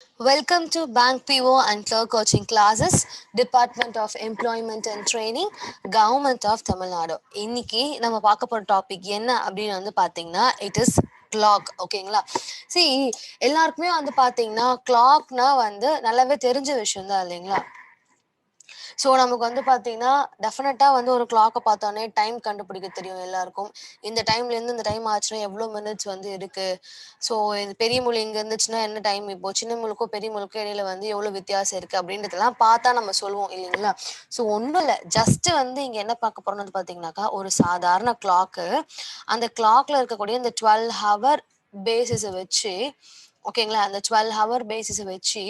Welcome to Bank PO and Clerk Coaching Classes, Department of Employment and Training, Government of Tamil Nadu. இன்னைக்கு நம்ம பார்க்க போற topic என்ன அப்படின்னு பார்த்தீங்கன்னா இட் இஸ் கிளாக். ஓகேங்களா? சி எல்லாருக்குமே பார்த்தீங்கன்னா கிளாக்னா நல்லாவே தெரிஞ்ச விஷயம் தான் இல்லைங்களா? ஸோ நமக்கு பார்த்தீங்கன்னா டெஃபினட்டாக ஒரு கிளாக்கை பார்த்தோன்னே டைம் கண்டுபிடிக்க தெரியும் எல்லாருக்கும். இந்த டைம்லேருந்து இந்த டைம் ஆச்சுன்னா எவ்வளோ மினிட்ஸ் இருக்குது. ஸோ இது பெரிய மொழி இங்கே இருந்துச்சுன்னா என்ன டைம் இப்போ சின்ன முழுக்கும் பெரிய முழுக்கும் இடையில எவ்வளோ வித்தியாசம் இருக்குது அப்படின்றதெல்லாம் பார்த்தா நம்ம சொல்லுவோம் இல்லைங்களா? ஸோ ஒன்றும் இல்லை, ஜஸ்ட் இங்கே என்ன பார்க்க போகிறோம்னு பார்த்தீங்கன்னாக்கா ஒரு சாதாரண கிளாக்கு. அந்த கிளாக்ல இருக்கக்கூடிய இந்த 12 ஹவர் பேசிஸை வச்சு ஓகேங்களா, அந்த 12 ஹவர் பேசிஸை வச்சு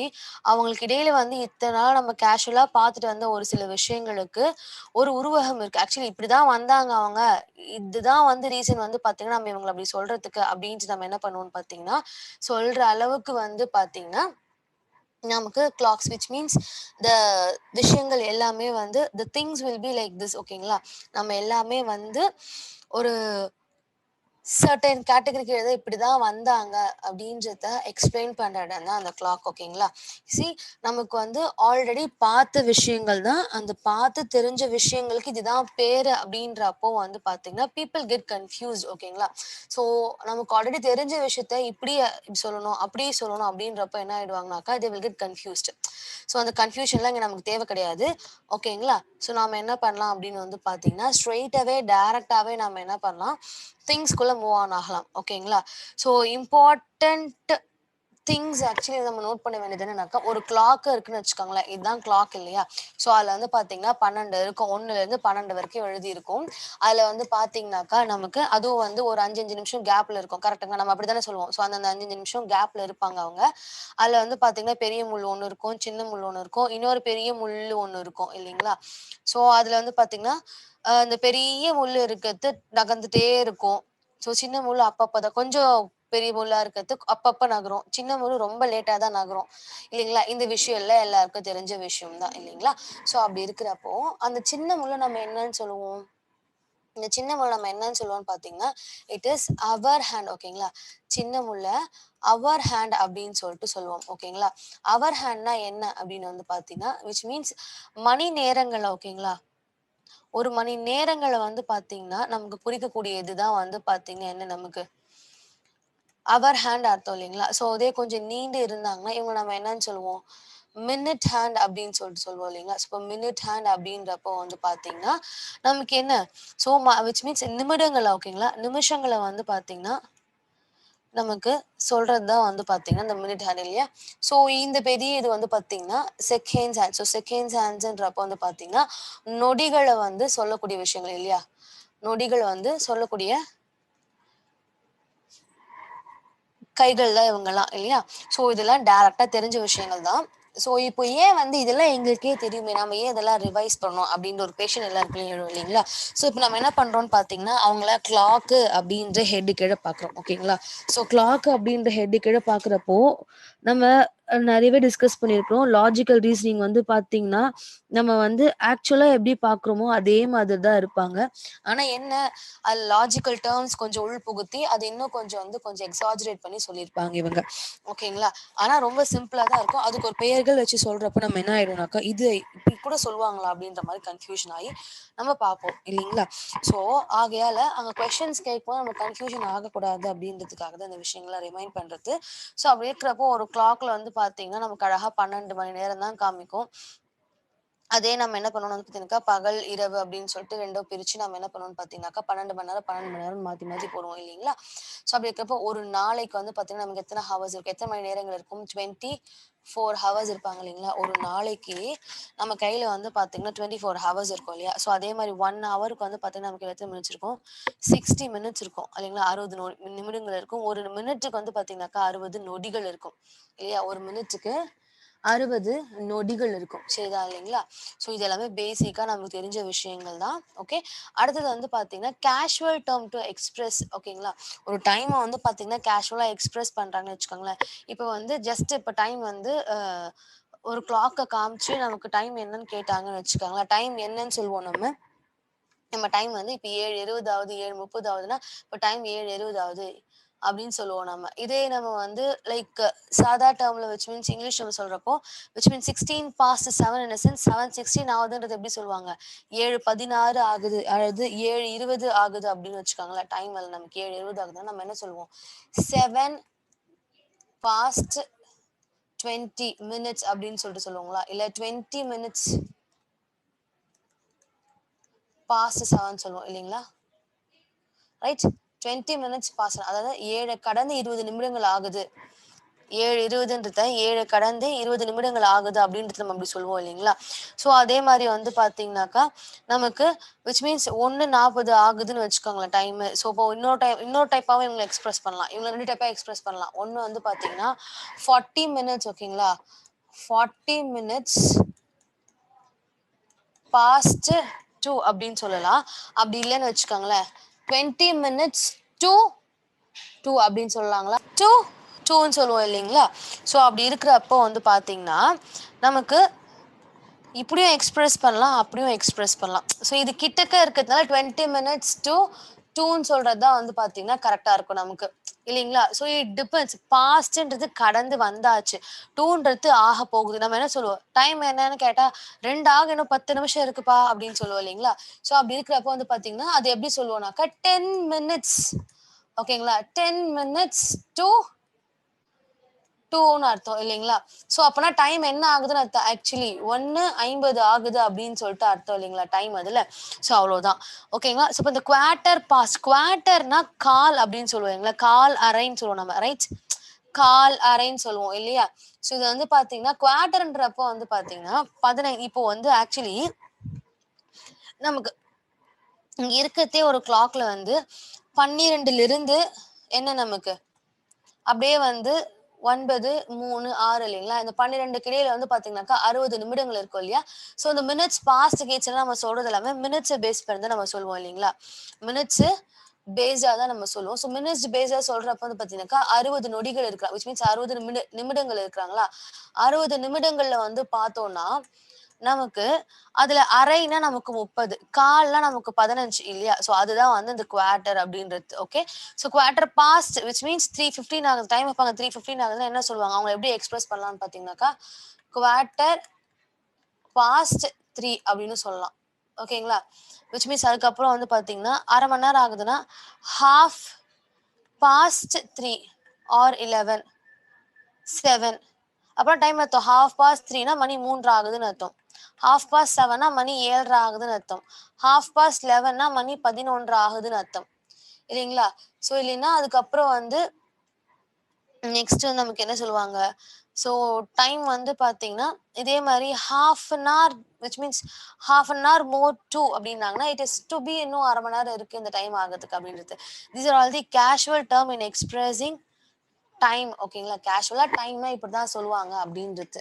அவங்களுக்கு இடையில இத்தனை நாள் நம்ம கேஷுவலா பார்த்துட்டு வந்த ஒரு சில விஷயங்களுக்கு ஒரு உருவகம் இருக்கு. ஆக்சுவலி இப்படிதான் வந்தாங்க அவங்க, இதுதான் ரீசன் பாத்தீங்கன்னா நம்ம இவங்களை அப்படி சொல்றதுக்கு அப்படின்ட்டு நம்ம என்ன பண்ணுவோம்னு பாத்தீங்கன்னா சொல்ற அளவுக்கு பாத்தீங்கன்னா நமக்கு கிளாக்ஸ் விச் மீன்ஸ் த விஷயங்கள் எல்லாமே the things will be like this. ஓகேங்களா, நம்ம எல்லாமே ஒரு சர்டன் கேட்டகரிக்கு எழுத இப்படிதான் வந்தாங்க அப்படின்றத எக்ஸ்பிளைன் பண்ற இடம் தான் அந்த கிளாக். ஓகேங்களா, சி நமக்கு ஆல்ரெடி பார்த்த விஷயங்கள் தான், அந்த பார்த்து தெரிஞ்ச விஷயங்களுக்கு இதுதான் பேரு அப்படின்றப்போ பாத்தீங்கன்னா பீப்புள் கெட் கன்ஃபியூஸ். ஓகேங்களா, ஸோ நமக்கு ஆல்ரெடி தெரிஞ்ச விஷயத்த இப்படி சொல்லணும் அப்படி சொல்லணும் அப்படின்றப்ப என்ன ஆயிடுவாங்கனாக்கா they will get confused. So அந்த கன்ஃபியூஷன்லாம் இங்கே நமக்கு தேவை கிடையாது. ஓகேங்களா, ஸோ நாம என்ன பண்ணலாம் அப்படின்னு பார்த்தீங்கன்னா ஸ்ட்ரெயிட்டாகவே டைரக்டாகவே நம்ம என்ன பண்ணலாம், திங்ஸ்குள்ள மூவ் ஆன் ஆகலாம். ஓகேங்களா, ஸோ இம்பார்ட்டன்ட் திங்ஸ் ஆக்சுவலி நம்ம நோட் பண்ண வேண்டியது என்னன்னாக்கா ஒரு கிளாக் இருக்குன்னு வச்சுக்கோங்களேன், இதுதான் கிளாக் இல்லையா? ஸோ அதில் பார்த்தீங்கன்னா 12 இருக்கும், 1லேருந்து 12 வரைக்கும் எழுதி இருக்கும். அதில் பார்த்தீங்கன்னாக்கா நமக்கு அதுவும் ஒரு 5 நிமிஷம் கேப்ல இருக்கும். கரெக்டுங்க, நம்ம அப்படி தானே சொல்லுவோம். ஸோ அந்த 5 நிமிஷம் கேப்ல இருப்பாங்க அவங்க. அதில் பார்த்தீங்கன்னா பெரிய முள் ஒன்று இருக்கும், சின்ன முள் ஒன்று இருக்கும், இன்னொரு பெரிய முள் ஒன்று இருக்கும் இல்லைங்களா? ஸோ அதில் பார்த்தீங்கன்னா இந்த பெரிய முள் இருக்கிறது நகர்ந்துட்டே இருக்கும். ஸோ சின்ன முள் அப்பப்பதான் கொஞ்சம் பெரிய முள்ளா இருக்கிறது அப்பப்ப நகரும், சின்ன முள் ரொம்ப லேட்டா தான் நகரும் இல்லைங்களா? இந்த விஷயம் எல்லாம் எல்லாருக்கும் தெரிஞ்ச விஷயம் தான் இல்லைங்களா? ஸோ அப்படி இருக்கிறப்போ அந்த சின்ன முள்ள நம்ம என்னன்னு சொல்லுவோம், இந்த சின்ன முள்ள நம்ம என்னன்னு சொல்லுவோம்னு பார்த்தீங்கன்னா இட் இஸ் அவர் ஹேண்ட். ஓகேங்களா, சின்ன முள்ள அவர் ஹேண்ட் அப்படின்னு சொல்லிட்டு சொல்லுவோம். ஓகேங்களா, அவர் ஹேண்ட்னா என்ன அப்படின்னு பார்த்தீங்கன்னா விச் மீன்ஸ் மணி நேரங்கள். ஓகேங்களா, ஒரு மணி நேரங்களை பாத்தீங்கன்னா நமக்கு குறிக்கக்கூடிய இதுதான் பாத்தீங்க என்ன நமக்கு அவர் ஹேண்ட் அர்த்தம் இல்லைங்களா? ஸோ அதே கொஞ்சம் நீண்டு இருந்தாங்கன்னா இவங்க நம்ம என்னன்னு சொல்லுவோம், மினிட் ஹேண்ட் அப்படின்னு சொல்லிட்டு சொல்லுவோம் இல்லைங்களா? இப்போ மினிட் ஹேண்ட் அப்படின்றப்போ பாத்தீங்கன்னா நமக்கு என்ன, ஸோ விச் மீன்ஸ் நிமிடங்களை. ஓகேங்களா, நிமிஷங்களை பாத்தீங்கன்னா நமக்கு சொல்றதுதான் பாத்தீங்கன்னா இந்த மினிட் ஹேண்ட் இல்லையா? ஸோ இந்த பெரிய இது பாத்தீங்கன்னா செகண்ட்ஸ் ஹேண்ட். ஸோ செகண்ட்ஸ் ஹேண்ட்ஸ்ன்றப்ப பாத்தீங்கன்னா நொடிகளை சொல்லக்கூடிய விஷயங்கள் இல்லையா? நொடிகள் சொல்லக்கூடிய கைகள் தான் இவங்கெல்லாம் இல்லையா? ஸோ இதெல்லாம் டைரக்டா தெரிஞ்ச விஷயங்கள் தான். ஸோ இப்போ ஏன் இதெல்லாம் எங்களுக்கே தெரியுமே, நம்ம ஏன் இதெல்லாம் ரிவைஸ் பண்ணணும் அப்படின்ற ஒரு கொஷின் எல்லாருக்குள்ளயும் எழும் இல்லைங்களா? ஸோ இப்போ நம்ம என்ன பண்றோம்னு பார்த்தீங்கன்னா அவங்கள கிளாக்கு அப்படின்ற ஹெட்டு கீழே பார்க்குறோம். ஓகேங்களா, ஸோ கிளாக்கு அப்படின்ற ஹெட்டு கீழே பார்க்குறப்போ நம்ம நிறையவே டிஸ்கஸ் பண்ணியிருக்கிறோம். லாஜிக்கல் ரீசனிங் பார்த்தீங்கன்னா நம்ம ஆக்சுவலா எப்படி பார்க்குறோமோ அதே மாதிரி தான் இருப்பாங்க. ஆனா என்ன, அது லாஜிக்கல் டேர்ம்ஸ் கொஞ்சம் உள் புகுத்தி அது இன்னும் கொஞ்சம் எக்ஸாஜரேட் பண்ணி சொல்லியிருப்பாங்க இவங்க. ஓகேங்களா, ஆனா ரொம்ப சிம்பிளா தான் இருக்கும். அதுக்கு ஒரு பெயர்கள் வச்சு சொல்றப்ப நம்ம என்ன ஆயிடும்னாக்கா இது இப்படி கூட சொல்லுவாங்களா அப்படின்ற மாதிரி கன்ஃபியூஷன் ஆகி நம்ம பார்ப்போம் இல்லைங்களா? ஸோ ஆகையால அங்க கொஸ்டின்ஸ் கேட்கும்போது நம்ம கன்ஃபியூஷன் ஆகக்கூடாது அப்படின்றதுக்காக தான் இந்த விஷயங்களை ரிமைண்ட் பண்றது. ஸோ அப்படி இருக்கிறப்போ ஒரு கிளாக்ல பாத்தீங்கன்னா நமக்கு அழகா 12 மணி நேரம் தான் காமிக்கும். அதே நம்ம என்ன பண்ணணும்னு பார்த்தீங்கன்னாக்கா பகல் இரவு அப்படின்னு சொல்லிட்டு ரெண்டோ பிரிச்சு நம்ம என்ன பண்ணணும்னு பார்த்தீங்கன்னாக்கா 12 மணி நேரம் 12 மணி நேரம் மாத்தி மாத்தி போடுவோம் இல்லைங்களா? ஸோ அப்படி இருக்கிறப்போ ஒரு நாளைக்கு பார்த்தீங்கன்னா நமக்கு எத்தனை ஹவர்ஸ் இருக்கு, எத்தனை மணி நேரங்கள் இருக்கும், 24 ஹவர்ஸ் இருப்பாங்க இல்லைங்களா? ஒரு நாளைக்கு நம்ம கையில பார்த்தீங்கன்னா 24 ஹவர்ஸ் இருக்கும் இல்லையா? ஸோ அதே மாதிரி 1 ஹவருக்கு பார்த்தீங்கன்னா நமக்கு எத்தனை மினிட்ஸ் இருக்கும், 60 மினிட்ஸ் இருக்கும் இல்லைங்களா? 60 நிமிடங்கள் இருக்கும். ஒரு மினிட்டுக்கு பார்த்தீங்கன்னாக்கா 60 நொடிகள் இருக்கும் இல்லையா? ஒரு மினிட்டுக்கு 60 நொடிகள் இருக்கும். சரிதான் இல்லைங்களா? ஸோ இது எல்லாமே பேசிக்கா நமக்கு தெரிஞ்ச விஷயங்கள் தான். ஓகே, அடுத்தது பார்த்தீங்கன்னா கேஷுவல் டேர்ம் டு எக்ஸ்பிரஸ். ஓகேங்களா, ஒரு டைமை பார்த்தீங்கன்னா கேஷுவலா எக்ஸ்பிரஸ் பண்றாங்கன்னு வச்சுக்கோங்களேன். இப்போ ஜஸ்ட் இப்போ டைம் ஒரு கிளாக்கை காமிச்சு நமக்கு டைம் என்னன்னு கேட்டாங்கன்னு வச்சுக்கோங்களேன். டைம் என்னன்னு சொல்லுவோம் நம்ம. நம்ம டைம் இப்போ 7:20 ஆகுது, 7:30 ஆகுதுன்னா இப்போ டைம் 7:20 ஆகுது, அப்படின்னு சொல்லுவோம் நம்ம. இதே நம்ம வந்து லைக் சாதா டேர்ம்ல which means இங்கிலீஷ் நம்ம சொல்றப்போ which means 16 past 7 in a sense 7:16 ஆகுதுன்றது எப்படி சொல்லுவாங்க? 7:16 ஆகுது அதாவது 7:20 ஆகுது அப்படின்னு வச்சுக்கோங்களேன். டைம் வரல நமக்கு 7:20 ஆகுதுன்னா நம்ம என்ன சொல்லுவோம்? 7 past 20 minutes அப்படின்னு சொல்லிட்டு சொல்லுவாங்களா? இல்ல 20 minutes past 7 சொல்லுவோம் இல்லைங்களா? ரைட் 20 minutes past அதாவது 7 கடந்து 20 நிமிடங்கள் ஆகுது. 7:20ன்றத 7 கடந்து 20 நிமிடங்கள் ஆகுது அப்படின்றது நம்ம அப்படி சொல்லுவோம் இல்லைங்களா? ஸோ அதே மாதிரி வந்து பார்த்தீங்கன்னாக்கா நமக்கு விச் மீன்ஸ் 1:40 ஆகுதுன்னு வச்சுக்கோங்களேன் டைமு. ஸோ இப்போ இன்னொரு டைப்பாகவும் இவங்களை எக்ஸ்பிரஸ் பண்ணலாம். இவங்க 2 டைப்பாக எக்ஸ்பிரஸ் பண்ணலாம். ஒன்று வந்து பார்த்தீங்கன்னா 40 minutes ஓகேங்களா? 40 minutes past 2 அப்படின்னு சொல்லலாம். அப்படி இல்லைன்னு வச்சுக்கோங்களேன் 20 minutes to 2 அப்படின்னு சொல்லலாங்களா? 2ன்னு சொல்லுவோம் இல்லைங்களா? ஸோ அப்படி இருக்கிறப்போ வந்து பார்த்தீங்கன்னா நமக்கு இப்படியும் எக்ஸ்பிரஸ் பண்ணலாம், அப்படியும் எக்ஸ்பிரஸ் பண்ணலாம். ஸோ இது கிட்டக்க இருக்கிறதுனால 20 minutes to 2ன்னு சொல்றது தான் வந்து பார்த்தீங்கன்னா கரெக்டாக இருக்கும் நமக்கு இல்லைங்களா? So it depends. பாஸ்ட்ன்றது கடந்து வந்தாச்சு, 2ன்றது ஆக போகுது. நம்ம என்ன சொல்லுவோம்? டைம் என்னன்னு கேட்டால் 2 ஆக இன்னும் 10 நிமிஷம் இருக்குப்பா அப்படின்னு சொல்லுவோம் இல்லைங்களா? ஸோ அப்படி இருக்கிறப்போ வந்து பார்த்தீங்கன்னா அது எப்படி சொல்லுவோம்னாக்கா 10 minutes ஓகேங்களா? 10 minutes to 2ன்னு அர்த்தம் இல்லைங்களா? ஸோ அப்போனா டைம் என்ன ஆகுதுன்னு அர்த்தம். ஆக்சுவலி 1:50 ஆகுது அப்படின்னு சொல்லிட்டு அர்த்தம் இல்லைங்களா டைம் அதில். ஸோ அவ்வளோதான் ஓகேங்களா? ஸோ இப்போ இந்த குவார்ட்டர் பாஸ்ட், குவார்ட்டர்னா கால் அப்படின்னு சொல்லுவாங்களா? கால் அரைன்னு சொல்லுவோம் நம்ம ரைட்? கால் அரைன்னு சொல்லுவோம் இல்லையா? ஸோ இது வந்து பார்த்தீங்கன்னா குவார்ட்டர்ன்றப்போ வந்து பார்த்தீங்கன்னா 15 இப்போ வந்து ஆக்சுவலி நமக்கு இங்கே இருக்கிறதே ஒரு கிளாக்ல வந்து 12லிருந்து என்ன நமக்கு அப்படியே வந்து 9, 3, 6 இல்லைங்களா? இந்த 12க்கு இடையில வந்து பார்த்தீங்கன்னாக்கா 60 நிமிடங்கள் இருக்கும் இல்லையா? ஸோ இந்த மினிட்ஸ் பாஸ்ட் கேட்ஸ்லாம் நம்ம சொல்றது எல்லாமே மினிட்ஸை பேஸ் பண்ணி தான் நம்ம சொல்லுவோம் இல்லைங்களா? மினிட்ஸு பேஸா தான் நம்ம சொல்லுவோம். ஸோ மினிட்ஸ் பேஸா சொல்றப்ப வந்து பார்த்தீங்கன்னாக்கா 60 நொடிகள் இருக்கிறா விச் மீன்ஸ் 60 நிமிடங்கள் இருக்கிறாங்களா? 60 நிமிடங்கள்ல வந்து பார்த்தோம்னா நமக்கு அதுல அரைனா நமக்கு 30, கால்னா நமக்கு 15 இல்லையா? ஸோ அதுதான் வந்து இந்த குவார்ட்டர் அப்படின்றது. Okay. So quarter past which means 3:15 ஆகுது. டைம் வைப்பாங்க 3:15 ஆகுதுன்னா என்ன சொல்லுவாங்க? அவங்க எப்படி எக்ஸ்பிரஸ் பண்ணலாம்னு பார்த்தீங்கன்னாக்கா குவார்ட்டர் பாஸ்ட் 3 அப்படின்னு சொல்லலாம். ஓகேங்களா? விச் மீன்ஸ் அதுக்கப்புறம் வந்து பார்த்தீங்கன்னா அரை மணி நேரம் ஆகுதுன்னா ஹாஃப் பாஸ்ட் 3 ஆர் 11 7 அப்புறம் டைம் அர்த்தம். ஹாஃப் பாஸ்ட் 3னா மணி 3 ஆகுதுன்னு அர்த்தம். ஹாஃப் பாஸ்ட் 7னா மணி 7 ஆகுதுன்னு அர்த்தம். ஹாஃப் பாஸ்ட் 11னா மணி 11 ஆகுதுன்னு அர்த்தம் இல்லைங்களா? ஸோ இல்லைன்னா அதுக்கப்புறம் வந்து நெக்ஸ்ட் வந்து நமக்கு என்ன சொல்லுவாங்க? ஸோ டைம் வந்து பார்த்தீங்கன்னா இதே மாதிரி half an hour which means half an hour more to அப்படின்னாங்கன்னா இட் இஸ் டு பி இன்னும் அரை மணி நேரம் இருக்கு இந்த டைம் ஆகிறதுக்கு அப்படின்றது. These are all the casual term in expressing time. ஓகேங்களா? கேஷுவலா டைம்னா இப்படிதான் சொல்லுவாங்க அப்படின்றது.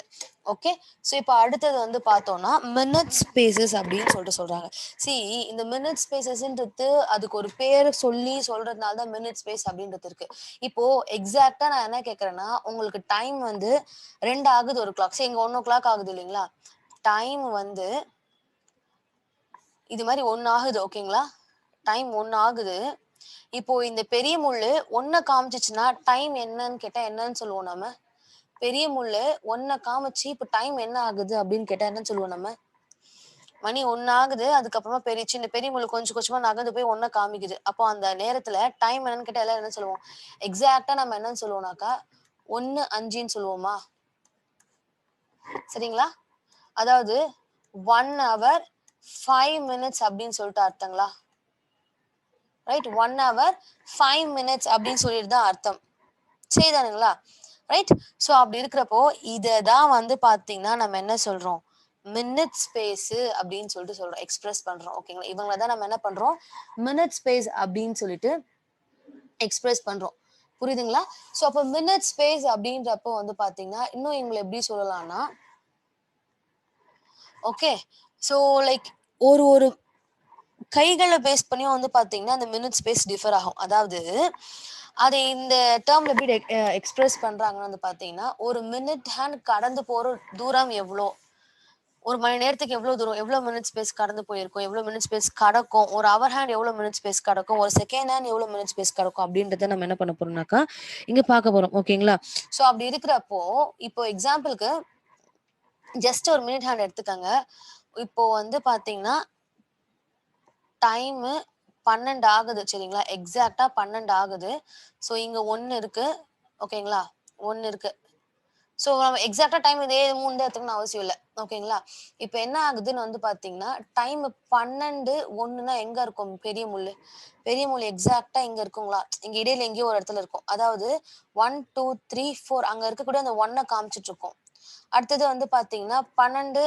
ஓகே. ஸோ இப்போ அடுத்தது வந்து பார்த்தோம்னா மினிட் ஸ்பேசஸ் அப்படின்னு சொல்லிட்டு சொல்றாங்க. சி இந்த மினிட் ஸ்பேசஸ்ன்றது அதுக்கு ஒரு பேர் சொல்லி சொல்றதுனால தான் மினிட் ஸ்பேஸ் அப்படின்றது இருக்கு. இப்போ எக்ஸாக்டா நான் என்ன கேட்கறேன்னா உங்களுக்கு டைம் வந்து 2 ஆகுது ஒரு கிளாக். சரி இங்க 1:00 ஆகுது இல்லைங்களா? டைம் வந்து இது மாதிரி 1 ஆகுது ஓகேங்களா? டைம் 1 ஆகுது. இப்போ இந்த பெரிய முள்ளு 1 காமிச்சிச்சுன்னா டைம் என்னன்னு கேட்டா என்னன்னு சொல்லுவோம் நம்ம? பெரிய முள்ளு 1 காமிச்சு இப்போ டைம் என்ன ஆகுது அப்படின்னு கேட்டா என்னன்னு சொல்லுவோம் நம்ம? மணி 1 ஆகுது. அதுக்கப்புறமா சின்ன பெரிய முள்ளு கொஞ்சம் கொஞ்சமா நகர்ந்து போய் 1 காமிக்குது. அப்போ அந்த நேரத்துல டைம் என்னன்னு கேட்டா எல்லாரும் என்ன சொல்லுவோம்? எக்ஸாக்டா நம்ம என்னன்னு சொல்லுவோம்னாக்கா 1:05ன்னு சொல்லுவோமா? சரிங்களா? அதாவது 1 hour 5 minutes அப்படின்னு சொல்லிட்டு அர்த்தங்களா? ரைட் 1 hour 5 minutes அப்படின்னு சொல்லிட்டு தான் அர்த்தம். சரிதானுங்களா? ரைட். ஸோ அப்படி இருக்கிறப்போ இதை தான் வந்து பார்த்தீங்கன்னா நம்ம என்ன சொல்றோம்? மினிட் ஸ்பேஸ் அப்படின்னு சொல்லிட்டு சொல்றோம், எக்ஸ்பிரஸ் பண்றோம். ஓகேங்களா? இவங்களை தான் நம்ம என்ன பண்றோம்? மினிட் ஸ்பேஸ் அப்படின்னு சொல்லிட்டு எக்ஸ்பிரஸ் பண்றோம். புரியுதுங்களா? ஸோ அப்போ மினிட் ஸ்பேஸ் அப்படின்றப்போ வந்து பார்த்தீங்கன்னா இன்னும் இவங்களை எப்படி சொல்லலாம்னா ஓகே. ஸோ லைக் ஒரு ஒரு கைகளை பேஸ் பண்ணியும் வந்து பார்த்தீங்கன்னா அந்த மினிட் ஸ்பேஸ் டிஃபர் ஆகும். அதாவது அதை இந்த டேர்ம்ல எப்படி எக்ஸ்பிரஸ் பண்றாங்கன்னு வந்து பார்த்தீங்கன்னா ஒரு மினிட் ஹேண்ட் கடந்து போற தூரம் எவ்வளோ? ஒரு மணி நேரத்துக்கு எவ்வளவு தூரம், எவ்வளவு மினிட் ஸ்பேஸ் கடந்து போயிருக்கும், எவ்வளவு மினிட் ஸ்பேஸ் கடக்கும், ஒரு அவர் ஹேண்ட் எவ்வளவு மினிட் ஸ்பேஸ் கடக்கும், ஒரு செகண்ட் ஹேண்ட் எவ்வளவு மினிட் ஸ்பேஸ் கடக்கும் அப்படின்றத நம்ம என்ன பண்ண போறோம்னாக்கா இங்க பார்க்க போறோம். ஓகேங்களா? சோ அப்படி இருக்கிறப்போ இப்போ எக்ஸாம்பிளுக்கு ஜஸ்ட் ஒரு மினிட் ஹேண்ட் எடுத்துக்கங்க. இப்போ வந்து பாத்தீங்கன்னா டைமு 12 ஆகுது சரிங்களா? எக்ஸாக்ட்டா 12 ஆகுது. சோ இங்க 1 இருக்கு. ஓகேங்களா? 1 இருக்கு. சோ நம்ம எக்ஸாக்ட்டா டைம் இதே 3 தான் எடுத்துக்கணும்னு அவசியம் இல்ல. ஓகேங்களா? இப்ப என்ன ஆகுதுன்னு வந்து பாத்தீங்கன்னா, டைம் 12 1ன்னா எங்க இருக்கும் பெரிய முள்ளு? பெரிய முள்ளு எக்ஸாக்ட்டா இங்க இருக்குங்களா? இங்க இடையில எங்கேயோ ஒரு இடத்துல இருக்கும். அதாவது 1, 2, 3, 4 அங்க இருக்கக்கூடிய அந்த 1 காமிச்சிட்டு இருக்கும். அடுத்தது வந்து பாத்தீங்கன்னா 12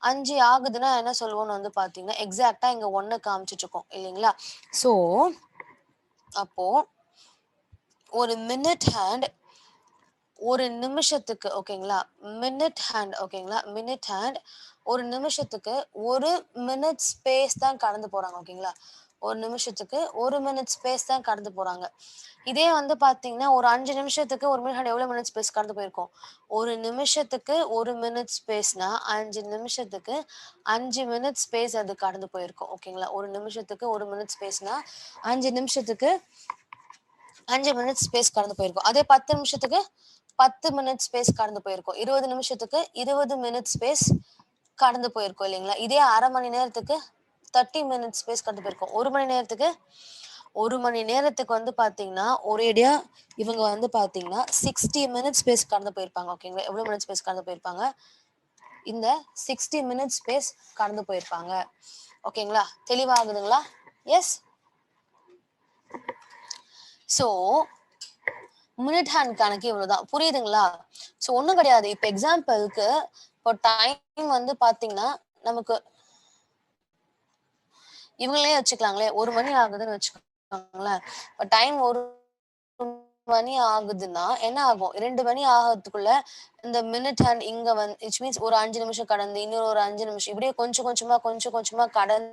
5 ஆகுதுன்னா என்ன சொல்லுவோம்னு வந்து பாத்தீங்கன்னா, எக்ஸாக்ட்டா இங்க 1 காமிச்சிட்டு இருக்கும் இல்லைங்களா? சோ அப்போ ஒரு மினிட் ஹேண்ட் ஒரு நிமிஷத்துக்கு ஓகேங்களா? மினிட் ஹேண்ட் ஓகேங்களா? மினிட் ஹேண்ட் ஒரு நிமிஷத்துக்கு 1 மினிட் ஸ்பேஸ் தான் கடந்து போறாங்க. ஓகேங்களா? ஒரு நிமிஷத்துக்கு 1 மினிட் ஸ்பேஸ் தான் கடந்து போறாங்க. இதே வந்து பாத்தீங்கன்னா, ஒரு 5 நிமிஷத்துக்கு ஒரு மினிட் ஹேண்ட் எவ்வளவு மினிட் ஸ்பேஸ் கடந்து போயிருக்கும்? ஒரு நிமிஷத்துக்கு 1 மினிட் ஸ்பேஸ்னா 5 நிமிஷத்துக்கு 5 மினிட் ஸ்பேஸ் அது கடந்து போயிருக்கும். ஓகேங்களா? ஒரு நிமிஷத்துக்கு 1 மினிட் ஸ்பேஸ்னா 5 நிமிஷத்துக்கு 5 மினிட் ஸ்பேஸ் கடந்து போயிருக்கும். அதே 10 நிமிஷத்துக்கு 10 மினிட் ஸ்பேஸ் கடந்து போயிருக்கும். 20 நிமிஷத்துக்கு 20 மினிட் ஸ்பேஸ் கடந்து போயிருக்கும் இல்லைங்களா? இதே அரை மணி நேரத்துக்கு 30 மினிட் ஸ்பேஸ் கடந்து போயிருக்கும். 1 மணி நேரத்துக்கு வந்து பாத்தீங்கன்னா ஒரேடியா இவங்க வந்து பாத்தீங்கன்னா 60 மினிட் ஸ்பேஸ் கடந்து போயிருப்பாங்க. ஓகேங்களா? எவ்வளவு மினிட் ஸ்பேஸ் கடந்து போயிருப்பாங்க? இந்த 60 மினிட் ஸ்பேஸ் கடந்து போயிருப்பாங்க. ஓகேங்களா? தெளிவாகுதுங்களா? எஸ். சோ மினிட் ஹேண்ட் கணக்கு இவ்வளவுதான். புரியுதுங்களா? சோ ஒண்ணும் கிடையாது. இப்ப எக்ஸாம்பிளுக்கு இப்போ டைம் வந்து பாத்தீங்கன்னா நமக்கு இவங்களே வச்சுக்கலாங்களே 1 மணி ஆகுதுன்னு வச்சுக்கோங்களேன். இப்ப டைம் 1 மணி ஆகுதுன்னா என்ன ஆகும்? 2 மணி ஆகறதுக்குள்ள இந்த மினிட் ஹேண்ட் இங்க வந்து விச் மீன்ஸ் ஒரு 5 நிமிஷம் கடந்து, இன்னொரு ஒரு 5 நிமிஷம் இப்படியே கொஞ்சம் கொஞ்சமா கடந்து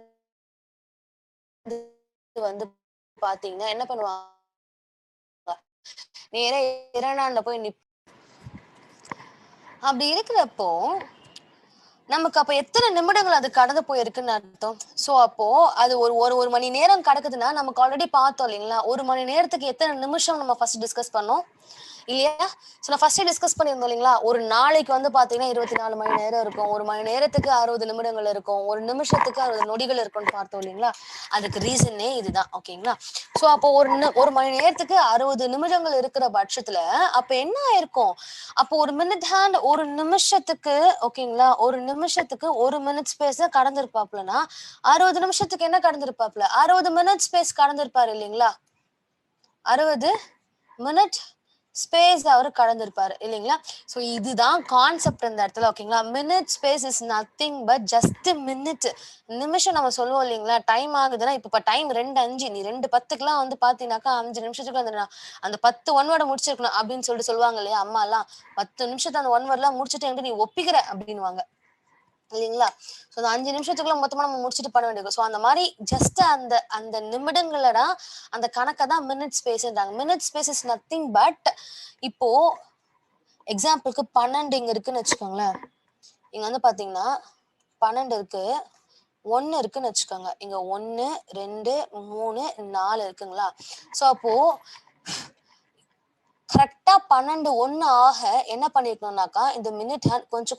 வந்து பாத்தீங்கன்னா என்ன பண்ணுவாங்க? நேரா 2 போய் அப்படி இருக்கிறப்போ நமக்கு அப்ப எத்தனை நிமிடங்கள் அது கடந்து போயிருக்குன்னு அர்த்தம். சோ அப்போ அது ஒரு ஒரு ஒரு மணி நேரம் கடக்குதுன்னா நமக்கு ஆல்ரெடி பார்த்தோம் இல்லைங்களா? 1 மணி நேரத்துக்கு எத்தனை நிமிஷம் நம்ம ஃபர்ஸ்ட் டிஸ்கஸ் பண்ணோம் இல்லையா? சோ நான் ஃபர்ஸ்டே டிஸ்கஸ் பண்ணியிருந்தோம் இல்லைங்களா? ஒரு நாளைக்கு வந்து பாத்தீங்கன்னா 24 மணி நேரம் இருக்கும். 1 மணி நேரத்துக்கு 60 நிமிடங்கள் இருக்கும். ஒரு நிமிஷத்துக்கு 60 நொடிகள் இருக்கும்னு பார்த்தோம் இல்லைங்களா? அதுக்கு ரீசனே இதுதான். ஓகேங்களா? சோ அப்போ ஒரு மணி நேரத்துக்கு 60 நிமிடங்கள் இருக்கிற பட்சத்துல அப்ப என்ன ஆயிருக்கும்? அப்போ ஒரு மினிட் ஹேண்ட் ஒரு நிமிஷத்துக்கு ஓகேங்களா? ஒரு நிமிஷத்துக்கு 1 மினிட் ஸ்பேஸ் கடந்திருப்பாப்லனா 60 நிமிஷத்துக்கு என்ன கடந்திருப்பாப்ல? 60 மினிட் ஸ்பேஸ் கடந்திருப்பாரு இல்லைங்களா? 60 மினிட் ஸ்பேஸ் அவரு கடந்திருப்பாரு இல்லைங்களா? சோ இதுதான் கான்செப்ட் இந்த இடத்துல. ஓகேங்களா? Minute space is nothing but just minute. நிமிஷம் நம்ம சொல்லுவோம் இல்லைங்களா? டைம் ஆகுதுன்னா இப்ப டைம் 2:05 நீ 2:10க்குலாம் வந்து பாத்தீங்கன்னாக்கா 5 நிமிஷத்துக்கு அந்த 10 ஒன் வேர்டை முடிச்சிருக்கணும் அப்படின்னு சொல்லிட்டு சொல்லுவாங்க இல்லையா அம்மா எல்லாம். 10 நிமிஷத்தை அந்த ஒன் வேர்ட்லாம் முடிச்சுட்டு என்கிட்ட நீ ஒப்பிக்கிற அப்படின்னுவாங்க இல்லைங்களா? சோ அந்த 5 நிமிஷத்துக்குள்ள மொத்தமா நம்ம முடிச்சுட்டு பண்ண வேண்டியது. சோ அந்த மாதிரி ஜஸ்ட் அந்த அந்த நிமிடங்களடா அந்த கணக்கை தான் மினிட் ஸ்பேஸ்ன்றாங்க. Minute space is nothing but இப்போ எக்ஸாம்பிளுக்கு 12 இங்க இருக்குன்னு வச்சுக்கோங்களேன். இங்க வந்து பாத்தீங்கன்னா 12 இருக்கு, 1 இருக்குன்னு வச்சுக்கோங்க. இங்க 1, 2, 3, 4 இருக்குங்களா? சோ அப்போ கரெக்டா 12 1 ஆக என்ன பண்ணிருக்கணும்னாக்கா இந்த மினிட் ஹேண்ட் கொஞ்சம்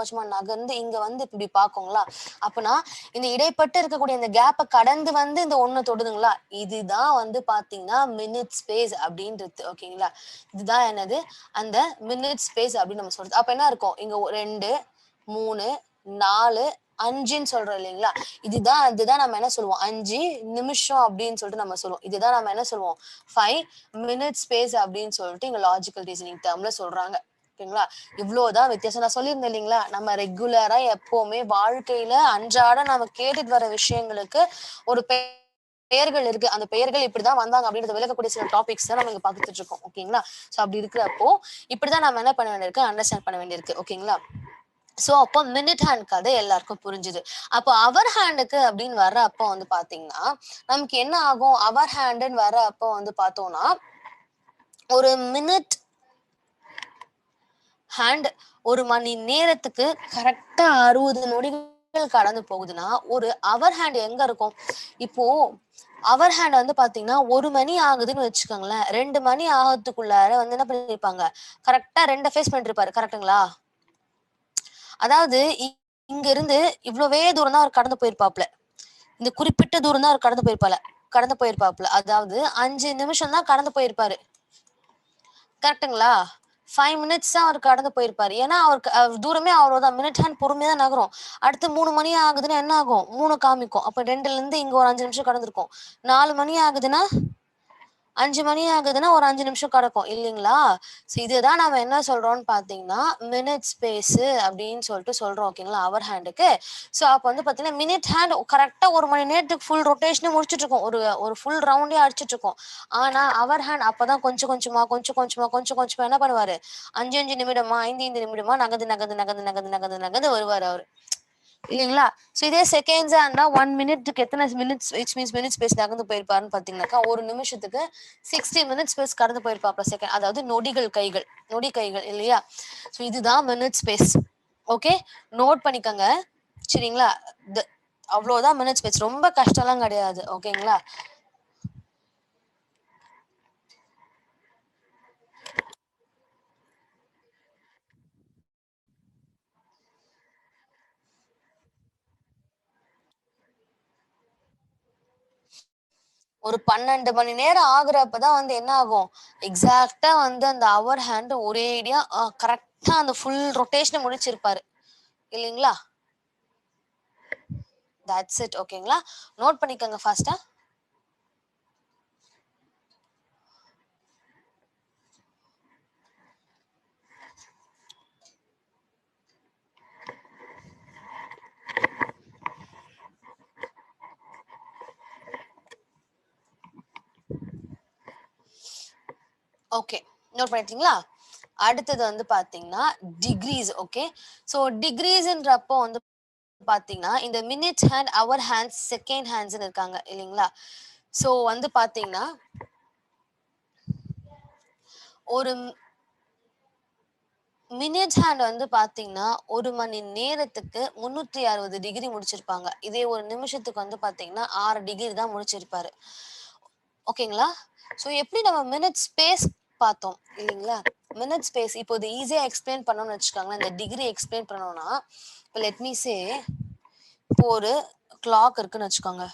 கொஞ்சமா நகர்ந்து இங்க வந்து இப்படி பாக்குங்களா? அப்பனா இந்த இடைப்பட்டு இருக்கக்கூடிய இந்த கேப்பை கடந்து வந்து இந்த 1 தொடுதுங்களா? இதுதான் வந்து பாத்தீங்கன்னா மினிட் ஸ்பேஸ் அப்படின்றது. ஓகேங்களா? இதுதான் என்னது அந்த மினிட் ஸ்பேஸ் அப்படின்னு நம்ம சொல்றது. அப்ப என்ன இருக்கும்? இங்க 2, 3, 4, 5ன்னு சொல்றோம் இல்லைங்களா? இதுதான் நம்ம என்ன சொல்லுவோம்? 5 நிமிஷம் அப்படின்னு சொல்லிட்டு நம்ம சொல்லுவோம். இதுதான் நம்ம என்ன சொல்லுவோம்? 5 மினிட் ஸ்பேஸ் அப்படின்னு சொல்லிட்டு இங்க லாஜிக்கல் ரீசனிங் டேர்ம்ல சொல்றாங்க. ஓகேங்களா? இவ்வளவுதான் வித்தியாசம். நான் சொல்லியிருந்தேன் இல்லைங்களா? நம்ம ரெகுலரா எப்பவுமே வாழ்க்கையில அன்றாட நம்ம கேட்டுட்டு வர விஷயங்களுக்கு ஒரு பெயர்கள் இருக்கு. அந்த பெயர்கள் இப்படிதான் வந்தாங்க அப்படின்றத விளக்கக்கூடிய சில டாபிக்ஸ் தான் நம்ம இங்க பார்த்துட்டு இருக்கோம். ஓகேங்களா? சோ அப்படி இருக்கிறப்போ இப்படிதான் நம்ம என்ன பண்ண வேண்டியிருக்கு? அண்டர்ஸ்டாண்ட் பண்ண வேண்டியிருக்கு. ஓகேங்களா? சோ அப்போ மினிட் ஹேண்ட் கதை எல்லாருக்கும் புரிஞ்சுது. அப்போ அவர் ஹேண்டுக்கு அப்படின்னு வர்ற அப்போ வந்து பாத்தீங்கன்னா நமக்கு என்ன ஆகும்? அவர் ஹேண்டுன்னு வர்ற அப்போ வந்து பார்த்தோம்னா ஒரு மினிட் ஹேண்ட் ஒரு மணி நேரத்துக்கு கரெக்டா 60 நொடிகள் கடந்து போகுதுன்னா ஒரு அவர் ஹேண்ட் எங்க இருக்கும்? இப்போ அவர் ஹேண்ட் வந்து பாத்தீங்கன்னா 1 மணி ஆகுதுன்னு வச்சுக்கோங்களேன். 2 மணி ஆகறதுக்குள்ளார வந்து என்ன பண்ணிருப்பாங்க? கரெக்டா 2 ஃபேஸ் பண்ணிருப்பாரு. கரெக்ட்டுங்களா? அதாவது இங்க இருந்து இவ்வளவே தூரம் தான் அவர் கடந்து போயிருப்பாப்ல. இந்த குறிப்பிட்ட தூரம் தான் அவர் கடந்து போயிருப்பாப்ல. அதாவது 5 நிமிஷம் தான் கடந்து போயிருப்பாரு. கரெக்ட்டுங்களா? 5 மினிட்ஸ் தான் அவர் கடந்து போயிருப்பாரு. ஏன்னா, அவருக்கு தூரமே அவ்வளோதான். மினிட் ஹேண்ட் பொறுமையா தான் நகரும். அடுத்து 3 மணி ஆகுதுன்னா என்ன ஆகும்? 3 காமிக்கும். அப்ப 2லருந்து இங்க ஒரு 5 நிமிஷம் கடந்திருக்கும். 4 மணி ஆகுதுன்னா 5 மணி ஆகுதுன்னா ஒரு 5 நிமிஷம் கடக்கும் இல்லைங்களா? ஸோ இதுதான் நம்ம என்ன சொல்றோம்ன்னு பார்த்தீங்கன்னா, மினிட் ஸ்பேஸு அப்படின்னு சொல்லிட்டு சொல்றோம் ஓகேங்களா? ஹவர் ஹேண்டுக்கு. ஸோ அப்ப வந்து பார்த்தீங்கன்னா, மினிட் ஹேண்ட் கரெக்ட்டா 1 மணி நேரத்துக்கு ஃபுல் ரொட்டேஷனும் முடிச்சுட்டுருக்கும். ஒரு ஒரு ஃபுல் ரவுண்டே அடிச்சுட்டுருக்கும். ஆனா, ஹவர் ஹேண்ட் அப்பதான் கொஞ்சம் கொஞ்சமா என்ன பண்ணுவாரு? 5, 5 நிமிடமா, 5, 5 நிமிடமா நகர்ந்து வருவாரு அவரு. இல்லைங்களா? ஸோ இதே செகண்ட்ஸா இருந்தா 1 மினிட்க்கு எத்தன minutes which means minute space நகர்ந்து போயிருப்பாருன்னு பார்த்தீங்கன்னாக்கா, 1 நிமிஷத்துக்கு 60 மினிட் ஸ்பேஸ் கடந்து போயிருப்பாப்ல செகண்ட். அதாவது நொடி கைகள் இல்லையா? ஸோ இதுதான் மினிட் ஸ்பேஸ். ஓகே. நோட் பண்ணிக்கங்க. சரிங்களா? த அவ்வளோதான் மினிட் ஸ்பேஸ். ரொம்ப கஷ்டம்லாம் கிடையாது. ஓகேங்களா? ஒரு 12 மணி நேரம் ஆகுறப்ப தான் வந்து என்ன ஆகும்? எக்ஸாக்ட்டா வந்து அந்த ஹவர் ஹேண்ட் ஒரேடியா கரெக்ட்டா அந்த ஃபுல் ரொட்டேஷன முடிச்சிருப்பாரு. இல்லைங்களா? That's it. ஓகேங்களா? நோட் பண்ணிக்கங்க ஃபாஸ்ட்டா. ஓகே. நோட் பண்ணிட்டீங்களா? அடுத்தது வந்து பார்த்தீங்கன்னா, டிகிரீஸ் ஓகே. ஸோ டிகிரீஸ்ன்றப்போ வந்து பார்த்தீங்கன்னா, இந்த minute hand, hour hands, second ஹேண்ட்ஸ்ன்னு இருக்காங்க இல்லைங்களா? ஸோ வந்து பார்த்தீங்கன்னா, ஒரு மினிட் ஹேண்ட் வந்து பார்த்தீங்கன்னா, 1 மணி நேரத்துக்கு 360 டிகிரி முடிச்சிருப்பாங்க. இதே ஒரு நிமிஷத்துக்கு வந்து பார்த்தீங்கன்னா, 6 டிகிரி தான் முடிச்சிருப்பாரு. ஓகேங்களா? ஸோ எப்படி நம்ம மினிட் ஸ்பேஸ் பார்த்தோம் இல்லைங்களா? மினிட் ஸ்பேஸ் இப்போ இது ஈஸியா எக்ஸ்பிளைன் பண்ணணும்னு வச்சுக்கோங்களேன். இந்த டிகிரி எக்ஸ்பிளைன் பண்ணணும்னா, இப்போ லெட் மீ சே இப்போ ஒரு கிளாக் இருக்குன்னு வச்சுக்கோங்க.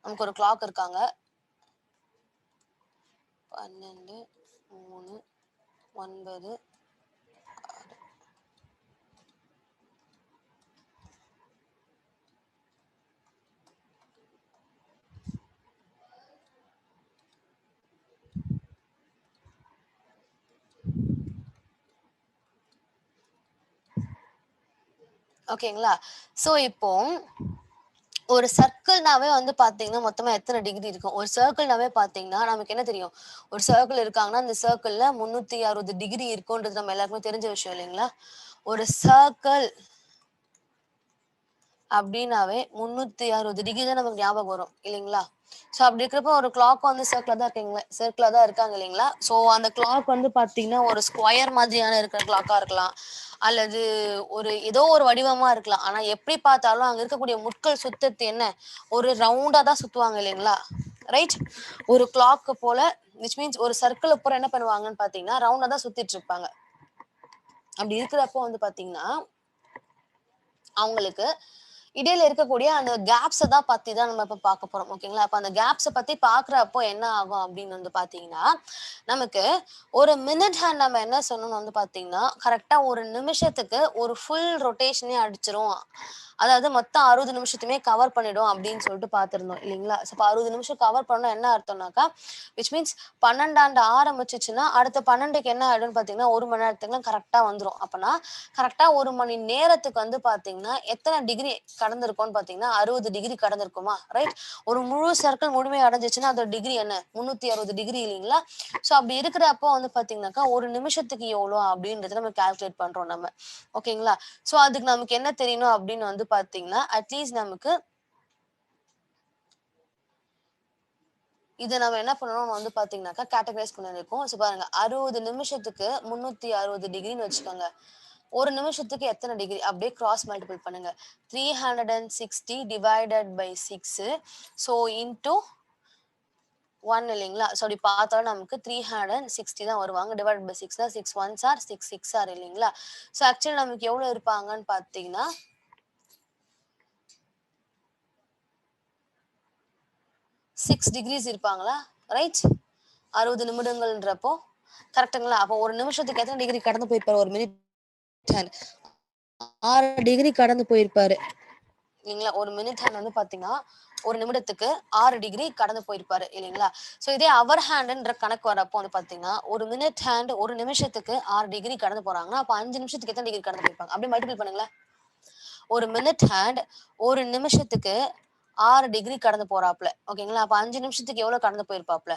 நமக்கு ஒரு கிளாக் இருக்காங்க. 12, 3, 9 ஓகேங்களா? ஸோ இப்போ ஒரு சர்க்கிள்னாவே வந்து பார்த்தீங்கன்னா, மொத்தமா எத்தன டிகிரி இருக்கும்? ஒரு சர்க்கிள்னாவே பார்த்தீங்கன்னா, நமக்கு என்ன தெரியும்? ஒரு சர்க்கிள் இருக்காங்கன்னா, அந்த சர்க்கிள்ல 360 டிகிரி இருக்கும்ன்றது நம்ம எல்லாருக்குமே தெரிஞ்ச விஷயம் இல்லைங்களா? ஒரு சர்க்கிள் அப்டின்னாவே 360 டிகிரி தான் நமக்கு ஞாபகம் வரும் இல்லைங்களா? ஸோ அப்படி இருக்கிறப்போ ஒரு கிளாக் வந்து சர்க்கிளா தான் இருக்காங்க இல்லைங்களா? ஸோ அந்த கிளாக் வந்து பார்த்தீங்கன்னா, ஒரு ஸ்கொயர் மாதிரியான இருக்கிற கிளாக்கா இருக்கலாம். அல்லது ஒரு ஏதோ ஒரு வடிவமா இருக்கலாம். ஆனா எப்படி பார்த்தாலும் அங்க இருக்கக்கூடிய முட்கள் சுத்தது என்ன? ஒரு ரவுண்டா தான் சுத்துவாங்க இல்லைங்களா? ரைட்? ஒரு கிளாக் போல விச் மீன்ஸ் ஒரு சர்க்கிள பூரா என்ன பண்ணுவாங்கன்னு பார்த்தீங்கன்னா, ரவுண்டா தான் சுத்திட்டு இருப்பாங்க. அப்படி இருக்கிறப்போ வந்து பார்த்தீங்கன்னா, அவங்களுக்கு இடையில இருக்கக்கூடிய அந்த கேப்ஸ தான் பத்தி தான் நம்ம இப்ப பார்க்க போறோம். ஓகேங்களா? அப்ப அந்த கேப்ஸ பத்தி பார்க்கிறப்போ என்ன ஆகும் அப்படின்னு வந்து பார்த்தீங்கன்னா, நமக்கு ஒரு மினிட் ஹேண்ட் நம்ம என்ன சொன்னோம்னு வந்து பார்த்தீங்கன்னா, கரெக்ட்டா ஒரு நிமிஷத்துக்கு ஒரு ஃபுல் ரொட்டேஷனே அடிச்சிரும். அதாவது மொத்தம் 60 நிமிஷத்தையுமே கவர் பண்ணிடும் அப்படின்னு சொல்லிட்டு பார்த்திருந்தோம் இல்லைங்களா? ஸோ அப்ப 60 நிமிஷம் கவர் பண்ணா என்ன அர்த்தம்னாக்கா, விச் மீன்ஸ் 12 ஆரம்பிச்சுச்சுன்னா, அடுத்த 12க்கு என்ன ஆயிடும்னு பார்த்தீங்கன்னா, 1 மணி நேரத்துக்குலாம் கரெக்ட்டா வந்துரும். அப்பன்னா கரெக்ட்டா 1 மணி நேரத்துக்கு வந்து பார்த்தீங்கன்னா, எத்தன டிகிரி கடந்திருக்கும்னு பார்த்தீங்கன்னா, 60 டிகிரி கடந்திருக்குமா? ரைட்? ஒரு முழு சர்க்கிள் முழுமை அடைஞ்சுச்சுன்னா, அதோட டிகிரி என்ன? 360 டிகிரி இல்லைங்களா? ஸோ அப்படி இருக்கிறப்போ வந்து பார்த்தீங்கன்னாக்கா, 1 நிமிஷத்துக்கு எவ்வளோ அப்படின்றத நம்ம கால்குலேட் பண்றோம் நம்ம. ஓகேங்களா? ஸோ அதுக்கு நமக்கு என்ன தெரியணும் அப்படின்னு வந்து பார்த்தீங்கன்னா, அட்லீஸ்ட் நமக்கு இதை நம்ம என்ன பண்ணணும் வந்து பாத்தீங்கன்னாக்கா கேட்டகரைஸ் பண்ணிருக்கோம். ஸோ பாருங்க 60 நிமிஷத்துக்கு 360 டிகிரின்னு வச்சுக்கோங்க. ஒரு நிமிஷத்துக்கு எத்தனை டிகிரி அப்படியே கிராஸ் மல்டிபிள் பண்ணுங்க. 360 டிவைடட் பை 6 ஸோ இன்டூ 1 இல்லைங்களா? ஸோ அப்படி பார்த்தாலும் நமக்கு 360 தான் வருவாங்க. டிவைட் பை 6 தான் 6 1s ஆர் 6 6 ஆர் இல்லைங்களா? ஸோ ஆக்சுவலி நமக்கு எவ்வளவு இருப்பாங்கன்னு பார்த்தீங்கன்னா 6 டிகிரிஸ் இருப்பாங்களா? ரைட்? 60 நிமிடங்கள்ன்றப்போ கரெக்ட்டுங்களா? அப்போ ஒரு நிமிஷத்துக்கு எத்தனை டிகிரி கடந்து போயிருப்பாரு ஒரு மினிட் ஹேண்ட்? 6 டிகிரி கடந்து போயிருப்பாரு இல்லைங்களா? ஒரு மினிட் ஹேண்ட் வந்து பாத்தீங்கன்னா ஒரு நிமிடத்துக்கு 6 டிகிரி கடந்து போயிருப்பாரு இல்லைங்களா? ஸோ இதே அவர் ஹேண்டுன்ற கணக்கு வரப்போ வந்து பாத்தீங்கன்னா ஒரு மினிட் ஹேண்ட் ஒரு நிமிஷத்துக்கு 6 டிகிரி கடந்து போறாங்கன்னா அப்போ 5 நிமிஷத்துக்கு எத்தனை டிகிரி கடந்து போயிருப்பாங்க? அப்படியே மல்டிபிள் பண்ணுங்களேன். ஒரு மினிட் ஹேண்ட் ஒரு நிமிஷத்துக்கு 6 டிகிரி கடந்து போறாப்ல ஓகேங்களா? அப்ப 5 நிமிஷத்துக்கு எவ்வளவு கடந்து போயிருப்பாப்ல?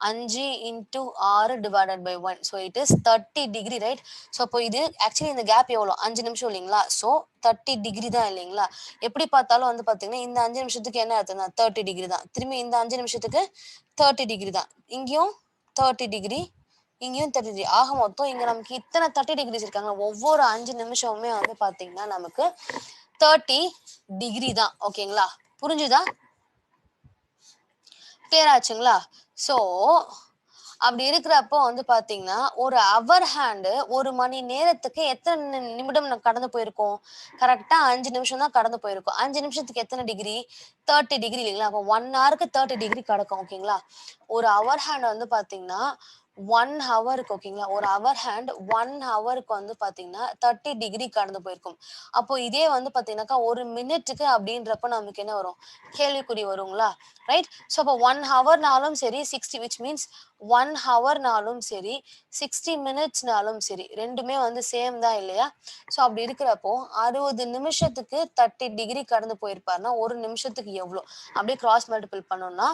5 into 6 divided by 1 so it is 30 degree right? So அப்போ இது ஆக்சுவலி இந்த கேப் எவ்வளோ? 5 நிமிஷம் இல்லைங்களா? ஸோ 30 டிகிரி தான் இல்லைங்களா? எப்படி பார்த்தாலும் வந்து பாத்தீங்கன்னா இந்த 5 நிமிஷத்துக்கு என்ன அர்த்தம்னா 30 டிகிரி தான். திரும்பி இந்த 5 நிமிஷத்துக்கு 30 டிகிரி தான். இங்கேயும் 30 டிகிரி, இங்கேயும் 30 டிகிரி. ஆக மொத்தம் இங்க நமக்கு இத்தனை 30 டிகிரிஸ் இருக்காங்க. ஒவ்வொரு 5 நிமிஷமுமே வந்து பாத்தீங்கன்னா நமக்கு 30 டிகிரி தான். ஓகேங்களா? புரிஞ்சுதா? கிளியர் ஆச்சுங்களா? ஸோ அப்படி இருக்கிறப்போ வந்து பாத்தீங்கன்னா ஒரு அவர் ஹேண்டு ஒரு மணி நேரத்துக்கு எத்தனை நிமிடம் கடந்து போயிருக்கோம்? கரெக்டா 5 நிமிஷம் தான் கடந்து போயிருக்கோம். 5 நிமிஷத்துக்கு எத்தனை டிகிரி? 30 டிகிரி இல்லைங்களா? அப்போ 1 ஹவருக்கு 30 டிகிரி கிடக்கும் ஓகேங்களா? ஒரு அவர் ஹேண்ட் வந்து பாத்தீங்கன்னா 1 ஹவருக்கு ஓகேங்களா? ஒரு அவர் ஹேண்ட் 1 ஹவருக்கு வந்து பாத்தீங்கன்னா 30 டிகிரி கடந்து போயிருக்கும். அப்போ இதே வந்து பாத்தீங்கன்னாக்கா ஒரு மினிட்டுக்கு அப்படின்றப்ப நமக்கு என்ன வரும்? கேள்விக்குறி வருங்களா? ரைட்? ஸோ அப்போ 1 ஹவர்னாலும் சரி 60 விச் மீன்ஸ் 1 ஹவர்னாலும் சரி 60 மினிட்ஸ்னாலும் சரி ரெண்டுமே வந்து சேம் தான் இல்லையா? ஸோ அப்படி இருக்கிறப்போ 60 நிமிஷத்துக்கு 30 டிகிரி கடந்து போயிருப்பாருன்னா ஒரு நிமிஷத்துக்கு எவ்வளோ? அப்படியே கிராஸ் மல்டிபிள் பண்ணோம்னா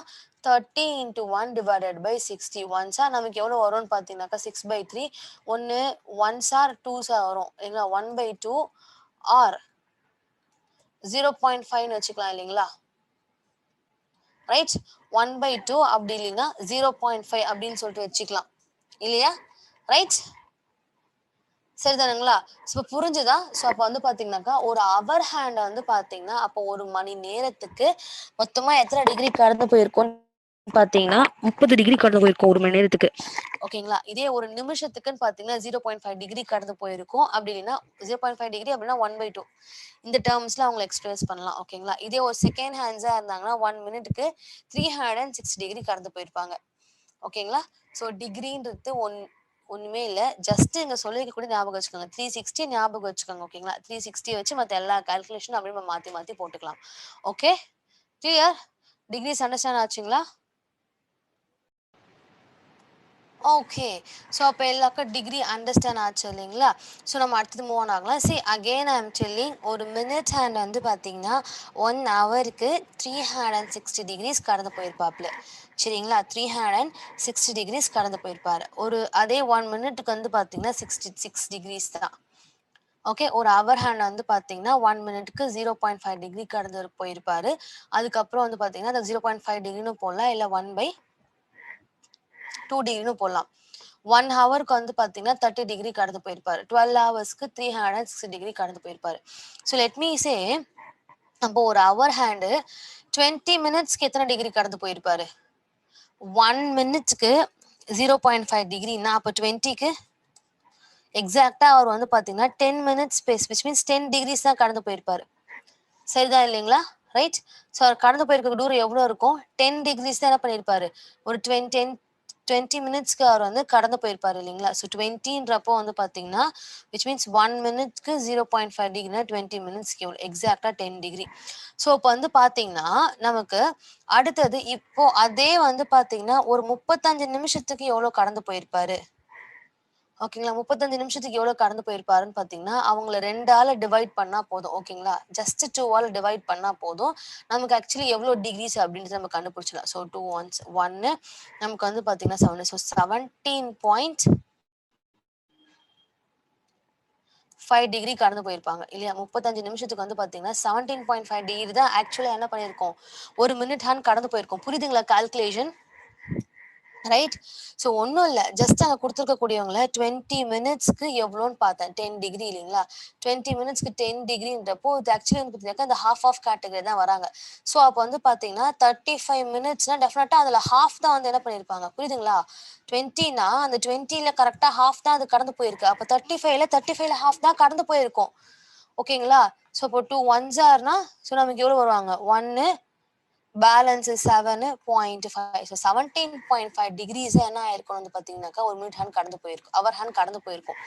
30 இன்டூ 1 டிவைடட் பை 60 ஒன்ஸா நமக்கு எவ்வளோ வரும்னு பார்த்தீங்கன்னாக்கா 6/3 ஒன்று ஒன்ஸ் ஆர் டூஸா வரும் இல்லைங்களா? 1/2 ஆர் 0.5ன்னு வச்சுக்கலாம் இல்லைங்களா? ரைட்? 1/2 அப்படி இல்லைன்னா 0.5 அப்படின்னு சொல்லிட்டு வச்சுக்கலாம் இல்லையா? ரைட்? சரிதானுங்களா? ஸோ புரிஞ்சுதா? ஸோ அப்போ வந்து பாத்தீங்கன்னாக்கா ஒரு அவர் ஹேண்ட் வந்து பாத்தீங்கன்னா அப்போ ஒரு மணி நேரத்துக்கு மொத்தமா எத்தனை டிகிரி கடந்து போயிருக்கோம் பாத்தீங்கன்னா 30 டிகிரி கடந்து போயிருக்கும் ஒரு மணி நேரத்துக்கு ஓகேங்களா? இதே ஒரு நிமிஷத்துக்குன்னு பாத்தீங்கன்னா 0.5 டிகிரி கடந்து போயிருக்கும். அப்படி இல்லைன்னா 0.5 டிகிரி அப்படின்னா 1/2 இந்த டேர்ம்ஸ்ல அவங்க எக்ஸ்பிரஸ் பண்ணலாம் ஓகேங்களா? இதே ஒரு செகண்ட் ஹேண்ட்ஸா இருந்தாங்கன்னா 1 மினிட்டுக்கு 360 டிகிரி கடந்து போயிருப்பாங்க ஓகேங்களா? ஸோ டிகிரின்றது ஒண்ணுமே இல்ல. ஜஸ்ட் இங்க சொல்லிருக்க கூட ஞாபகம் வச்சுக்கோங்க. 360 ஞாபகம் வச்சுக்கோங்க ஓகேங்களா? 360 வச்சு மத்த எல்லா கால்குலேஷனும் அப்படியே நம்ம மாத்தி மாத்தி போட்டுக்கலாம். ஓகே? கிளியர்? டிகிரிஸ் அண்டர்ஸ்டாண்ட் ஆச்சுங்களா? ஓகே. ஸோ அப்போ எல்லாருக்கும் டிகிரி அண்டர்ஸ்டாண்ட் ஆச்சு இல்லைங்களா? ஸோ நம்ம அடுத்தது மூவ் ஆன் ஆகலாம். C again I am telling ஒரு மினிட் ஹேண்ட் வந்து பார்த்தீங்கன்னா 1 ஹவருக்கு 360 டிகிரிஸ் கடந்து போயிருப்பாப்ல. சரிங்களா? 360 டிகிரிஸ் கடந்து போயிருப்பாரு. ஒரு அதே 1 மினிட்டுக்கு வந்து பார்த்தீங்கன்னா 66 டிகிரிஸ் தான். ஓகே. ஒரு அவர் ஹேண்ட் வந்து பார்த்தீங்கன்னா 1 மினிட்டுக்கு 0.5 டிகிரி கடந்து போயிருப்பாரு. அதுக்கப்புறம் வந்து பார்த்தீங்கன்னா அந்த 0.5 டிகிரின்னு போடலாம். இல்ல 1/2 டிகிரின்னு போடலாம். 1 ஹவருக்கு வந்து பாத்தீங்கன்னா 30 டிகிரி கடந்து போயிருப்பாரு. 12 ஹவர்ஸ்க்கு 360 டிகிரி கடந்து போயிருப்பாரு. ஸோ லெட் மீ சே அப்போ ஒரு அவர் ஹேண்டு 20 மினிட்ஸ்க்கு எத்தனை டிகிரி கடந்து போயிருப்பாரு? 1 மினிட்ஸ்க்கு 0.5 டிகிரின்னா அப்போ 20க்கு எக்ஸாக்டா அவர் வந்து பாத்தீங்கன்னா 10 minutes space which means 10 degrees தான் கடந்து போயிருப்பாரு. சரிதான் இல்லைங்களா? ரைட்? ஸோ அவர் கடந்து போயிருக்க தூரம் எவ்வளோ இருக்கும்? 10 டிகிரிஸ் தான் என்ன பண்ணியிருப்பாரு? ஒரு 20 மினிட்ஸ்க்கு அவர் வந்து கடந்து போயிருப்பாரு இல்லைங்களா? ஸோ 20ன்றப்போ வந்து பார்த்தீங்கன்னா விச் மீன்ஸ் 1 மினிட்ஸ்க்கு 0.5 டிகிரினா 20 மினிட்ஸ்க்கு எவ்வளோ? எக்ஸாக்டா 10 டிகிரி. ஸோ இப்போ வந்து பார்த்தீங்கன்னா நமக்கு அடுத்தது இப்போ அதே வந்து பார்த்தீங்கன்னா ஒரு 35 நிமிஷத்துக்கு எவ்வளோ கடந்து போயிருப்பாரு? ஓகேங்களா? 35 நிமிஷத்துக்கு எவ்வளோ கடந்து போயிருப்பாருன்னு பார்த்தீங்கன்னா, அவங்கள 2ஆல டிவைட் பண்ணா போதும். ஓகேங்களா? ஜஸ்ட் 2ஆல டிவைட் பண்ணா போதும். நமக்கு ஆக்சுவலி எவ்வளோ டிகிரிஸ் அப்படின்றத நம்ம கண்டுபிடிச்சிடலாம். ஸோ 2 ஒன்ஸ் 1 நமக்கு வந்து பார்த்தீங்கன்னா 7 ஸோ 17.5 டிகிரி கடந்து போயிருப்பாங்க இல்லையா? 35 நிமிஷத்துக்கு வந்து பார்த்தீங்கன்னா 17.5 டிகிரி தான் ஆக்சுவலா என்ன பண்ணியிருக்கோம்? ஒரு மினிட் ஹேண்ட் கடந்து போயிருக்கோம். புரியுதுங்களா கால்குலேஷன்? ரைட். ஸோ ஒன்றும் இல்லை, ஜஸ்ட் அங்கே கொடுத்துருக்கக்கூடியவங்கள 20 மினிட்ஸ்க்கு எவ்வளோன்னு பார்த்தேன். 10 டிகிரி இல்லைங்களா? 20 மினிட்ஸ்க்கு 10 டிகிரின்றப்போ இது ஆக்சுவலி வந்து பார்த்தீங்கன்னா இந்த ஹாஃப் ஆஃப் கேட்டகரி தான் வராங்க. ஸோ அப்போ வந்து பார்த்தீங்கன்னா 35 மினிட்ஸ்னா டெஃபினட்டாக அதில் ஹாஃப் தான் வந்து என்ன பண்ணியிருப்பாங்க, புரியுதுங்களா? 20னா அந்த 20ல கரெக்டாக ஹாஃப் தான் அது கடந்து போயிருக்கு. அப்போ 35ல ஹாஃப் தான் கடந்து போயிருக்கும். ஓகேங்களா? ஸோ இப்போ 2 ஒன்ஸ் ஆர்னா ஸோ நமக்கு எவ்வளோ வருவாங்க, 1 பேலன்ஸ் 7.5. ஸோ 17.5 டிகிரிஸ் என்ன ஆயிருக்கும் வந்து பார்த்தீங்கன்னாக்கா ஒரு மினிட் ஹேண்ட் கடந்து போயிருக்கும், அவர் ஹேண்ட் கடந்து போயிருக்கும்.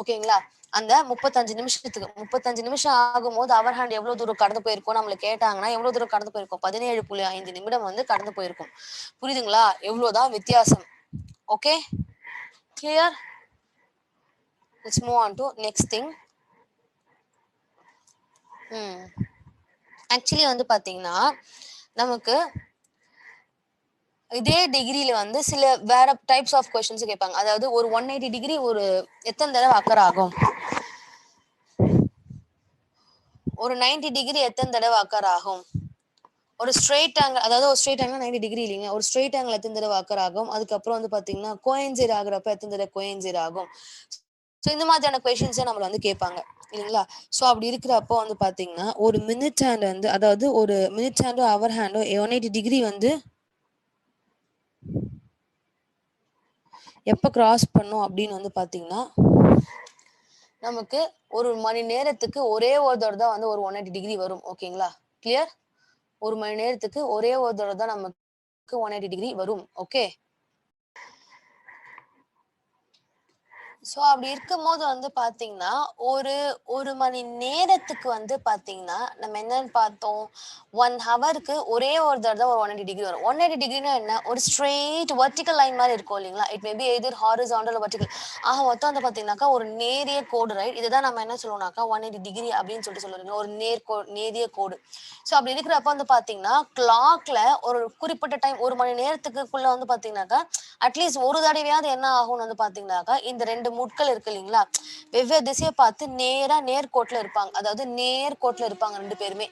ஓகேங்களா? அந்த 35 நிமிஷம் ஆகும்போது அவர் ஹேண்ட் எவ்வளவு தூரம் கடந்து போயிருக்கும் நம்மள கேட்டாங்கன்னா எவ்வளவு தூரம் கடந்து போயிருக்கும், 17.5 நிமிடம் வந்து கடந்து போயிருக்கும். புரியுதுங்களா? எவ்வளவுதான் வித்தியாசம். Okay, clear? Let's move on to next thing. Actually வந்து பாத்தீங்கன்னா நமக்கு இதே டிகிரியில வந்து சில வேற டைப்ஸ் ஆஃப் கொஸ்டின்ஸ் கேட்பாங்க. அதாவது ஒரு 180 டிகிரி ஒரு எத்தனை தடவை அக்கர் ஆகும், ஒரு 90 டிகிரி எத்தனை தடவை அக்கர் ஆகும், ஒரு ஸ்ட்ரெயிட் ஆங்கிள், அதாவது ஒரு ஸ்ட்ரெயிட் ஆங்கிள் 90 டிகிரி இல்லைங்க, ஒரு ஸ்ட்ரெயிட் ஆங்கிள் எத்தனை தடவை அக்கர் ஆகும், அதுக்கப்புறம் வந்து பாத்தீங்கன்னா கோயின்சைட் ஆகுறப்ப எத்தனை தடவை கோயின்சைட் ஆகும். ஸோ இந்த மாதிரியான கொஸ்டின்ஸை நம்மள வந்து கேட்பாங்க இல்லைங்களா? ஸோ அப்படி இருக்கிறப்போ வந்து பாத்தீங்கன்னா ஒரு மினிட் ஹேண்ட் வந்து, அதாவது ஒரு மினிட் ஹேண்டோ அவர் ஹேண்டோ 180 டிகிரி வந்து எப்போ கிராஸ் பண்ணும் அப்படின்னு வந்து பாத்தீங்கன்னா நமக்கு ஒரு மணி நேரத்துக்கு ஒரே ஒரு தடவை தான் வந்து ஒரு 180 டிகிரி வரும். ஓகேங்களா? கிளியர்? ஒரு மணி நேரத்துக்கு ஒரே ஒரு தடவை தான் நமக்கு 180 டிகிரி வரும். ஓகே. ஸோ அப்படி இருக்கும்போது வந்து பாத்தீங்கன்னா ஒரு ஒரு மணி நேரத்துக்கு வந்து பாத்தீங்கன்னா நம்ம என்னன்னு பார்த்தோம், 1 ஹவருக்கு ஒரே ஒரு தடவை தான் ஒரு 180 டிகிரி வரும். 180 டிகிரினா என்ன, ஒரு ஸ்ட்ரெயிட் வெர்டிக்கல் லைன் மாதிரி இருக்கும் இல்லைங்களா? It may be either horizontal vertical. ஆக மொத்தம் வந்து பாத்தீங்கன்னாக்கா ஒரு நேரிய கோடு, ரைட்? இதுதான் நம்ம என்ன சொல்லுவோம்னாக்கா 180 டிகிரி அப்படின்னு சொல்லிட்டு சொல்லுவோம், ஒரு நேரிய கோடு. ஸோ அப்படி இருக்கிறப்ப வந்து பாத்தீங்கன்னா கிளாக்ல ஒரு குறிப்பிட்ட டைம் ஒரு மணி நேரத்துக்குள்ள வந்து பாத்தீங்கன்னாக்கா அட்லீஸ்ட் ஒரு தடவையாவது என்ன ஆகும்னு வந்து பாத்தீங்கன்னாக்கா இந்த ரெண்டு முட்கள் இருக்கு இல்லைங்களா, வெவ்வேறு திசையை பார்த்து நேரா நேர்கோட்டுல இருப்பாங்க, அதாவது நேர்கோட்டுல இருப்பாங்க ரெண்டு பேருமே.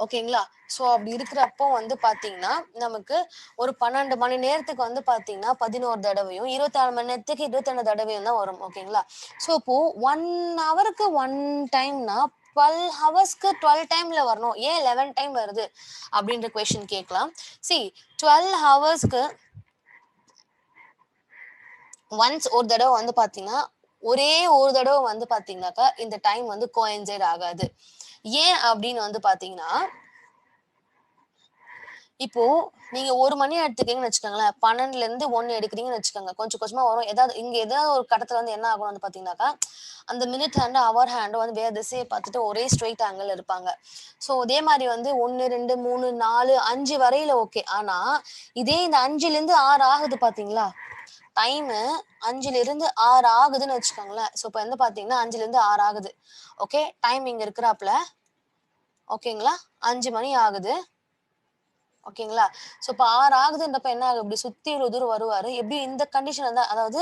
ஓகேங்களா? ஸோ அப்படி இருக்கிறப்போ வந்து பாத்தீங்கன்னா நமக்கு ஒரு 12 மணி நேரத்துக்கு வந்து பாத்தீங்கன்னா 11 தடவையும், 24 மணி நேரத்துக்கு 22 தடவையும் தான் வரும். ஓகேங்களா? ஸோ இப்போ 1 ஹவருக்கு 1 டைம்னா 12 ஹவர்ஸ்க்கு 12 டைம்ல வரணும், ஏன் 11 டைம் வருது அப்படின்ற கொஸ்டின் கேட்கலாம். சி 12 ஹவர்ஸ்க்கு ஒன்ஸ் ஒரு தடவை வந்து பாத்தீங்கன்னா ஒரே ஒரு தடவை வந்து பாத்தீங்கன்னாக்கா இந்த டைம் வந்து கோயின்சைட் ஆகாது. ஏன் அப்படின்னு வந்து பாத்தீங்கன்னா இப்போ நீங்க ஒரு மணி எடுத்துக்கீங்கன்னு வச்சுக்கோங்களேன், 12ல இருந்து 1 எடுக்கிறீங்கன்னு வச்சுக்கோங்க, கொஞ்சம் கொஞ்சமா வரும். ஏதாவது ஒரு கட்டத்துல வந்து என்ன ஆகும் வந்து பாத்தீங்கன்னாக்கா அந்த மினிட் ஹேண்ட் அவர் ஹேண்ட் வந்து வேற திசையை பார்த்துட்டு ஒரே ஸ்ட்ரெயிட் ஆங்கிள் இருப்பாங்க. ஸோ அதே மாதிரி வந்து 1 2 3 4 5 வரையில ஓகே. ஆனா இதே இந்த 5ல இருந்து 6 ஆகுது பாத்தீங்களா, டைம் 5ல இருந்து 6 ஆகுதுன்னு வச்சுக்கோங்களேன். ஸோ இப்போ வந்து பாத்தீங்கன்னா 5ல இருந்து 6 ஆகுது. ஓகே, டைம் இங்க இருக்கிறாப்ல. ஓகேங்களா? 5 மணி ஆகுது. ஓகேங்களா? ஸோ இப்போ 6 ஆகுதுன்றப்ப என்ன ஆகும், இப்படி சுத்தி இவ்வளவு தூரம் வருவாரு. எப்படி இந்த கண்டிஷன் தான், அதாவது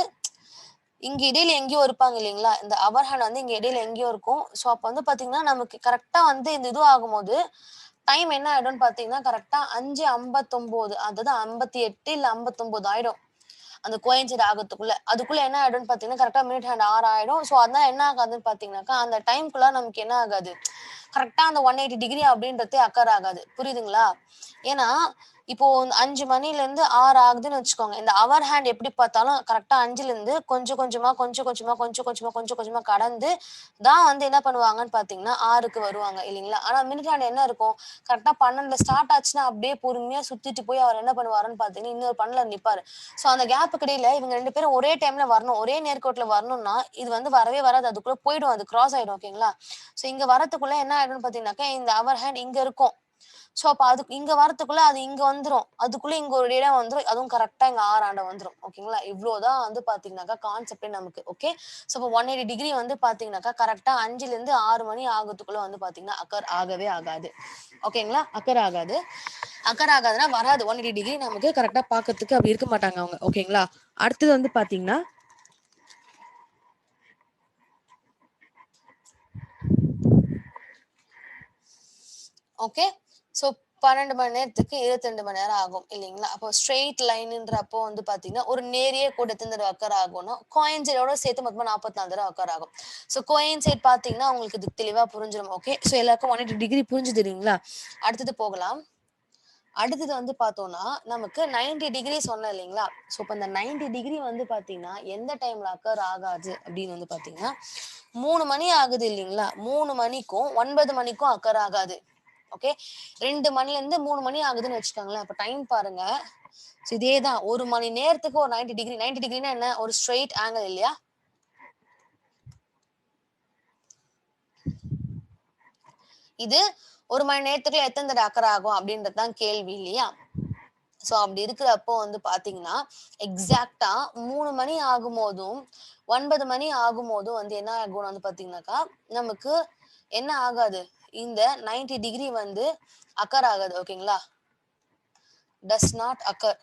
இங்க இடையில எங்கேயோ இருப்பாங்க இல்லைங்களா, இந்த அவர் ஹேண்ட் வந்து இங்க இடையில எங்கேயோ இருக்கும். ஸோ அப்ப வந்து பாத்தீங்கன்னா நமக்கு கரெக்டா வந்து இந்த இது ஆகும்போது டைம் என்ன ஆயிடும்னு பாத்தீங்கன்னா கரெக்டா 5:59, அதாவது 58 இல்ல 59 ஆயிடும் அந்த கோயின்சைட் ஆகிறதுக்குள்ள. அதுக்குள்ள என்ன ஆயிடும்னு பாத்தீங்கன்னா கரெக்டா மினிட் ஹேண்ட் 6 ஆயிடும். ஸோ அதான் என்ன ஆகாதுன்னு பாத்தீங்கன்னாக்கா அந்த டைம்குள்ள நமக்கு என்ன ஆகாது, கரெக்டா அந்த 180 டிகிரி அப்படின்றதே அக்கர் ஆகாது. புரியுதுங்களா? ஏன்னா இப்போ 5 மணில இருந்து 6 ஆகுதுன்னு வச்சுக்கோங்க, இந்த அவர் ஹேண்ட் எப்படி பார்த்தாலும் கரெக்டா 5ல இருந்து கொஞ்சம் கொஞ்சமா கடந்து தான் வந்து என்ன பண்ணுவாங்கன்னு பாத்தீங்கன்னா 6க்கு வருவாங்க இல்லைங்களா? ஆனா மினிட் ஹேண்ட் என்ன இருக்கும், கரெக்டா 12ல ஸ்டார்ட் ஆச்சுன்னா அப்படியே பொறுமையா சுத்திட்டு போய் அவர் என்ன பண்ணுவாருன்னு பாத்தீங்கன்னா இன்னொரு 12ல நிப்பாரு. சோ அந்த கேப்புக்கு இடையில இவங்க 2 பேரும் ஒரே டைம்ல வரணும், ஒரே நேர்கோட்டுல வரணும்னா இது வந்து வரவே வராது, அதுக்குள்ள போயிடும், அது கிராஸ் ஆயிடும். ஓகேங்களா? சோ இங்க வரதுக்குள்ள என்ன ஆயிடும்னு பாத்தீங்கன்னாக்கா இந்த அவர் ஹேண்ட் இங்க இருக்கும். சோ அப்ப அதுக்கு இங்க வரதுக்குள்ள அது இங்க வந்துரும், அதுக்குள்ள இங்க ஒரு இடம் வந்துரும், அதுவும் கரெக்டா இங்க 6 ஆண்ட வந்துரும். ஓகேங்களா? இவ்வளவுதான் வந்து பாத்தீங்கன்னாக்கா கான்செப்டே நமக்கு. ஓகே, சோ இப்போ 180 டிகிரி வந்து பாத்தீங்கன்னாக்கா கரெக்டா 5ல இருந்து 6 மணி ஆகிறதுக்குள்ள வந்து பாத்தீங்கன்னா அக்கர் ஆகவே ஆகாது. ஓகேங்களா? அக்கர் ஆகாது. அக்கர் ஆகாதுன்னா வராது 180 டிகிரி நமக்கு கரெக்டா பாக்கிறதுக்கு அப்படி இருக்க மாட்டாங்க அவங்க. ஓகேங்களா? அடுத்தது வந்து பாத்தீங்கன்னா ஓகே, ஸோ 12 மணி நேரத்துக்கு 22 மணி நேரம் ஆகும் இல்லைங்களா? அப்போ ஸ்ட்ரெயிட் லைன்ன்றப்போ வந்து பார்த்தீங்கன்னா, ஒரு நேரிய கோடு எத்தன தடவ அக்கர் ஆகும்னா, கோயின்சைடோட சேர்த்து மொத்தமா 44 தடவ அக்கர் ஆகும். ஸோ கோயின்சைட் பார்த்தீங்கன்னா, உங்களுக்கு இது தெளிவா புரிஞ்சிரும். ஓகே. ஸோ எல்லாருக்கும் 180 டிகிரி புரிஞ்சுது இல்லைங்களா? அடுத்தது போகலாம். அடுத்தது வந்து பார்த்தோம்னா, நமக்கு 90 டிகிரி சொன்னேன் இல்லைங்களா? ஸோ இப்ப இந்த 90 டிகிரி வந்து பார்த்தீங்கன்னா, எந்த டைம்ல அக்கர் ஆகாது அப்படின்னு வந்து பார்த்தீங்கன்னா, 3 மணி ஆகுது இல்லைங்களா? 3 மணிக்கும் 9 மணிக்கும் அக்கர் ஆகாது. ஓகே. 2 மணிலேருந்து 3 மணி ஆகுதுன்னு வச்சுக்கோங்களேன். அப்ப டைம் பாருங்க. ஸோ இதே தான். 1 மணி நேரத்துக்கு ஒரு 90 டிகிரி. 90 டிகிரினா என்ன? ஒரு ஸ்ட்ரெய்ட் ஆங்கிள் இல்லையா? இது 1 மணி நேரத்துக்குள்ள எத்தன தடவ அக்கர் ஆகும் அப்படின்றது தான் கேள்வி இல்லையா? ஸோ அப்படி இருக்கிறப்போ வந்து பார்த்தீங்கன்னா, எக்ஸாக்ட்டா 3 மணி ஆகும்போதும், 9 மணி ஆகும்போதும் வந்து என்ன ஆகும்னு வந்து பார்த்தீங்கன்னாக்கா, நமக்கு என்ன ஆகாது? இந்த 90 டிகிரி வந்து அக்கர் ஆகாது. ஓகேங்களா? Does not occur.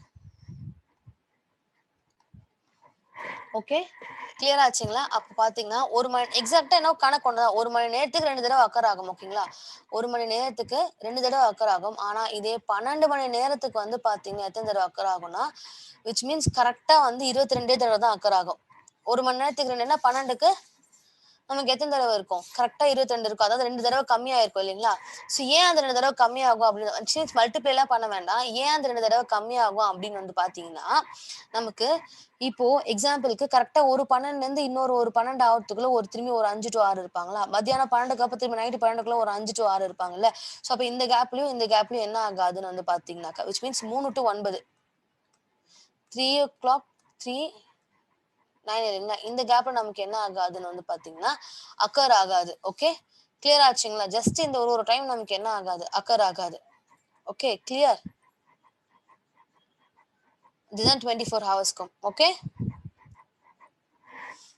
Okay. Clear ஆச்சுங்களா? அப்ப பார்த்தீங்கன்னா, 1 மணி எக்ஸாக்ட்டா என்ன கணக்கு ஒண்ணுதான். 1 மணி நேரத்துக்கு 2 தடவ அக்கர் ஆகும். ஓகேங்களா? 1 மணி நேரத்துக்கு 2 தடவ அக்கர் ஆகும். ஆனா, இதே 12 மணி நேரத்துக்கு வந்து பார்த்தீங்கன்னா, எத்தன தடவ அக்கர் ஆகும்னா, விச் மீன்ஸ் கரெக்ட்டா வந்து 22 தடவ தான் அக்கர் ஆகும். 1 மணி நேரத்துக்கு 2ன்னா 12க்கு நமக்கு எத்தன தடவ இருக்கும்? கரெக்ட்டா 22 இருக்கும். அதாவது 2 தடவ கம்மியா இருக்கும் இல்லைங்களா? ஸோ ஏன் அந்த 2 தடவ கம்மியாகும் அப்படின்னு மீன்ஸ் மல்டிப்ளைலாம் பண்ண வேண்டாம். ஏன் அந்த 2 தடவ கம்மியாகும் அப்படின்னு வந்து பார்த்தீங்கன்னா, நமக்கு இப்போ எக்ஸாம்பிள்க்கு கரெக்ட்டா ஒரு 12லேருந்து இன்னொரு ஒரு 12 ஆவறதுக்குள்ள ஒரு திரும்பி ஒரு 5 டூ 6 இருப்பாங்களா? மத்தியானம் 12க்கு அப்புறம் திரும்பி நைட் 12க்குள்ள ஒரு 5 டூ 6 இருப்பாங்கல்ல. ஸோ அப்ப இந்த கேப்லயும் இந்த கேப்லயும் என்ன ஆகாதுன்னு வந்து பார்த்தீங்கன்னாக்கா, விச் மீன்ஸ் 3 டூ 9 3:00 3 9 இல்லைங்களா? இந்த கேப்ல நமக்கு என்ன ஆகாதுன்னு வந்து பார்த்தீங்கன்னா, அக்கர் ஆகாது. ஓகே. கிளியர் ஆச்சுங்களா? ஜஸ்ட் இந்த ஒரு ஒரு டைம் நமக்கு என்ன ஆகாது? அக்கர் ஆகாது. ஓகே. கிளியர்? இதுதான் 24 ஹவர்ஸ்க்கும். ஓகே.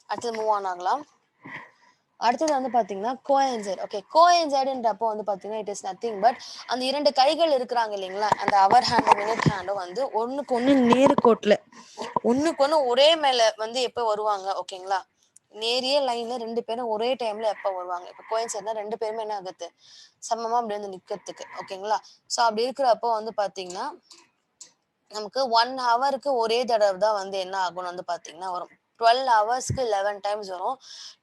அடுத்தது மூவ் ஆன் ஆகலாம். அடுத்தது வந்து பார்த்தீங்கன்னா, கோஎன்சைட். ஓகே. கோஎன்சைடுன்றப்போ வந்து பார்த்தீங்கன்னா, இட் இஸ் நத்திங் பட் அந்த 2 கைகள் இருக்கிறாங்க இல்லைங்களா? அந்த ஹவர் ஹேண்டும், மினிட் ஹேண்டும் வந்து ஒண்ணுக்கு ஒண்ணு நேர்கோட்டுல ஒண்ணுக்கு ஒண்ணு ஒரே மேல வந்து எப்ப வருவாங்க? ஓகேங்களா? நேரிய லைன்ல 2 பேரும் ஒரே டைம்ல எப்ப வருவாங்க? இப்ப கோயின்சைட்னா 2 பேருமே என்ன ஆகுது? சமமா அப்படி வந்து நிக்கிறதுக்கு. ஓகேங்களா? ஸோ அப்படி இருக்கிறப்போ வந்து பார்த்தீங்கன்னா, நமக்கு 1 ஹவருக்கு ஒரே தடவ தான் வந்து என்ன ஆகும்னு வந்து பார்த்தீங்கன்னா வரும். 12 ஹவர்ஸ்க்கு 11 டைம்ஸ் வரும்.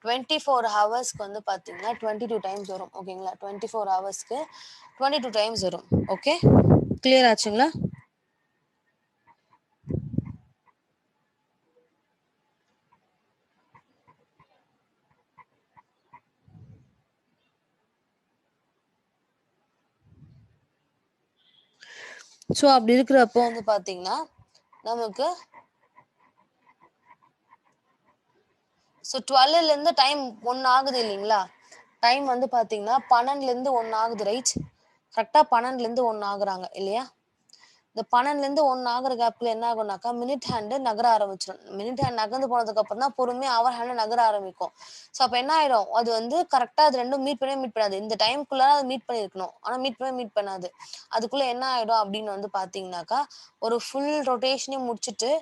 24 ஹவர்ஸ்க்கு வந்து பார்த்தீங்கன்னா 22 டைம்ஸ் வரும். ஓகேங்களா? 24 ஹவர்ஸ்க்கு 22 டைம்ஸ் வரும். ஓகே. கிளியர் ஆச்சுங்களா? ஸோ அப்படி இருக்கிறப்போ வந்து பார்த்தீங்கன்னா, நமக்கு ஸோ 12லேருந்து டைம் 1 ஆகுது இல்லைங்களா? டைம் வந்து பார்த்தீங்கன்னா 12லேருந்து 1 ஆகுது ரைட்? கரெக்ட்டா 12லேருந்து 1 ஆகுறாங்க இல்லையா? இந்த 12லேருந்து 1 ஆகுற கேப்ல என்ன ஆகும்னாக்கா, மினிட் ஹேண்ட் நகர ஆரம்பிச்சுரும். மினிட் ஹேண்ட் நகர்ந்து போனதுக்கு அப்புறம் தான் பொறுமையா ஹவர் ஹேண்ட் நகர ஆரம்பிக்கும். ஸோ அப்ப என்ன ஆயிடும்? அது வந்து கரெக்ட்டா அது 2ம் மீட் பண்ணாது. இந்த டைம்க்குள்ள அது மீட் பண்ணியிருக்கணும். ஆனா மீட் பண்ணாது. அதுக்குள்ள என்ன ஆயிடும் அப்படின்னு வந்து பார்த்தீங்கன்னாக்கா, ஒரு ஃபுல் ரொட்டேஷனையும் முடிச்சுட்டு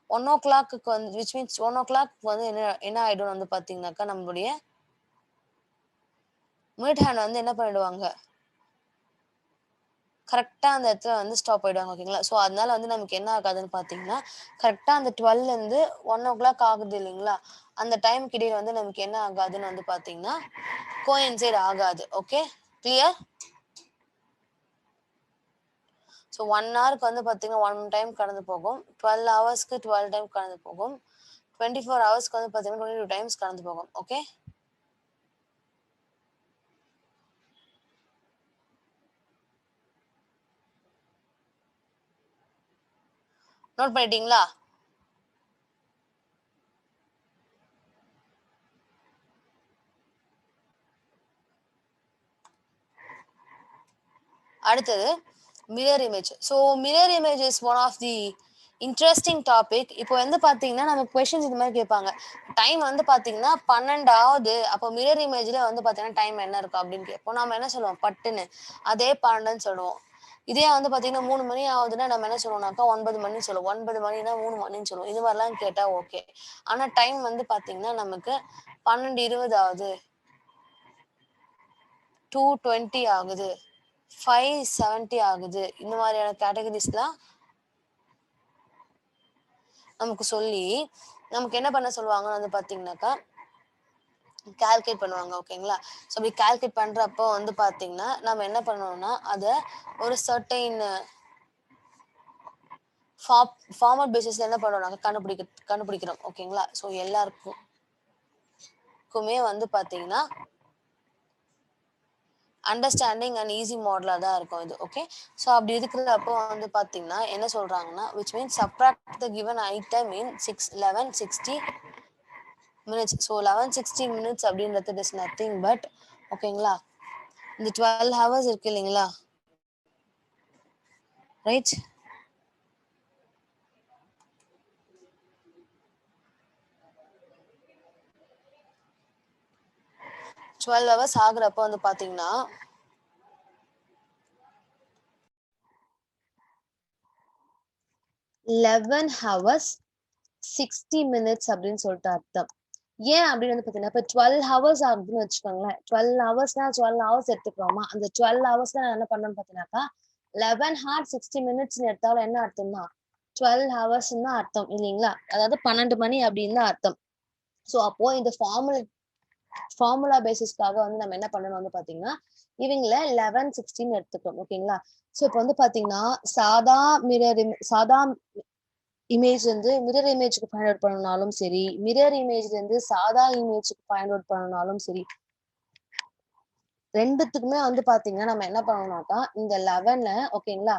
1:00க்கு வந்து விச் மீன்ஸ் 1:00 வந்து என்ன என்ன ஆயிடும்னு வந்து பார்த்தீங்கன்னாக்கா, நம்மளுடைய மினிட் ஹேண்ட் வந்து என்ன பண்ணிடுவாங்க? கரெக்ட்டா அந்த இடத்துல வந்து ஸ்டாப் ஆயிடுவாங்க. ஓகேங்களா? ஸோ அதனால வந்து நமக்கு என்ன ஆகாதுன்னு பார்த்தீங்கன்னா, கரெக்ட்டா அந்த 12லேருந்து 1:00 ஆகுது இல்லைங்களா? அந்த டைம்க்கு இடையில வந்து நமக்கு என்ன ஆகாதுன்னு வந்து பார்த்தீங்கன்னா, கோயின்சைட் ஆகாது. ஓகே. கிளியர்? ஸோ 1 ஹவருக்கு வந்து பார்த்தீங்கன்னா, 1 டைம் கடந்து போகும். 12 ஹவர்ஸ்க்கு 12 டைம் கடந்து போகும். 24 ஹவர்ஸ்க்கு வந்து பார்த்தீங்கன்னா, 22 டைம்ஸ் கடந்து போகும். ஓகே. நோட் பண்ணிட்டீங்களா? அடுத்தது mirror image. So mirror image is one of the interesting topic. இப்போ வந்து பார்த்தீங்கன்னா, நமக்கு கொஸ்டின்ஸ் இந்த மாரி கேட்பாங்க. டைம் வந்து பார்த்தீங்கன்னா 12 ஆவுது. அப்போ மிரர் இமேஜ்ல வந்து பார்த்தீங்கன்னா, டைம் என்ன இருக்கும் அப்படின்னு கேட்போம். நாம என்ன சொல்லுவோம்? பட்டுன்னு அதே 12ன்னு சொல்லுவோம். இதே வந்து பார்த்தீங்கன்னா 3 மணி ஆகுதுன்னா நம்ம என்ன சொல்லுவோம்னாக்கா 9 மணின்னு சொல்லுவோம். 9 மணின்னா 3 மணின்னு சொல்லுவோம். இது மாரிலாம் கேட்டா ஓகே. ஆனா டைம் வந்து பார்த்தீங்கன்னா, நமக்கு 12:20 ஆகுது. 2:20 ஆகுது. 570 ஆகுது. இந்த மாதிரியான கேட்டகரிஸ்லாம் நமக்கு சொல்லி நமக்கு என்ன பண்ண சொல்லுவாங்கன்னு வந்து பார்த்தீங்கன்னாக்கா கால்குலேட் பண்ணுவாங்க. ஓகேங்களா? ஸோ அப்படி கால்குலேட் பண்றப்போ வந்து பார்த்தீங்கன்னா, நம்ம என்ன பண்ணணும்னா, அத ஒரு சர்டைன் ஃபார்மல் பேசிஸ்ல என்ன பண்ணுவோம்னாக்க கண்டுபிடிக்கிறோம். ஓகேங்களா? ஸோ எல்லாருக்குமே வந்து பார்த்தீங்கன்னா, அண்டர்ஸ்டாண்டிங் அண்ட் ஈஸி மாடலா தான் இருக்கும் இது. ஓகே. ஸோ அப்படி இருக்கிறப்போ வந்து பார்த்தீங்கன்னா, என்ன சொல்றாங்கன்னா, which means subtract the given item in 1160 minutes. So 1160 minutes அப்படின்றது இஸ் நத்திங் பட் ஓகேங்களா, இந்த 12 ஹவர்ஸ் இருக்கு இல்லைங்களா, ரைட்? டுவெல் ஹவர்ஸ் ஆகுறப்ப வந்து பாத்தீங்கன்னா 11 ஹவர்ஸ் 60 மினிட்ஸ் அப்படின்னு சொல்லிட்டு அர்த்தம். ஏன் அப்படின்னு வந்து பாத்தீங்கன்னா, இப்ப 12 ஹவர்ஸ் ஆகுதுன்னு வச்சுக்கோங்களேன். 12 ஹவர்ஸ்னா 12 ஹவர்ஸ் எடுத்துக்கிறோமா, அந்த 12 ஹவர்ஸ்ல நான் என்ன பண்ணேன்னு பாத்தீங்கன்னாக்கா 11 ஹார்ஸ் 60 மினிட்ஸ் எடுத்தாலும் என்ன அர்த்தம்னா 12 ஹவர்ஸ் தான் அர்த்தம் இல்லைங்களா? அதாவது 12 மணி அப்படின்னு தான் அர்த்தம். சோ அப்போ இந்த ஃபார்முலா பேசிஸ்க்காக வந்து நம்ம என்ன பண்ணணும் வந்து பாத்தீங்கன்னா, இவங்கள 1116 எடுத்துக்கிறோம். ஓகேங்களா? சோ இப்ப வந்து பாத்தீங்கன்னா சாதா இமேஜ் வந்து மிரர் இமேஜ்க்கு ஃபைண்ட் அவுட் பண்ணனாலும் சரி, மிரர் இமேஜ்ல இருந்து சாதா இமேஜ்க்கு ஃபைண்ட் அவுட் பண்ணனாலும் சரி, ரெண்டுத்துக்குமே வந்து பாத்தீங்கன்னா நம்ம என்ன பண்ணணும்னாக்கா இந்த 11 ஓகேங்களா,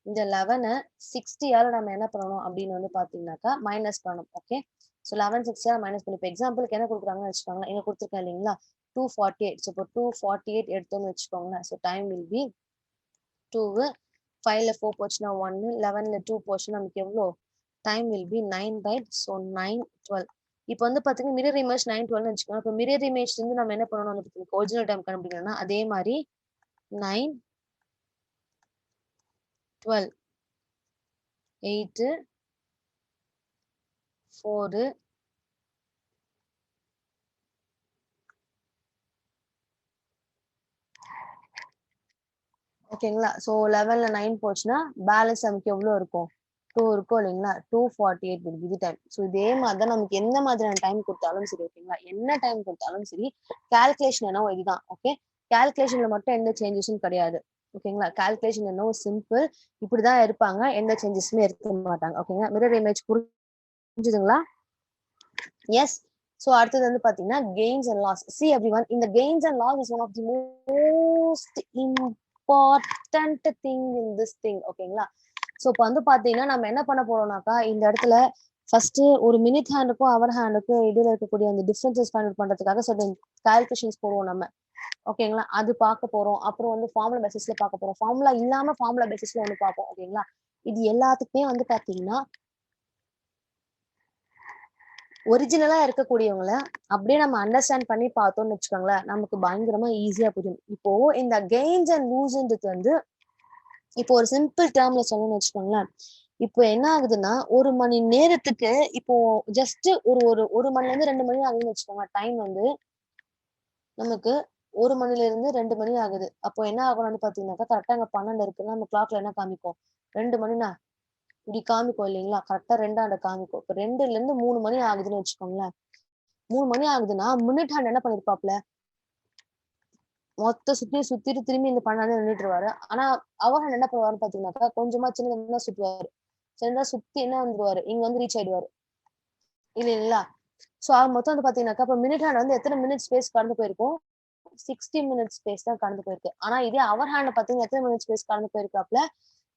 இந்த 11 60ஆல நம்ம என்ன பண்ணணும் அப்படின்னு வந்து பாத்தீங்கன்னாக்கா மைனஸ் பண்ணணும். ஓகே. ஸோ 11 60 மைனஸ் பண்ணி இப்போ எக்ஸாம்பிளுக்கு என்ன கொடுக்குறாங்கன்னு வச்சுக்கோங்களேன், இங்க கொடுத்துருக்கேன் இல்லைங்களா 248. ஸோ இப்போ 248 எடுத்தோம்னு வச்சுக்கோங்களேன். ஸோ டைம் வில் பி 2, 5ல 4 போச்சுன்னா 1, 11ல 2 போச்சுன்னா நமக்கு எவ்வளோ time will be 9, right? So 9, 12. இப்போ வந்து பாத்தீங்கன்னா மிரர் இமேஜ் 9, 12 வச்சுக்கோங்க. இப்போ மிரர் இமேஜ் இருந்து நம்ம என்ன பண்ணணும் வந்து ஒரிஜினல் டைம் கண்டுபிடிக்கணும்னா அதே மாதிரி 9, 12, 8, 4, ஓகேங்களா? ஸோ 11ல 9 போச்சுன்னா பேலன்ஸ் நமக்கு எவ்வளோ இருக்கும்? 2 இருக்கும் இல்லைங்களா? 248 will be the time. So இதே மாதிரி தான் நமக்கு எந்த மாதிரியான டைம் கொடுத்தாலும் சரி, ஓகேங்களா, என்ன டைம் கொடுத்தாலும் சரி, கால்குலேஷன் என்னவோ இதுதான். ஓகே. கால்குலேஷன்ல மட்டும் எந்த சேஞ்சஸும் கிடையாது. ஓகேங்களா? கால்குலேஷன் என்னவோ சிம்பிள், இப்படிதான் இருப்பாங்க, எந்த சேஞ்சஸுமே இருக்க மாட்டாங்க. ஓகேங்களா? மிரர் இமேஜ் புரிஞ்சுதுங்களா? எஸ். ஸோ அடுத்தது வந்து பாத்தீங்கன்னா gains and loss. See everyone, இந்த gains and loss is one of the most important thing in this thing. ஓகேங்களா? ஸோ இப்போ வந்து பாத்தீங்கன்னா நம்ம என்ன பண்ண போறோம்னாக்கா இந்த இடத்துல ஃபர்ஸ்ட் ஒரு மினிட் ஹேண்டுக்கும் அவர் ஹேண்டுக்கும் இடையில இருக்கக்கூடிய அந்த டிஃபரன்சஸ் ஃபைண்ட் அவுட் பண்றதுக்காக சர்டன் கால்குலேஷன்ஸ் போடுவோம் நம்ம. ஓகேங்களா? அது பார்க்க போறோம். அப்புறம் வந்து ஃபார்முலா பேசிஸ்ல பார்க்க போறோம். ஃபார்முலா இல்லாம ஃபார்முலா பேசிஸ்ல ஒன்று பார்ப்போம். ஓகேங்களா? இது எல்லாத்துக்குமே வந்து பாத்தீங்கன்னா ஒரிஜினலா இருக்கக்கூடியவங்கள அப்படியே நம்ம அண்டர்ஸ்டாண்ட் பண்ணி பார்த்தோம்னு வச்சுக்கோங்களேன், நமக்கு பயங்கரமா ஈஸியா புரியும். இப்போ இந்த கெயின்ஸ் அண்ட் லூஸ்ன்றது வந்து இப்போ ஒரு சிம்பிள் டேர்ம்ல சொல்லணும்னு வச்சுக்கோங்களேன், இப்போ என்ன ஆகுதுன்னா ஒரு மணி நேரத்துக்கு இப்போ ஜஸ்ட் ஒரு ஒரு ஒரு மணில இருந்து 2 மணி ஆகுதுன்னு வச்சுக்கோங்க. டைம் வந்து நமக்கு 1 மணில இருந்து 2 மணி ஆகுது. அப்போ என்ன ஆகணும்னு பாத்தீங்கன்னாக்கா கரெக்டா அங்க 12 இருக்குன்னா நம்ம கிளாக்ல என்ன காமிக்கும்? 2 மணினா இப்படி காமிக்கும் இல்லைங்களா? கரெக்டா 2 காமிக்கும். இப்போ 2ல இருந்து 3 மணி ஆகுதுன்னு வச்சுக்கோங்களேன். 3 மணி ஆகுதுன்னா மினிட் ஹேண்ட் என்ன பண்ணிருப்பாப்ல, மொத்த சுத்திட்டு திரும்பி இந்த 12 நின்னுட்டுருவாரு. ஆனா அவர் ஹேண்ட் என்ன பண்ணுவாருன்னு பாத்தீங்கன்னாக்கா கொஞ்சமா சின்னதா சுத்துவாரு. சின்னதா சுத்தி என்ன வந்துருவாரு, இங்க வந்து ரீச் ஆயிடுவாரு இல்லைங்களா? சோ மொத்தம் வந்து பாத்தீங்கன்னாக்கா இப்ப மினிட் ஹேண்ட் வந்து எத்தனை மினிட் ஸ்பேஸ் கடந்து போயிருக்கும்? 60 மினிட்ஸ் ஸ்பேஸ் தான் கடந்து போயிருக்கு. ஆனா இதே அவர் ஹேண்ட் பாத்தீங்கன்னா எத்தனை மினிட் ஸ்பேஸ் கடந்து போயிருக்காப்ல,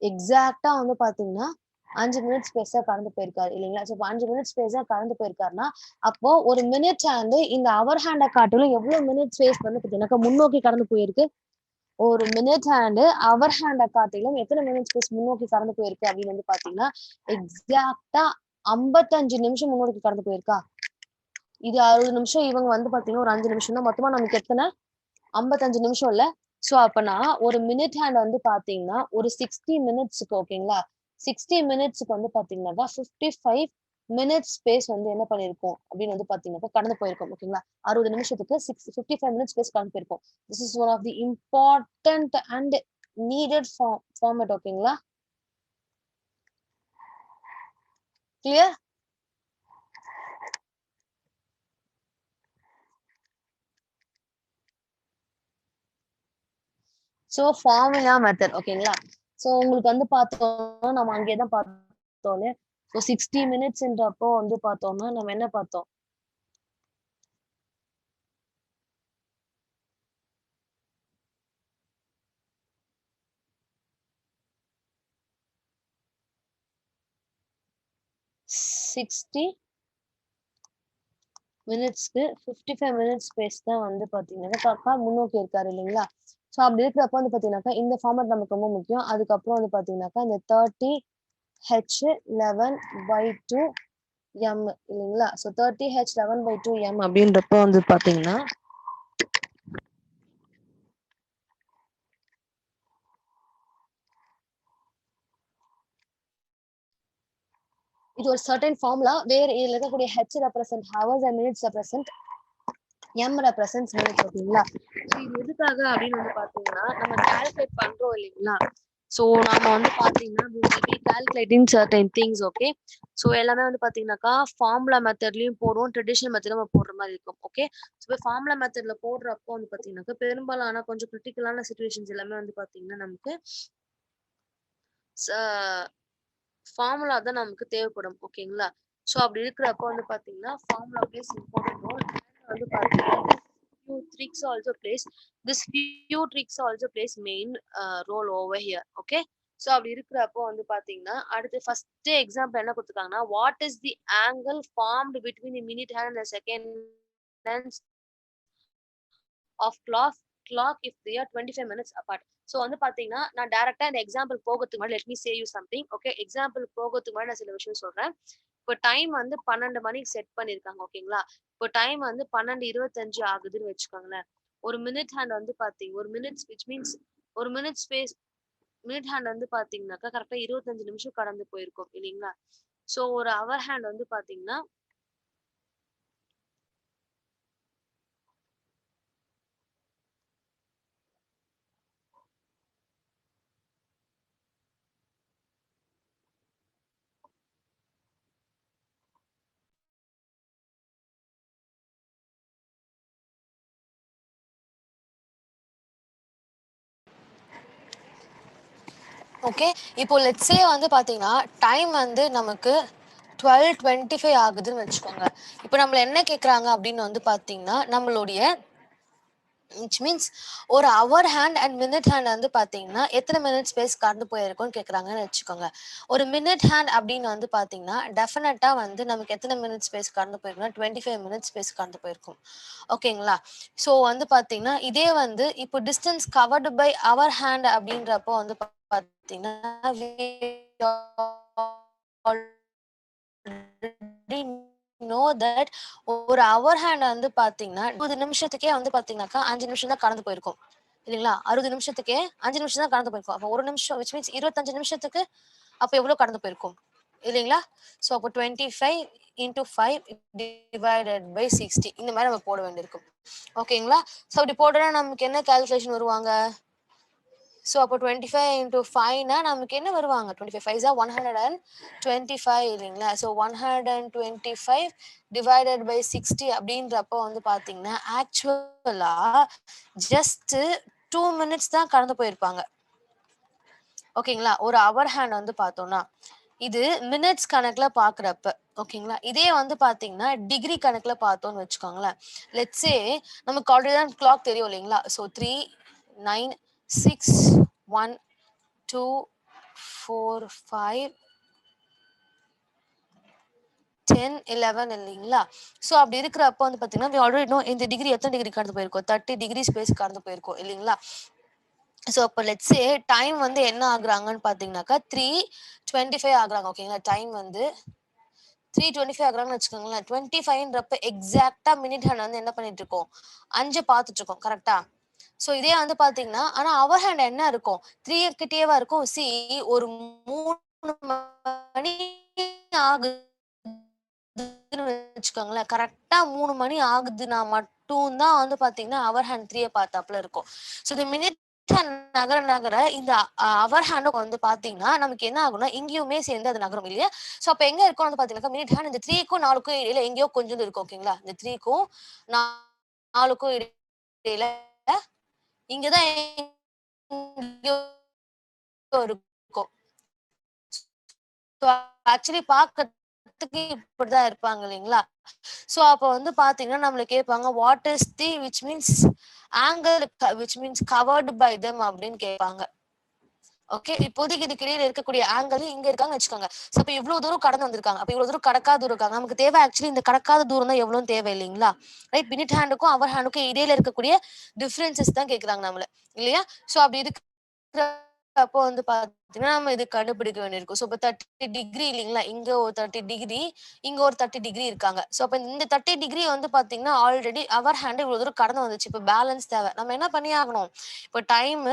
எக்ஸாக்ட்டா வந்து பாத்தீங்கன்னா 5 மினிட் ஸ்பேஸ் தான் கடந்து போயிருக்காரு இல்லைங்களா? சோ 5 மினிட் ஸ்பேஸ் தான் கடந்து போயிருக்காருன்னா அப்போ ஒரு மினிட் ஹேண்ட் இந்த அவர் ஹேண்ட காட்டிலும் எவ்வளவு மினிட் ஸ்பேஸ் வந்து பாத்தீங்கன்னாக்கா முன்னோக்கி கடந்து போயிருக்கு? ஒரு மினிட் ஹேண்ட் அவர் ஹேண்ட காட்டிலும் எத்தனை மினிட் ஸ்பேஸ் முன்னோக்கி கடந்து போயிருக்கு அப்படின்னு வந்து பாத்தீங்கன்னா எக்ஸாக்ட்டா 55 நிமிஷம் முன்னோக்கி கடந்து போயிருக்கா? இது 60 நிமிஷம், இவங்க வந்து பாத்தீங்கன்னா ஒரு 5 நிமிஷம் தான். மொத்தமா நமக்கு எத்தனை 55 நிமிஷம் இல்ல. சோ அப்பனா ஒரு மினிட் ஹேண்ட் வந்து பாத்தீங்கன்னா ஒரு 60 மினிட்ஸ்க்கு ஓகேங்களா, 60 மினிட்ஸ்க்கு வந்து பாத்தீங்கன்னா 55 மினிட்ஸ் ஸ்பேஸ் வந்து என்ன பண்ணிருக்கோம் அப்படின்னு வந்து பாத்தீங்கன்னா கடந்து போயிருக்கோம். ஓகேங்களா? 60 நிமிஷத்துக்கு 55 மினிட்ஸ் ஸ்பேஸ் கடந்து போயிருக்கோம். This is one of the important and needed format. ஓகேங்களா? clear? So formula method. ஓகேங்களா? ஸோ உங்களுக்கு வந்து பார்த்தோம்னா நம்ம அங்கே தான் பார்த்தோம்ல. ஸோ 60 மினிட்ஸ்ன்றப்போ வந்து பார்த்தோம்னா நம்ம என்ன பார்த்தோம்? சிக்ஸ்டி மினிட்ஸ்க்கு 55 மினிட்ஸ் ஸ்பேஸ் தான் வந்து பார்த்தீங்கன்னாக்கா முன்னோக்கி இருக்காரு இல்லைங்களா? ஸோ அப்படி இருக்கிறப்ப வந்து பார்த்தீங்கன்னாக்கா இந்த ஃபார்மேட் நமக்கு ரொம்ப முக்கியம். அதுக்கப்புறம் வந்து பார்த்தீங்கன்னாக்கா இந்த 30H11/2 M இல்லைங்களா? ஸோ 30H11/2 M அப்படின்றப்ப வந்து பார்த்தீங்கன்னா இது ஒரு சர்டன் ஃபார்முலா வேர் இதுல இருக்கக்கூடிய H represent hours and minutes represent M represents minutes. ஓகேங்களா? ஸோ இது எதுக்காக அப்படின்னு வந்து பாத்தீங்கன்னா நம்ம கால்குலேட் பண்றோம் இல்லைங்களா? ஸோ நாம வந்து பாத்தீங்கன்னா calculating certain things. Okay, so எல்லாமே வந்து பாத்தீங்கன்னாக்கா ஃபார்முலா மெத்தட்லயும் போடுவோம், ட்ரெடிஷனல் மெத்தட் நம்ம போடுற மாதிரி இருக்கும். ஓகே, ஸோ இப்போ ஃபார்முலா மெத்தட்ல போடுறப்போ வந்து பாத்தீங்கன்னாக்கா பெரும்பாலான கொஞ்சம் கிரிட்டிக்கலான சுச்சுவேஷன்ஸ் எல்லாமே வந்து பாத்தீங்கன்னா நமக்கு ஃபார்முலா தான் நமக்கு தேவைப்படும். ஓகேங்களா? ஸோ அப்படி இருக்கிறப்போ வந்து பாத்தீங்கன்னா ஃபார்முலா பிளேஸ் இம்பார்ட்டன்ட் ரோல். வந்து பாத்தீங்கன்னா few tricks also plays main role over here. Okay, so அப்படி இருக்கிறப்போ வந்து பாத்தீங்கன்னா அடுத்து ஃபர்ஸ்ட் எக்ஸாம்பிள் என்ன கொடுத்துருக்காங்கன்னா what is the angle formed between the minute hand and second hand of clock if they are 25 minutes apart. So வந்து பாத்தீங்கன்னா நான் டைரக்டா இந்த எக்ஸாம்பிள் போகிறதுக்கு முன்னாடி let me say you something. Okay, example போகிறதுக்கு முன்னாடி நான் சில விஷயம் சொல்றேன். இப்போ டைம் வந்து 12 மணிக்கு செட் பண்ணிருக்காங்க. ஓகேங்களா? இப்போ டைம் வந்து 12:25 ஆகுதுன்னு வச்சுக்கோங்களேன். ஒரு மினிட் ஹேண்ட் வந்து பாத்தீங்க ஒரு மினிட்ஸ் விச் மீன்ஸ் ஒரு மினிட் ஸ்பேஸ் மினிட் ஹேண்ட் வந்து பாத்தீங்கன்னாக்கா கரெக்டா 25 நிமிஷம் கடந்து போயிருக்கும் இல்லைங்களா? ஸோ ஒரு அவர் ஹேண்ட் வந்து பாத்தீங்கன்னா ஓகே, இப்போ லெட்ஸ் சே வந்து பாத்தீங்கன்னா டைம் வந்து நமக்கு 12:25 ஆகுதுன்னு வச்சுக்கோங்க. இப்போ நம்மள என்ன கேக்குறாங்க அப்படின்னு வந்து பாத்தீங்கன்னா நம்மளுடைய விச் மீன்ஸ் ஒரு அவர் ஹேண்ட் அண்ட் மினிட் ஹேண்ட் வந்து பாத்தீங்கன்னா எத்தனை மினிட் ஸ்பேஸ் கடந்து போயிருக்கும்னு கேக்குறாங்கன்னு வச்சுக்கோங்க. ஒரு மினிட் ஹேண்ட் அப்படின்னு வந்து பாத்தீங்கன்னா டெஃபினட்டா வந்து நமக்கு எத்தனை மினிட் ஸ்பேஸ் கடந்து போயிருக்கும்னா 25 மினிட் ஸ்பேஸ் கடந்து போயிருக்கும். ஓகேங்களா? ஸோ வந்து பாத்தீங்கன்னா இதே வந்து இப்போ distance covered by hour hand அப்படின்றப்போ வந்து பாத்தீங்கன்னா know that ஒரு அவர் ஹேண்ட் வந்து பாத்தீங்கன்னா 20 நிமிஷத்துக்கே வந்து பாத்தீங்கன்னாக்கா 5 நிமிஷம் தான் கடந்து போயிருக்கும் இல்லைங்களா? 60 நிமிஷத்துக்கே 5 நிமிஷம் தான் கடந்து போயிருக்கும். அப்போ ஒரு நிமிஷம் விச் மீன்ஸ் 25 நிமிஷத்துக்கு அப்போ எவ்வளவு கடந்து போயிருக்கும் இல்லைங்களா? ஸோ அப்போ 25 into 5 divided by 60 இந்த மாதிரி நம்ம போட வேண்டியிருக்கும். ஓகேங்களா? ஸோ அப்படி போட்டோம்னா நமக்கு என்ன கால்குலேஷன் வருவாங்க? ஸோ அப்போ 25 into 5னா நமக்கு என்ன வருவாங்க? 25 5 are 125 இல்லைங்களா? ஸோ 125 divided by 60 அப்படின்றப்போ வந்து பாத்தீங்கன்னா ஆக்சுவலா ஜஸ்ட் 2 மினிட்ஸ் தான் கடந்து போயிருப்பாங்க. ஓகேங்களா? ஒரு அவர் ஹேண்ட் வந்து பார்த்தோம்னா இது மினிட்ஸ் கணக்குல பாக்குறப்ப. ஓகேங்களா? இதே வந்து பாத்தீங்கன்னா டிகிரி கணக்குல பார்த்தோம்னு வச்சுக்கோங்களேன். லெட்ஸ் சே நமக்கு ஆல்ரெடி தான் கிளாக் தெரியும் இல்லைங்களா? ஸோ 3 9 6 1 2 4 5 10 11 இல்லைங்களா? ஸோ அப்படி இருக்கிறப்ப வந்து பாத்தீங்கன்னா ஆல்ரெடி நோ இந்த டிகிரி எத்தனை டிகிரி கடந்து போயிருக்கோம்? 30 டிகிரி ஸ்பேஸ் கடந்து போயிருக்கோம் இல்லைங்களா? ஸோ அப்போ லெட்ஸ் சே டைம் வந்து என்ன ஆகுறாங்கன்னு பாத்தீங்கன்னாக்கா 3:25 ஆகுறாங்க. ஓகேங்களா? டைம் வந்து 3:25 ஆகுறாங்கன்னு வச்சுக்கோங்களேன். 25ன்றப்ப எக்ஸாக்டா மினிட் ஹேண்ட் வந்து என்ன பண்ணிட்டு இருக்கோம்? 5 பார்த்துட்டு இருக்கோம். கரெக்டா? ஸோ இதே வந்து பாத்தீங்கன்னா ஆனா அவர் ஹேண்ட் என்ன இருக்கும்? 3 கிட்டேவா இருக்கும். சி ஒரு 3 மணி ஆகுதுன்னு வச்சுக்கோங்களேன். கரெக்டா 3 மணி ஆகுதுன்னா மட்டும் தான் வந்து பாத்தீங்கன்னா அவர் ஹேண்ட் 3 பார்த்தாப்புல இருக்கும். ஸோ இந்த மினிட் நகர நகர இந்த அவர் ஹேண்ட் வந்து பாத்தீங்கன்னா நமக்கு என்ன ஆகும்னா இங்கேயுமே சேர்ந்து அது நகரும் இல்லையா? சோ அப்ப எங்க இருக்கும் வந்து பாத்தீங்கன்னா மினிட் ஹேண்ட் இந்த 3க்கும் 4க்கும் இடையில எங்கேயோ கொஞ்சம் இருக்கும். ஓகேங்களா? இந்த 3க்கும் 4க்கும் இடையில இங்கதான் எங்கேயோ இருக்கும். ஆக்சுவலி பாக்கிறதுக்கு இப்படிதான் இருப்பாங்க இல்லைங்களா? சோ அப்ப வந்து பாத்தீங்கன்னா நம்மள கேட்பாங்க what is the which means angle which means covered by them அப்படின்னு கேட்பாங்க. ஓகே, இப்போதைக்கு இதுக்கு இடையில இருக்கக்கூடிய ஆங்கிள் இங்க இருக்காங்கன்னு வச்சுக்கோங்க. சோ அப்ப இவ்வளவு தூரம் கடந்து வந்திருக்காங்க. அப்ப இவ்வளவு தூரம் கடக்காத தூரம் இருக்காங்க. நமக்கு தேவை ஆக்சுவலி இந்த கடக்காத தூரம் தான் எவ்வளவுன்னு தேவை இல்லைங்களா? ரைட், மினிட் ஹேண்டுக்கும் அவர் ஹேண்டுக்கும் இடையில இருக்கக்கூடிய டிஃபரன்சஸ் தான் கேக்குறாங்க நம்மள இல்லையா? சோ அப்படி இருக்கு அப்போ வந்து பாத்தீங்கன்னா நம்ம இது கண்டுபிடிக்க வேண்டியிருக்கும். சோ இப்ப 30 டிகிரி இல்லைங்களா? இங்க ஒரு 30 டிகிரி, இங்க ஒரு 30 டிகிரி இருக்காங்க. சோ அப்ப இந்த 30 டிகிரி வந்து பாத்தீங்கன்னா ஆல்ரெடி அவர் ஹேண்ட் இவ்வளவு தூரம் கடந்து வந்துச்சு. இப்ப பேலன்ஸ் தேவை. நம்ம என்ன பண்ணி ஆகணும்? இப்ப டைம்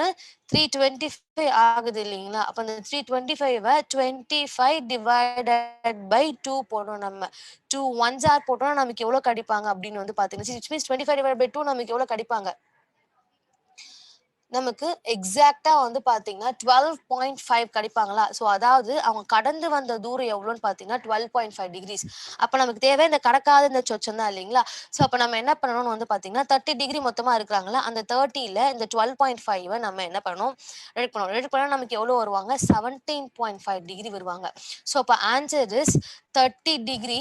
3:25 ஆகுது இல்லைங்களா? அப்ப அந்த 3:25 25 டிவைடட் பை 2 போடணும் நம்ம. 2 ஒன்ஸ் ஆர் போட்டோம்னா நமக்கு எவ்வளவு கடிப்பாங்க அப்படின்னு வந்து பாத்தீங்கன்னா which means 25 divided by 2 நமக்கு எவ்வளவு கடிப்பாங்க? நமக்கு எக்ஸாக்ட்டா வந்து பாத்தீங்கன்னா 12.5 கடிப்பாங்களா? சோ அதாவது அவங்க கடந்து வந்த தூரம் எவ்வளோன்னு பாத்தீங்கன்னா 12.5 டிகிரிஸ். அப்ப நமக்கு தேவை இந்த கடக்காத இந்த சொச்சம் தான் இல்லைங்களா? சோ அப்ப நம்ம என்ன பண்ணணும்னு வந்து பாத்தீங்கன்னா 30 டிகிரி மொத்தமா இருக்கிறாங்களா? அந்த 30ல இந்த 12.5 நம்ம என்ன பண்ணணும்? ரெடியூட் பண்ணணும். ரெடியூட் பண்ணா நமக்கு எவ்வளவு வருவாங்க? 17.5 டிகிரி வருவாங்க. சோ அப்ப answer is 30 degree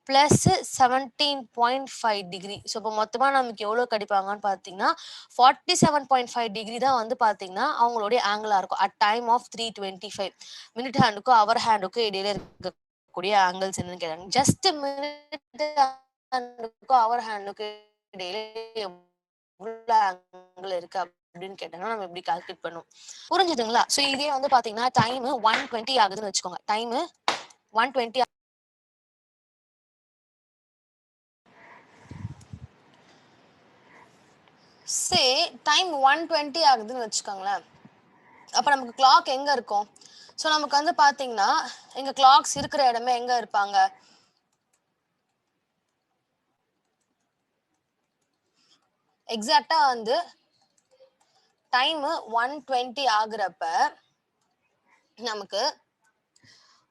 plus 17.5 degree. So இப்போ மொத்தமா நமக்கு எவ்வளவு கடிப்பாங்கன்னு பாத்தீங்கன்னா 47.5 டிகிரி தான் வந்து பாத்தீங்கன்னா அவங்களுடைய ஆங்கிளா இருக்கும் அட் டைம் ஆஃப் 3:25. மினிட் ஹேண்டுக்கும் அவர் ஹேண்டுக்கும் இடையில இருக்கக்கூடிய ஆங்கிள்ஸ் என்னன்னு கேட்டாங்க. ஜஸ்ட் மினிட் ஹேண்டுக்கும் அவர் ஹேண்டுக்கும் இடையில எவ்வளவு ஆங்கிள் இருக்கு அப்படின்னு கேட்டாங்கன்னா நம்ம எப்படி கால்குலேட் பண்ணுவோம்? புரிஞ்சுதுங்களா? சோ இதே வந்து பாத்தீங்கன்னா டைம் 1:20 ஆகுதுன்னு வச்சுக்கோங்க. டைம் 1:20 சே டைம் 1:20 ஆகுதுன்னு வச்சுக்கோங்களேன். அப்ப நமக்கு கிளாக் எங்க இருக்கும்? சோ நமக்கு வந்து பாத்தீங்கன்னா எங்க கிளாக்ஸ் இருக்கிற இடமே எங்க இருப்பாங்க? எக்ஸாக்ட்டா வந்து டைம் 1:20 ஆகுறப்ப நமக்கு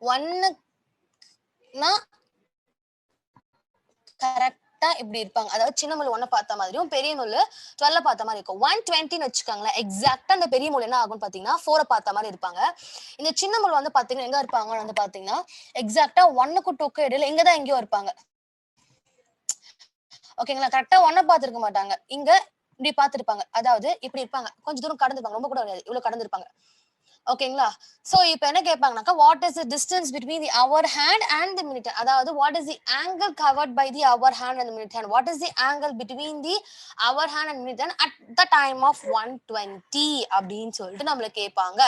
1னா கரெக்டா இப்படி இருப்பாங்க. அதாவது சின்ன முள்ளு 1 பார்த்த மாதிரியும் பெரிய முள்ளு 12 பார்த்த மாதிரி இருக்கும். 1:20ன்னு வச்சுக்கோங்களேன். எக்ஸாக்ட்டா அந்த பெரிய முள்ளு என்ன ஆகும்னு பாத்தீங்கன்னா 4 பார்த்த மாதிரி இருப்பாங்க. இந்த சின்ன முள்ளு வந்து பாத்தீங்கன்னா எங்க இருப்பாங்கன்னு வந்து பாத்தீங்கன்னா எக்ஸாக்ட்டா 1க்கும் 2க்கும் இடையில இங்கதான் எங்கேயோ இருப்பாங்க. ஓகேங்களா? கரெக்ட்டா 1 பார்த்திருக்க மாட்டாங்க. இங்க இப்படி பார்த்திருப்பாங்க. அதாவது இப்படி இருப்பாங்க. கொஞ்சம் தூரம் கடந்திருப்பாங்க. ரொம்ப கூட கிடையாது. இவ்வளவு கடந்திருப்பாங்க. ஓகேங்களா? சோ இப்ப என்ன கேட்பாங்கனாக்கா what is the distance between the hour hand and the minute. அதாவது what is the angle covered by the hour hand and the minute hand. What is the angle between the hour hand and minute hand at the time of 1:20 அப்படின்னு சொல்லிட்டு நம்மள கேட்பாங்க.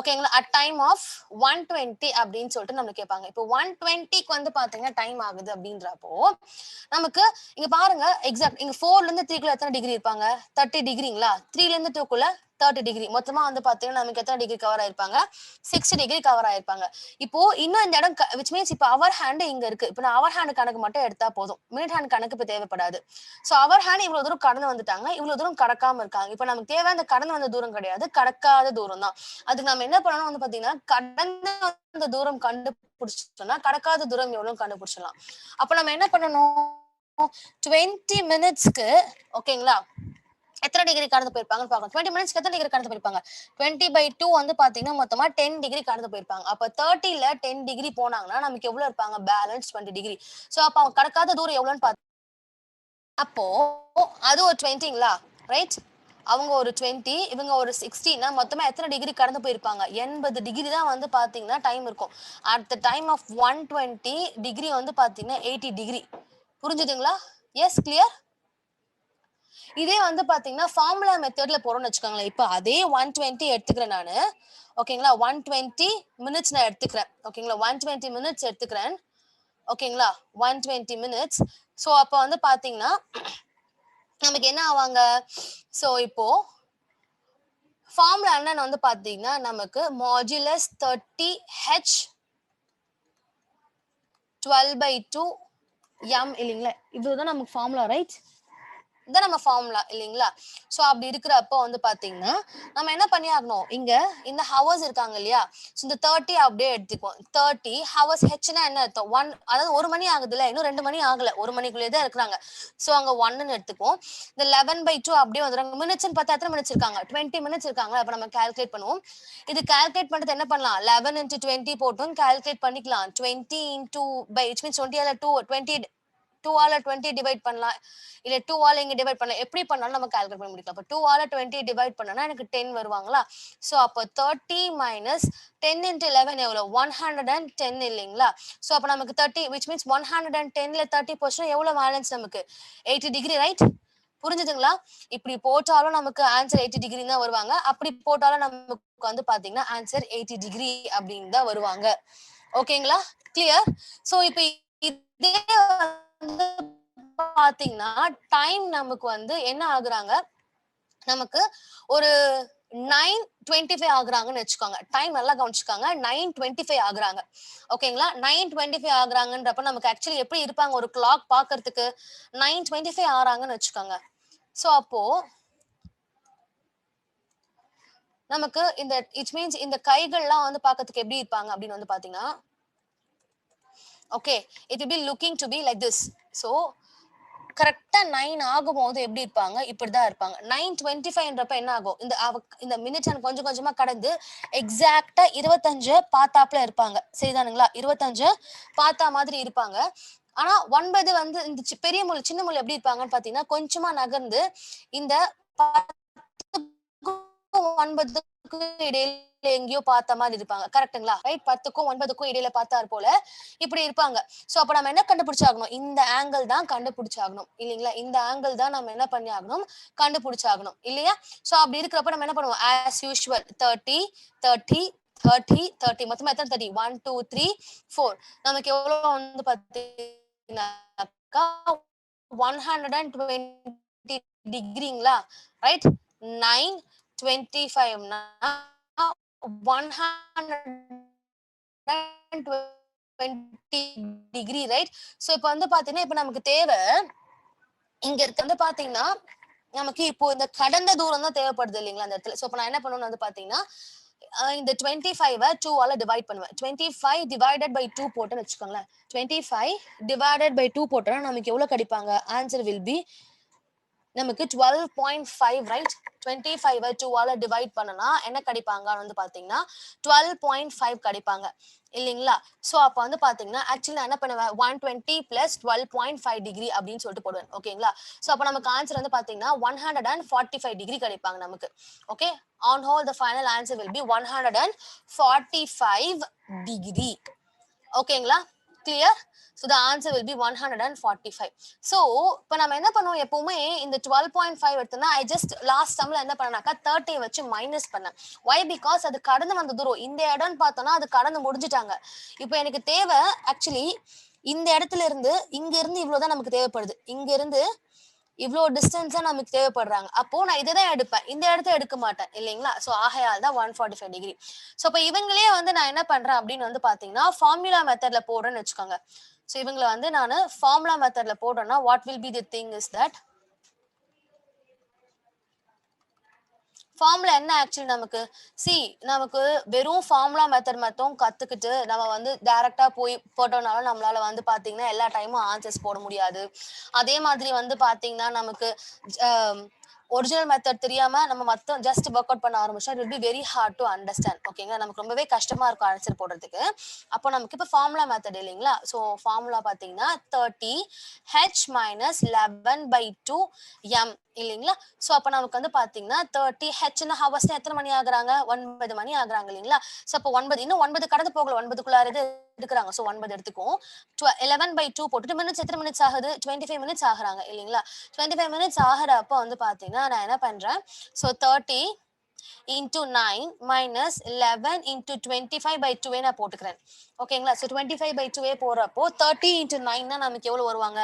ஓகேங்களா? At time of 1:20 அப்படின்னு சொல்லிட்டு நம்மள கேட்பாங்க. இப்போ 1:20க்கு வந்து பாத்தீங்கன்னா டைம் ஆகுது அப்படின்றப்போ நமக்கு இங்க பாருங்க எக்ஸாக்ட் இங்க 4ல இருந்து 3க்குள்ள எத்தனை டிகிரி இருப்பாங்க? 30 டிகிரிங்களா? 3ல இருந்து 2க்குள்ள 30 டிகிரி. மொத்தமா வந்து பாத்தீங்கன்னா நமக்கு எத்தனை டிகிரி கவர் ஆயிருப்பாங்க? 60 டிகிரி கவர் ஆயிருப்பாங்க. இப்போ இன்னும் இந்த இடம் விச் மீன்ஸ் இப்போ அவர் ஹேண்ட் இங்க இருக்கு. இப்போ நான் அவர் ஹேண்ட் கணக்கு மட்டும் எடுத்தா போதும். மினிட் ஹேண்ட் கணக்கு இப்ப தேவைப்படாது. சோ அவர் ஹேண்ட் இவ்வளவு தூரம் கடந்து வந்துட்டாங்க. இவ்வளவு தூரம் கடக்காம இருக்காங்க. இப்போ நமக்கு தேவை அந்த கடந்து வந்த தூரம் கிடையாது. கடக்காத தூரம் தான். அதுக்கு நம்ம என்ன பண்ணணும் வந்து பாத்தீங்கன்னா கடந்து வந்த தூரம் கண்டுபிடிச்சிட்டோம்னா கடக்காத தூரம் எவ்வளவு கண்டுபிடிச்சிடலாம். அப்ப நம்ம என்ன பண்ணணும்? 20 மினிட்ஸ்க்கு ஓகேங்களா? எத்தனை டிகிரி கடந்து போயிருப்பாங்கன்னு பார்க்கணும். 20 மினிட்ஸ்க்கு எத்தனை டிகிரி கடந்து போயிருப்பாங்க? 20/2 வந்து பாத்தீங்கன்னா மொத்தமா 10 டிகிரி கடந்து போயிருப்பாங்க. அப்ப 30ல 10 டிகிரி போனாங்கன்னா நமக்கு எவ்வளவு இருப்பாங்க? Balance 20 degree. சோ அப்ப அவங்க கடக்காத தூரம் எவ்வளவுன்னு அப்போ அது ஒரு 20ங்களா? ரைட்? அவங்க ஒரு 20 இவங்க ஒரு 60னா மொத்தமா எத்தனை டிகிரி கடந்து போயிருப்பாங்க? 80 டிகிரி தான் வந்து பாத்தீங்கன்னா டைம் இருக்கும். At the time of 120 degree வந்து பாத்தீங்கன்னா 80 டிகிரி. புரிஞ்சுதுங்களா? Yes clear? இதே வந்து பாத்தீங்கன்னா ஃபார்முலா மெத்தட்ல போறோம்னு வச்சுக்கோங்களேன். இப்போ அதே 120 எடுத்துக்கிறேன் நானு. ஓகேங்களா? 120 மினிட்ஸ் நான் எடுத்துக்கிறேன். ஓகேங்களா? 120 மினிட்ஸ் எடுத்துக்கிறேன். ஓகேங்களா? 120 மினிட்ஸ். சோ அப்ப வந்து பாத்தீங்கன்னா நமக்கு என்ன ஆவாங்க? சோ இப்போ ஃபார்முலா என்னன்னு வந்து பாத்தீங்கன்னா நமக்கு மாடுலஸ் 30h 12/2 m இல்லைங்களா? இதுதான் நமக்கு ஃபார்முலா ரைட்? இதான் நம்ம ஃபார்முலா இல்லைங்களா? ஸோ அப்படி இருக்கிறப்போ வந்து பார்த்தீங்கன்னா, நம்ம என்ன பண்ணி ஆகணும், இங்க இந்த ஹவர்ஸ் இருக்காங்க இல்லையா? ஸோ இந்த 30 அப்படியே எடுத்துக்குவோம். 30 ஹவர்ஸ் ஹெச்னா என்ன அர்த்தம்? 1 அதாவது 1 மணி ஆகுதுல்ல, இன்னும் 2 மணி ஆகல. 1 மணிக்குள்ளயே தான் இருக்கிறாங்க. ஸோ அங்க 1ன்னு எடுத்துக்குவோம். இந்த 11/2 அப்படியே வந்துரும். மினிட்ஸ்ன்னு பார்த்தா எத்தனை மினிட்ஸ் இருக்காங்க? 20 மினிட்ஸ் இருக்காங்க. அப்ப நம்ம கால்குலேட் பண்ணுவோம். இது கால்குலேட் பண்றது என்ன பண்ணலாம்? 11 into 20 போட்டும் கால்குலேட் பண்ணிக்கலாம். 20 into by which means 20 ஆல 20 2 ஆல 20 டிவைட் பண்ணலாம். இல்ல 2 ஆல இங்க டிவைட் பண்ணலாம். எப்படி பண்ணாலும் நம்ம கால்குலேட் பண்ண முடியும். அப்ப 2 ஆல 20 டிவைட் பண்ணனா எனக்கு 10 வருவாங்களா? சோ அப்ப 30 minus 10 into 11 எவ்வளவு? 110 இல்லைங்களா? சோ அப்ப நமக்கு 30 which means 110ல 30 போச்சுன்னா எவ்வளவு பேலன்ஸ் நமக்கு? 80 டிகிரி ரைட்? புரிஞ்சுதுங்களா? இப்படி போட்டாலும் நமக்கு ஆன்சர் 80 டிகிரி தான் வருவாங்க. அப்படி போட்டாலும் நமக்கு வந்து பாத்தீங்கன்னா ஆன்சர் 80 டிகிரி அப்படின்னு தான் வருவாங்க. ஓகேங்களா? கிளியர்? சோ இப்ப இதே வந்து பாத்தீங்கன்னா டைம் நமக்கு வந்து என்ன ஆகுறாங்க, நமக்கு ஒரு 9:25 ஆகுறாங்கன்னு வச்சுக்கோங்க. டைம் நல்லா கவனிச்சுக்கோங்க. 9:25 ஆகுறாங்க. ஓகேங்களா? 9:25 ஆகுறாங்கன்றப்ப நமக்கு ஆக்சுவலி எப்படி இருப்பாங்க ஒரு கிளாக் பாக்குறதுக்கு? 9:25 ஆறாங்கன்னு வச்சுக்கோங்க. சோ அப்போ நமக்கு இந்த இட் மீன்ஸ் இந்த கைகள்லாம் வந்து பாக்கிறதுக்கு எப்படி இருப்பாங்க அப்படின்னு வந்து பாத்தீங்கன்னா, okay it will be looking to be like this. So கரெக்டா 9 ஆகும்போது எப்படி இருப்பாங்க? இப்படிதான் இருப்பாங்க. 9:25ன்றப்ப என்ன ஆகும்? இந்த மினிட்ஸ் கொஞ்சம் கொஞ்சமா கடந்து எக்ஸாக்ட்டா 25 பாத்தாப்ல இருப்பாங்க. சரிதானுங்களா? 25 பாத்தா மாதிரி இருப்பாங்க. ஆனா 9 வந்து இந்த பெரிய முள், சின்ன முள் எப்படி இருப்பாங்கன்னு பாத்தீங்கன்னா, கொஞ்சமா நகர்ந்து இந்த 10க்கும் 9க்கும் இடையில எங்கேயோ பார்த்த மாதிரி இருப்பாங்க. கரெக்ட்டுங்களா? ரைட் 10க்கும் 9க்கும் இடையில பார்த்தார் போல இப்படி இருப்பாங்க. சோ அப்ப நம்ம என்ன கண்டுபிடிச்சாகணும்? இந்த ஆங்கிள் தான் கண்டுபிடிச்சாகணும். இல்லீங்களா? இந்த ஆங்கிள் தான் நம்ம என்ன பண்ணி ஆகணும்? கண்டுபிடிச்சாகணும். இல்லையா? சோ அப்படி இருக்கிறப்ப நம்ம என்ன பண்ணுவோம்? ஆஸ் யூசுவல் 30, 30, 30, 30 மொத்தமா எத்தனை 30? 1, 2, 3, 4 நமக்கு எவ்வளவு வந்து பாத்தீங்கன்னாக்கா 120 டிகிரிங்களா? ரைட் 9:25 னா 120 டிகிரி ரைட். சோ இப்ப வந்து பாத்தீங்கன்னா இப்ப நமக்கு தேவை இங்க இருக்கு வந்து பாத்தீங்கன்னா நமக்கு இப்போ இந்த கடந்த தூரம் தான் தேவைப்படுது இல்லைங்களா அந்த இடத்துல. சோ இப்ப நான் என்ன பண்ணணும்னு வந்து பாத்தீங்கன்னா இந்த 25 2 ஆல டிவைட் பண்ணுவேன். 25 டிவைடட் பை 2 போட்டேன்னு வச்சுக்கோங்களேன். 25 டிவைடட் பை 2 போட்டோம்னா நமக்கு எவ்வளவு கிடைப்பாங்க? ஆன்சர் வில் பி நமக்கு 12.5 ரைட். 25 2 ஆல டிவைட் பண்ணனா என்ன கிடைப்பாங்க வந்து பாத்தீங்கன்னா 12.5 கிடைப்பாங்க இல்லீங்களா? சோ அப்ப வந்து பாத்தீங்கன்னா ஆக்சுவலி நான் என்ன பண்ணுவேன் 120 பிளஸ் 12.5 டிகிரி அப்படின்னு சொல்லிட்டு போடுவேன். ஓகேங்களா? சோ அப்ப நமக்கு ஆன்சர் வந்து பாத்தீங்கன்னா 145 டிகிரி கிடைப்பாங்க நமக்கு. Okay on whole the final answer will be 145 degree. ஓகேங்களா? Clear? So the answer will be 145. So இப்ப நம்ம என்ன பண்ணுவோம் எப்பவுமே இந்த 12.5 எடுத்தோம்னா I just last sumல என்ன பண்ணனாக்கா 30 வச்சு மைனஸ் பண்ணேன். Why? Because அது கடந்து வந்த தூரம். இந்த இடம்னு பார்த்தோம்னா அது கடந்து முடிஞ்சிட்டாங்க. இப்போ எனக்கு தேவை ஆக்சுவலி இந்த இடத்துல இருந்து இங்க இருந்து இவ்வளவுதான் நமக்கு தேவைப்படுது. இங்க இருந்து இவ்ளோ டிஸ்டன்ஸா நமக்கு தேவைப்படுறாங்க. அப்போ நான் இததான் எடுப்பேன். இந்த இடத்த எடுக்க மாட்டேன் இல்லைங்களா? சோ ஆகையால் தான் 145 டிகிரி. சோ அப்ப இவங்களே வந்து நான் என்ன பண்றேன் அப்படின்னு வந்து பாத்தீங்கன்னா ஃபார்முலா மெத்தட்ல போடுறேன்னு வச்சுக்கோங்க. சோ இவங்கள வந்து நானு ஃபார்முலா மெத்தட்ல போடுறேன்னா what will be the thing is that formula என்ன ஆக்சுவலி நமக்கு வெறும் ஃபார்முலா மெத்தட் மட்டும் கத்துக்கிட்டு நம்ம வந்து டைரக்டா போய் போட்டோம்னாலும் நம்மளால வந்து பாத்தீங்கன்னா எல்லா டைமும் ஆன்சர்ஸ் போட முடியாது. அதே மாதிரி வந்து பாத்தீங்கன்னா நமக்கு ஒரிஜினல் மெத்தட் தெரியாம நம்ம மொத்தம் ஜஸ்ட் ஒர்க் அவுட் பண்ண ஆரம்பிச்சா it will be very hard to understand. ஓகேங்களா? நமக்கு ரொம்பவே கஷ்டமா இருக்கும் ஆன்சர் போடுறதுக்கு. அப்போ நமக்கு இப்போ ஃபார்முலா மெத்தட் இல்லைங்களா? ஸோ ஃபார்முலா பார்த்தீங்கன்னா 30 h minus 11/2 m இல்லைங்களா? ஸோ அப்போ நமக்கு வந்து பார்த்தீங்கன்னா 30 ஹெச்னா ஹவர்ஸ்னா எத்தனை மணி ஆகுறாங்க? 9 மணி ஆகுறாங்க இல்லைங்களா? ஸோ அப்போ 9 இன்னும் 9 கடந்து போகல 9க்குள்ளார இது எடுக்கிறாங்க. ஸோ 9 எடுத்துக்கும் 11/2 போட்டுட்டு மினிட்ஸ் எத்தனை மினிட்ஸ் ஆகுது? 25 மினிட்ஸ் ஆகுறாங்க இல்லைங்களா? 25 மினிட்ஸ் ஆகிறப்போ வந்து பார்த்தீங்கன்னா நான் என்ன பண்றேன்? ஸோ 30 into 9 minus 11 into 25/2 நான் போட்டுக்கிறேன். ஓகேங்களா? ஸோ 25/2 போடுறப்போ 30 into 9 நமக்கு எவ்வளவு வருவாங்க?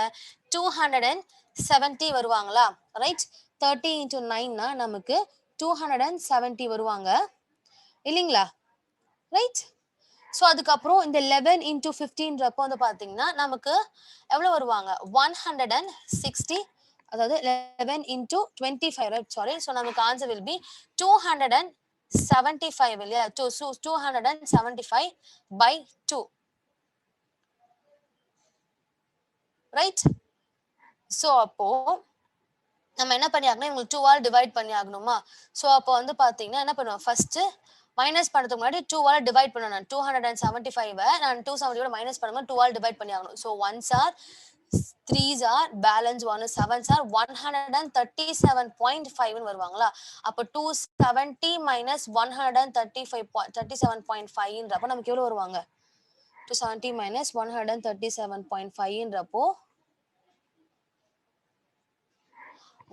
270 வருவாங்களா? ரைட் 30 into 9 நமக்கு 270 வருவாங்க இல்லைங்களா? ரைட். ஸோ அதுக்கப்புறம் இந்த 11 into 15 வந்து பாத்தீங்கன்னா நமக்கு எவ்வளவு வருவாங்க? 160 அதாவது 11 into 25, right? Sorry. So நமக்கு ஆன்சர் will be 275 இல்லையா? 275 by 2. Right? So அப்போ நம்ம என்ன பண்ணியாகணும், இவங்களுக்கு 2 ஆல் டிவைட் பண்ணி ஆகணுமா? ஸோ அப்போ வந்து பார்த்தீங்கன்னா என்ன பண்ணுவோம், ஃபர்ஸ்ட் மைனஸ் பண்ணுறதுக்கு முன்னாடி 2 ஆல் டிவைட் பண்ணணும். 275 நான் 270 மைனஸ் பண்ணும்போது 2 ஆல் டிவைட் பண்ணி ஆகணும். So 1s are 3s are balance 1 7s are 137.5 வருவாங்களா? அப்போ 270 மைனஸ் 137.5 நமக்கு எவ்வளோ வருவாங்க? 270 மைனஸ் 137.5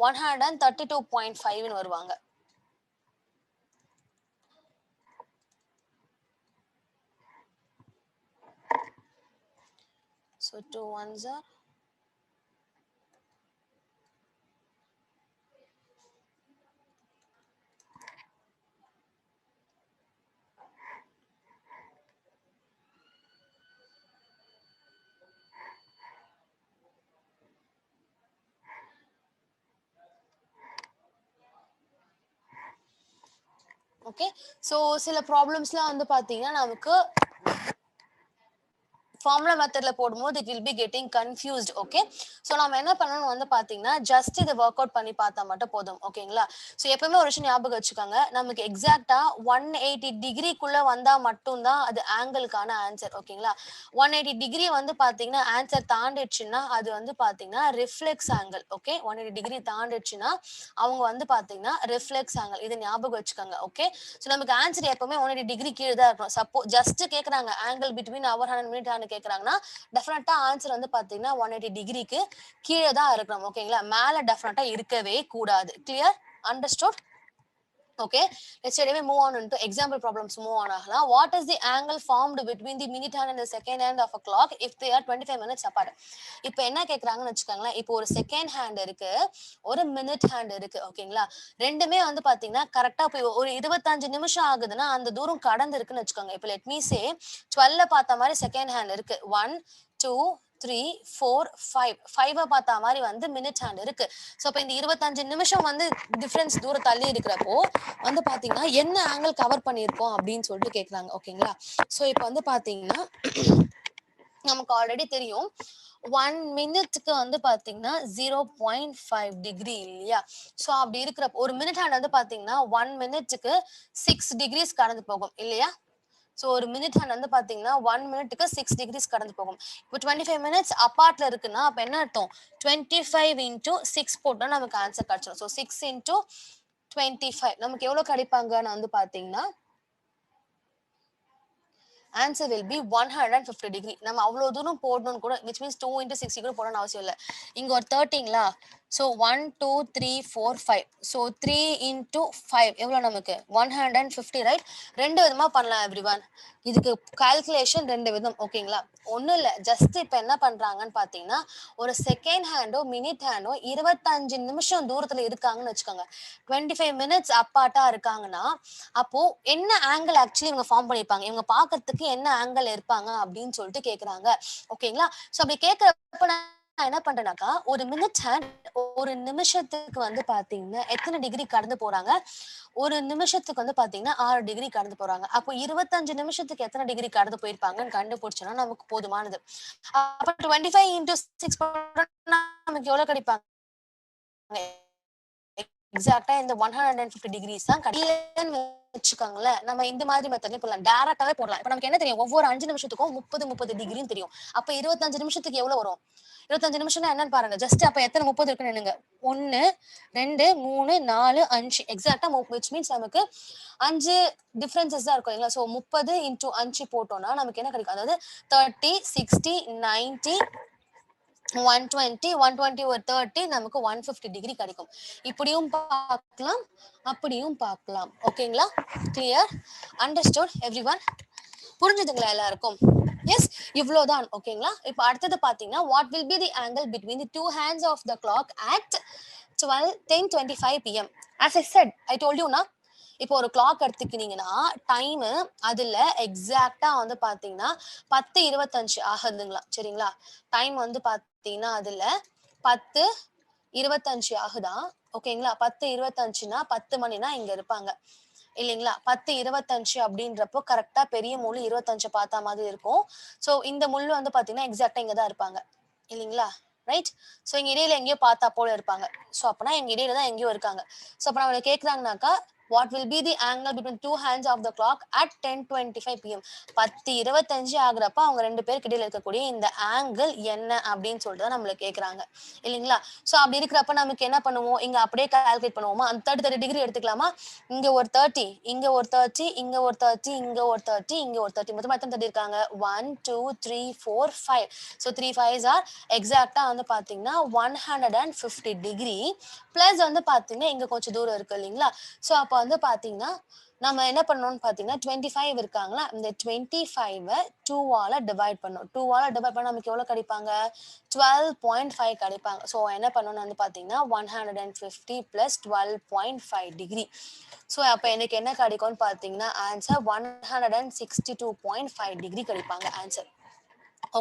132.5 வருவாங்க. So 2 1s are okay. So சில ப்ராப்ளம்ஸ்லாம் வந்து பார்த்தீங்கன்னா நமக்கு ஃபார்முலா மெத்தட்ல போடும்போது it will be getting confused. Okay. So நம்ம என்ன பண்ணணும் வந்து பார்த்தீங்கன்னா ஜஸ்ட் இதை ஒர்க் அவுட் பண்ணி பார்த்தா மட்டும் போதும். ஓகேங்களா? ஸோ எப்பவுமே ஒரு விஷயம் ஞாபகம் வச்சுக்கோங்க, நமக்கு எக்ஸாக்டா 180 டிகிரிக்குள்ள வந்தா மட்டும்தான் அது ஆங்கிளுக்கான ஆன்சர். ஓகேங்களா? 180 டிகிரி வந்து பார்த்தீங்கன்னா ஆன்சர் தாண்டிடுச்சுன்னா அது வந்து பார்த்தீங்கன்னா ரிஃப்ளெக்ஸ் ஆங்கிள். ஓகே. 180 டிகிரி தாண்டிடுச்சுன்னா அவங்க வந்து பார்த்தீங்கன்னா ரிஃப்ளெக்ஸ் ஆங்கிள். இதை ஞாபகம் வச்சுக்கோங்க. ஓகே. ஸோ நமக்கு ஆன்சர் எப்பவுமே 180 டிகிரி கீழே தான் இருக்கணும். சப்போ ஜஸ்ட் கேட்குறாங்க ஆங்கிள் பிட்வீன் அவர் ஹேண்ட் மினிட் ஹேண்ட் கேக்குறாங்கன்னா டெஃபினட்டா ஆன்சர் வந்து பாத்தீங்கன்னா 180 டிகிரிக்கு கீழே தான் இருக்கணும். ஓகேங்களா? மேல டெஃபினட்டா இருக்கவே கூடாது. Clear? Understood? Okay, let's straight away move on into example problems. Move on ஆகலாம். What is the angle formed between the minute hand and the second hand of a clock if they are 25 minutes apart? இப்போ என்ன கேக்குறாங்கன்னு வச்சுக்கோங்களேன், இப்போ ஒரு second hand இருக்கு, ஒரு minute hand இருக்கு. ஓகேங்களா? ரெண்டுமே வந்து பாத்தீங்கன்னா கரெக்டா இப்போ ஒரு 25 நிமிஷம் ஆகுதுன்னா அந்த தூரம் கடந்து இருக்குன்னு வச்சுக்கோங்க. இப்போ லெட் மீ சே 12 பார்த்த மாதிரி செகண்ட் ஹேண்ட் இருக்கு. 1 2 3 4 5 5 பார்த்த மாதிரி வந்து மினிட் ஹேண்ட் இருக்கு. ஸோ இப்போ இந்த 25 நிமிஷம் வந்து டிஃபரன்ஸ் தூரம் தள்ளி இருக்கிறப்போ வந்து பாத்தீங்கன்னா என்ன ஆங்கிள் கவர் பண்ணியிருக்கோம் அப்படின்னு சொல்லிட்டு கேட்குறாங்க. ஓகேங்களா? ஸோ இப்போ வந்து பாத்தீங்கன்னா நமக்கு ஆல்ரெடி தெரியும் 1 மினிட்க்கு வந்து பாத்தீங்கன்னா 0.5 டிகிரி இல்லையா? ஸோ அப்படி இருக்கிறப்போ ஒரு மினிட் ஹேண்ட் வந்து பாத்தீங்கன்னா 1 மினிட்க்கு 6 டிகிரிஸ் கடந்து போகும் இல்லையா? ஸோ ஒரு மினிட் ஹேண்ட் வந்து பாத்தீங்கன்னா 1 மினிட்டுக்கு 6 டிகிரிஸ் கடந்து போகும். இப்போ 25 மினிட்ஸ் அப்பார்ட்ல இருக்குன்னா அப்ப என்ன அர்த்தம்? 25 இன்டூ 6 போட்டா நமக்கு ஆன்சர் கிடைச்சிடும். ஸோ 6 இன்டூ 25 நமக்கு எவ்வளவு கிடைப்பாங்கன்னு வந்து பாத்தீங்கன்னா ஆன்சர் வில் பி 150 டிகிரி. நம்ம அவ்வளவு தூரம் போடணும்னு கூட, which means 2 into 60 கூட போடணும்னு அவசியம் இல்லை. இங்க ஒரு 13ங்களா? ஸோ 1 2 3 4 5. ஸோ 3 into 5 எவ்வளோ நமக்கு? 150, ரைட்? ரெண்டு விதமா பண்ணலாம் எவ்ரிவன். இதுக்கு கால்குலேஷன் ரெண்டு விதம். ஓகேங்களா? ஒன்றும் இல்லை, ஜஸ்ட் இப்போ என்ன பண்றாங்கன்னு பார்த்தீங்கன்னா ஒரு செகண்ட் ஹேண்டோ மினிட் ஹேண்டோ 25 நிமிஷம் தூரத்துல இருக்காங்கன்னு வச்சுக்கோங்க. 25 மினிட்ஸ் அப்பார்ட்டா இருக்காங்கன்னா அப்போ என்ன ஆங்கிள் ஆக்சுவலி இவங்க ஃபார்ம் பண்ணிருப்பாங்க, இவங்க பாக்குறதுக்கு என்ன ஆங்கிள் இருப்பாங்க அப்படின்னு சொல்லிட்டு கேக்குறாங்க. ஓகேங்களா? சோ அப்படி கேக்குறப்ப நான் என்ன பண்றேனாக்கா ஒரு மினிட் ஹேண்ட் ஒரு நிமிஷத்துக்கு வந்து பாத்தீங்கன்னா எத்தனை டிகிரி கடந்து போறாங்க? ஒரு நிமிஷத்துக்கு வந்து பாத்தீங்கன்னா 6 டிகிரி கடந்து போறாங்க. அப்போ 25 நிமிஷத்துக்கு எத்தனை டிகிரி கடந்து போயிருப்பாங்கன்னு கண்டுபிடிச்சோம்னா நமக்கு போதுமானது. அப்ப 25 into 6 நமக்கு எவ்வளவு கிடைப்பாங்க? எக்ஸாக்டா இந்த 150 டிகிரிஸ் தான் கிடைக்குதுன்னு வச்சுக்கோங்களேன். நம்ம இந்த மாதிரி மெத்தட்ல போடலாம், டைரக்டாவே போடலாம். இப்போ நமக்கு என்ன தெரியும், ஒவ்வொரு 5 நிமிஷத்துக்கும் 30 டிகிரின்னு தெரியும். அப்ப 25 நிமிஷத்துக்கு எவ்வளவு வரும்? 25 நிமிஷம்னா என்னன்னு பாருங்க. ஜஸ்ட் அப்ப எத்தனை 30 இருக்குன்னு எண்ணுங்க. 1 2 3 4 5 எக்ஸாக்டா which means நமக்கு 5 டிஃபரன்சஸ் தான் இருக்கும். ஸோ 30 into 5 போட்டோம்னா நமக்கு என்ன கிடைக்கும்? அதாவது 30 60 90 120 120 ஒரு 30 நமக்கு 150 டிகிரி கிடைக்கும். இப்படியும் பார்க்கலாம், அப்படியும் பார்க்கலாம். ஓகேங்களா? கிளியர்? Understood everyone? புரிஞ்சுதுங்களா எல்லாருக்கும்? எஸ், இவ்வளவுதான். ஓகேங்களா? இப்போ அடுத்தது பாத்தீங்கன்னா what will be the angle between the two hands of the clock at 10:25 PM? As I said, I told you na. இப்போ ஒரு கிளாக் எடுத்துக்கிட்டீங்கன்னா டைம் அதுல எக்ஸாக்டா வந்து பாத்தீங்கன்னா 10:25 ஆகுதுங்களா? சரிங்களா? டைம் வந்து பாத்தீங்கன்னா அதுல 10 25 ஆகுதா? ஓகேங்களா? 10:25னா 10 மணினா இங்க இருப்பாங்க. இல்லைங்களா? 10:25 அப்படின்றப்போ கரெக்ட்டா பெரிய முள்ளு 25 பார்த்தா மாதிரி இருக்கும். ஸோ இந்த முள்ளு வந்து பார்த்தீங்கன்னா, எக்ஸாக்ட்டா இங்க தான் இருப்பாங்க. இல்லைங்களா? ரைட்? ஸோ இங்க இடையில எங்கேயோ பார்த்தா போல இருப்பாங்க. ஸோ அப்பனா இங்க இடையில தான் எங்கேயோ இருக்காங்க. ஸோ அப்ப நம்மள கேட்குறாங்கனாக்கா, what will be the angle between 2 hands of the clock at 10:25 PM. 10:25 ஆகுறப்ப அவங்க 2 பேருக்கு இடையில இருக்கக்கூடிய இந்த ஆங்கிள் என்ன அப்படின்னு சொல்லிட்டு தான் நம்மள கேட்குறாங்க. இல்லைங்களா? ஸோ அப்படி இருக்கிறப்ப நமக்கு என்ன பண்ணுவோம்? இங்க அப்படியே கால்குலேட் பண்ணுவோமா? அந்த 30 டிகிரி எடுத்துக்கலாமா? இங்க ஒரு 30, இங்க ஒரு 30, இங்க ஒரு 30, இங்க ஒரு 30, இங்க ஒரு 30. மொத்தமா எத்தனை 30 இருக்காங்க? 1, 2, 3, 4, 5. ஸோ 3 5s ஆர் எக்ஸாக்ட்டா வந்து பார்த்தீங்கன்னா 150 டிகிரி. பிளஸ் வந்து பார்த்தீங்கன்னா, இங்க கொஞ்சம் தூரம் இருக்கு இல்லைங்களா? ஸோ அப்ப வந்து பார்த்தீங்கன்னா, நம்ம என்ன பண்ணணும்னு பார்த்தீங்கன்னா, 25 இருக்காங்களா? இந்த 25 2ஆல டிவைட் பண்ணணும். 2ஆல டிவைட் பண்ணா நமக்கு எவ்வளோ கிடைப்பாங்க? 12.5 கிடைப்பாங்க. ஸோ என்ன பண்ணணும்னு வந்து பார்த்தீங்கன்னா, 150 + 12.5 டிகிரி. ஸோ அப்ப எனக்கு என்ன கிடைக்கும்னு பார்த்தீங்கன்னா, ஆன்சர் 162.5 டிகிரி கிடைப்பாங்க ஆன்சர்.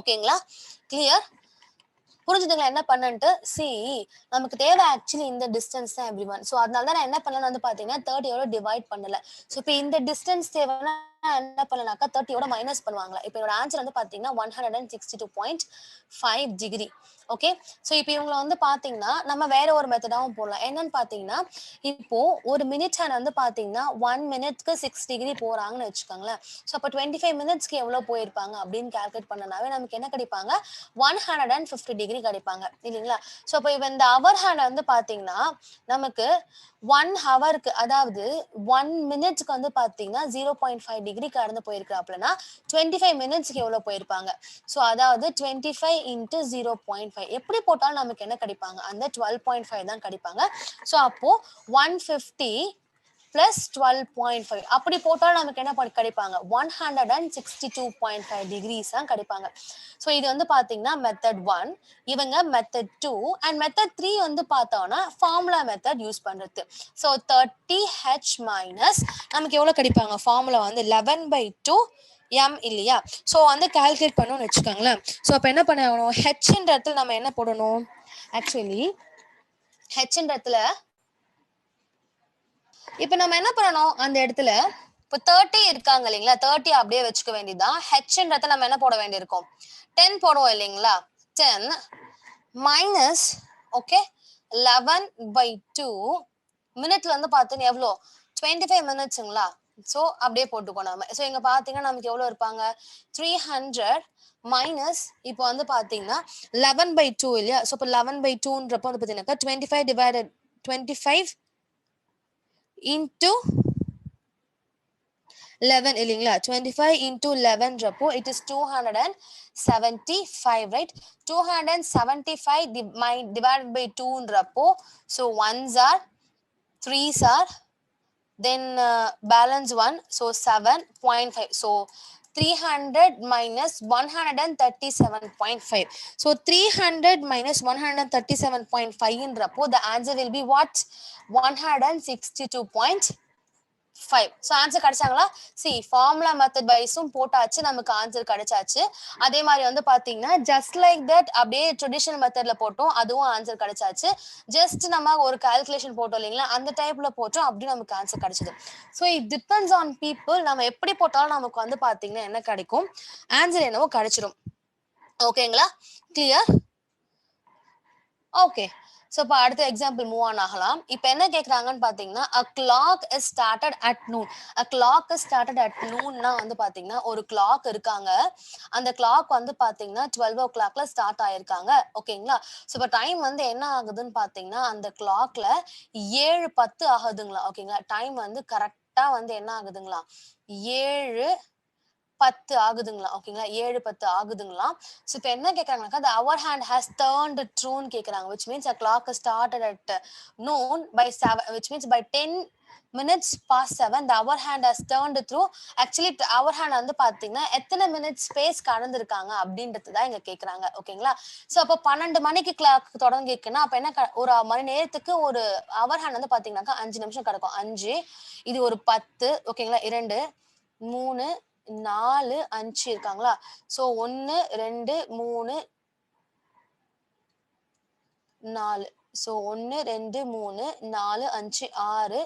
ஓகேங்களா? கிளியர்? புரிஞ்சுதுங்களா என்ன பண்ணன்ட்டு? நமக்கு தேவை ஆக்சுவலி இந்த டிஸ்டன்ஸ் தான் எவ்ரிஒன். ஸோ அதனால தான் நான் என்ன பண்ணேன்னு வந்து பார்த்தீங்கன்னா, 30யோட டிவைட் பண்ணல. ஸோ இப்ப இந்த டிஸ்டன்ஸ் தேவைன்னா என்ன பண்ணலாம்னாக்கா 30யோட மைனஸ் பண்ணுவாங்களா? இப்ப என்னோட ஆன்சர் வந்து பார்த்தீங்கன்னா 162.5 டிகிரி. ஓகே. ஸோ இப்ப இவங்கள வந்து பார்த்தீங்கன்னா, நம்ம வேற ஒரு மெத்தடாவும் போடலாம். என்னன்னு பார்த்தீங்கன்னா, இப்போ ஒரு மினிட் ஹேண்ட் வந்து பார்த்தீங்கன்னா, 1 மினிட்க்கு 6 டிகிரி போறாங்கன்னு வச்சுக்கோங்களேன். ஸோ அப்ப 25 மினிட்ஸ்க்கு எவ்வளோ போயிருப்பாங்க அப்படின்னு கால்குலேட் பண்ணனாவே நமக்கு என்ன கிடைப்பாங்க? 150 டிகிரி கிடைப்பாங்க. இல்லைங்களா? ஸோ அப்ப இப்ப இந்த ஹவர் ஹேண்ட் வந்து பார்த்தீங்கன்னா, நமக்கு 1 ஹவருக்கு அதாவது 1 மினிட்ஸ்க்கு வந்து பார்த்தீங்கன்னா 0.5 டிகிரி கடந்து போயிருக்காப்லனா 25 மினிட்ஸ்க்கு எவ்வளோ போயிருப்பாங்க? ஸோ அதாவது 25 இன்ட்டு 0.5 எப்படி போட்டாலும் நமக்கு என்ன கிடைப்பாங்க? அந்த 12.5 தான் கிடைப்பாங்க. ஸோ அப்போ 150 + 12.5 அப்படி போட்டாலும் நமக்கு என்ன கிடைப்பாங்க? 162.5 டிகிரிஸ் தான் கிடைப்பாங்க. ஸோ இது வந்து பார்த்தீங்கன்னா மெத்தட் 1. இவங்க மெத்தட் 2 அண்ட் மெத்தட் 3 வந்து பார்த்தோம்னா ஃபார்முலா மெத்தட் யூஸ் பண்றது. ஸோ 30h மைனஸ் நமக்கு எவ்வளோ கிடைப்பாங்க? ஃபார்முலா வந்து 11/2 m இல்லையா? ஸோ வந்து கால்குலேட் பண்ணணும்னு வச்சுக்கோங்களேன். ஸோ அப்போ என்ன பண்ண ஆகணும்? ஹெச்ன்ற இடத்துல நம்ம என்ன போடணும்? ஆக்சுவலி ஹெச்ன்ற இடத்துல இப்ப நம்ம என்ன பண்ணணும்? அந்த இடத்துல இப்போ 30 இருக்காங்க இல்லைங்களா? 30 அப்படியே வச்சுக்க வேண்டியதுதான். ஹெச்ன்ற இடத்துல நம்ம என்ன போட வேண்டியிருக்கும்? 10 போடுவோம் இல்லைங்களா? 10 மைனஸ் ஓகே 11/2 மினிட்ல வந்து பார்த்தீங்கன்னா எவ்வளோ? 25 மினிட்ஸுங்களா? ஸோ அப்படியே போட்டுக்கோ நம்ம. ஸோ இங்க பார்த்தீங்கன்னா நமக்கு எவ்வளோ இருப்பாங்க? 300 மைனஸ் இப்போ வந்து பார்த்தீங்கன்னா 11/2 இல்லையா? ஸோ இப்போ 11/2ன்றப்போ வந்து பார்த்தீங்கன்னாக்கா 25 டிவைடட் 25 into 11 இல்லைங்களா? 25 into 11ன்றப்போ it is 275 right? 275 divided by 2ன்றப்போ so 1s are 3s are then balance 1 so 7.5 so 300 minus 137.5 so 300 minus 137.5 ன்றப்போ the answer will be what? 162.5. So answer கிடைச்சாங்களா? ஃபார்முலா மெத்தட் வைஸும் போட்டாச்சு, நமக்கு ஆன்சர் கிடைச்சாச்சு. அதே மாதிரி வந்து பாத்தீங்கன்னா ஜஸ்ட் லைக் தட் அப்படியே ட்ரெடிஷனல் மெத்தட்ல போட்டோம், அதுவும் ஆன்சர் கிடைச்சாச்சு. ஜஸ்ட் நம்ம ஒரு கால்குலேஷன் போட்டோம் இல்லைங்களா? அந்த டைப்ல போட்டோம், அப்படி நமக்கு ஆன்சர் கிடைச்சது. So it depends on people. நம்ம எப்படி போட்டாலும் நமக்கு வந்து பாத்தீங்கன்னா என்ன கிடைக்கும்? ஆன்சர் என்னவோ கிடைச்சிடும். ஓகேங்களா? கிளியர்? ஓகே. ஸோ இப்போ அடுத்த எக்ஸாம்பிள் மூவ் ஆன் ஆகலாம். இப்போ என்ன கேட்குறாங்கன்னு பார்த்தீங்கன்னா a clock is started at noon. A clock is started at நூன்னா வந்து பார்த்தீங்கன்னா ஒரு கிளாக் இருக்காங்க. அந்த கிளாக் வந்து பார்த்தீங்கன்னா 12 o'clockல ஸ்டார்ட் ஆயிருக்காங்க. ஓகேங்களா? ஸோ இப்போ டைம் வந்து என்ன ஆகுதுன்னு பார்த்தீங்கன்னா அந்த கிளாக்ல 7:10 ஆகுதுங்களா? ஓகேங்களா? டைம் வந்து கரெக்டா வந்து என்ன ஆகுதுங்களா? 7:10 ஆகுதுங்களா? ஓகேங்களா? 7:10 ஆகுதுங்களா? ஸோ இப்போ என்ன கேட்குறாங்கனாக்கா the hour hand has turned trueன்னு கேட்குறாங்க. which means a clock started at noon by 7 which means by 10 minutes past 7 the hour hand has turned through. actually hour hand வந்து பார்த்தீங்கன்னா எத்தனை மினிட்ஸ் ஸ்பேஸ் கடந்திருக்காங்க அப்படின்றது தான் இங்க கேட்குறாங்க. ஓகேங்களா? ஸோ அப்போ 12 மணிக்கு கிளாக் தொடங்கிருக்குன்னா அப்போ என்ன ஒரு மணி நேரத்துக்கு ஒரு hour hand வந்து பார்த்தீங்கன்னாக்கா 5 நிமிஷம் கிடக்கும். 5 இது ஒரு 10 ஓகேங்களா? 2 3 4 5 இருக்காங்களா? So 1 2 3 4 so 1 2 3 4 5 6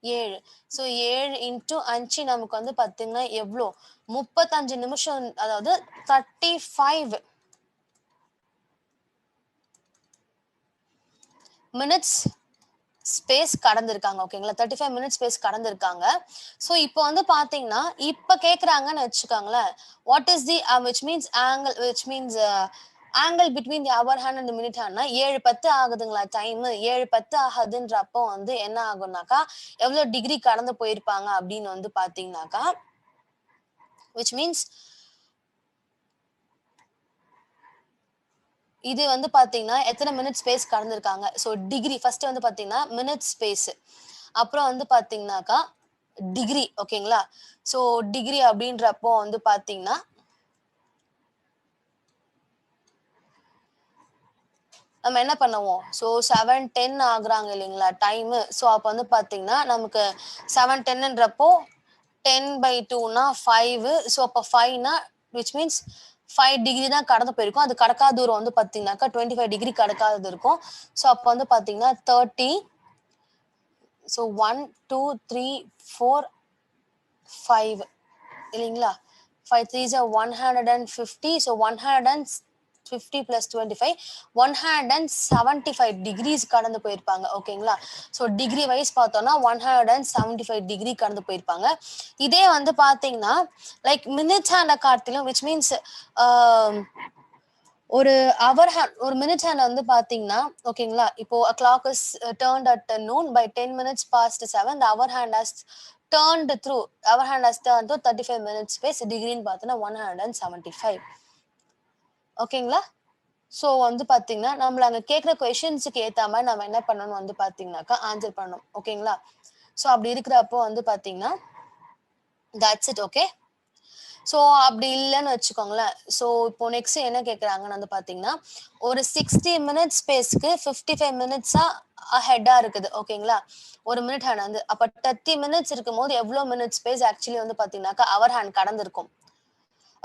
7. ஸோ 7 இன்ட்டு 5 நமக்கு வந்து பார்த்தீங்கன்னா எவ்வளோ 35 நிமிஷம், அதாவது 35 மினிட்ஸ் ஸ்பேஸ் கடந்திருக்காங்க. ஓகேங்களா, 35 மினிட்ஸ் ஸ்பேஸ் கடந்திருக்காங்க. ஸோ இப்போ வந்து பார்த்தீங்கன்னா இப்போ கேட்குறாங்கன்னு வச்சுக்கோங்களேன், what is the which means angle, which means angle between the hour hand and minute ஹேண்ட்னா 7:10 ஆகுதுங்களா டைம், 7:10 ஆகுதுன்றப்போ வந்து என்ன ஆகும்னாக்கா எவ்வளோ டிகிரி கடந்து போயிருப்பாங்க அப்படின்னு வந்து பார்த்தீங்கன்னாக்கா, விச் மீன்ஸ் இது வந்து பார்த்தீங்கன்னா எத்தனை மினிட் ஸ்பேஸ் கடந்திருக்காங்க. ஸோ டிகிரி ஃபர்ஸ்ட் வந்து பார்த்தீங்கன்னா மினிட் ஸ்பேஸ், அப்புறம் வந்து பார்த்தீங்கன்னாக்கா டிகிரி. ஓகேங்களா, ஸோ டிகிரி அப்படின்றப்போ வந்து பார்த்தீங்கன்னா நம்ம என்ன பண்ணுவோம், ஸோ 7:10 ஆகுறாங்க இல்லைங்களா டைமு. ஸோ அப்போ வந்து பார்த்தீங்கன்னா நமக்கு 7:10ன்றப்போ 10/2னா 5. ஸோ அப்போ 5னா விச் மீன்ஸ் 5 டிகிரி தான் கடந்து போயிருக்கும். அது கடக்காத தூரம் வந்து பார்த்தீங்கன்னாக்கா 25 டிகிரி கடக்காதது இருக்கும். ஸோ அப்போ வந்து பார்த்தீங்கன்னா 30. ஸோ 1 2 3 4 5 இல்லைங்களா, 5 3s are 150. So 150 plus 25 175 decrease கடந்து போயிருப்பாங்க. ஓகேங்களா, ஸோ டிகிரி வைஸ் பார்த்தோம்னா 175 டிகிரி கடந்து போயிருப்பாங்க. இதே வந்து பார்த்தீங்கன்னா லைக் மினிட்ஸ் ஹேண்டை காட்டிலும், விச் மீன்ஸ் ஒரு அவர் ஹேண்ட், ஒரு மினிட் ஹேண்ட் வந்து பார்த்தீங்கன்னா ஓகேங்களா, இப்போ a clock is turned at noon by 10 minutes past 7, the hour hand has turned through, our hand has turned through 35 minutes space, டிகிரின்னு பார்த்தோன்னா 175. ஓகேங்களா, ஸோ வந்து பார்த்தீங்கன்னா நம்மள அங்கே கேட்குற கொஷின்ஸுக்கு ஏற்ற மாதிரி நம்ம என்ன பண்ணணும் வந்து பார்த்தீங்கன்னாக்கா ஆன்சர் பண்ணணும். ஓகேங்களா, ஸோ அப்படி இருக்கிறப்போ வந்து பார்த்தீங்கன்னா தட்ஸ் இட். ஓகே, ஸோ அப்படி இல்லைன்னு வச்சுக்கோங்களேன். ஸோ இப்போ நெக்ஸ்ட் என்ன கேட்குறாங்கன்னு வந்து பார்த்தீங்கன்னா, ஒரு 60 மினிட்ஸ் ஸ்பேஸ்க்கு 55 மினிட்ஸா ஹெட்டா இருக்குது. ஓகேங்களா, ஒரு மினிட் ஹேண்ட் வந்து அப்போ 30 மினிட்ஸ் இருக்கும் போது எவ்வளோ மினிட் ஸ்பேஸ் ஆக்சுவலி வந்து பார்த்தீங்கன்னாக்கா அவர் ஹேண்ட் கடந்திருக்கும்.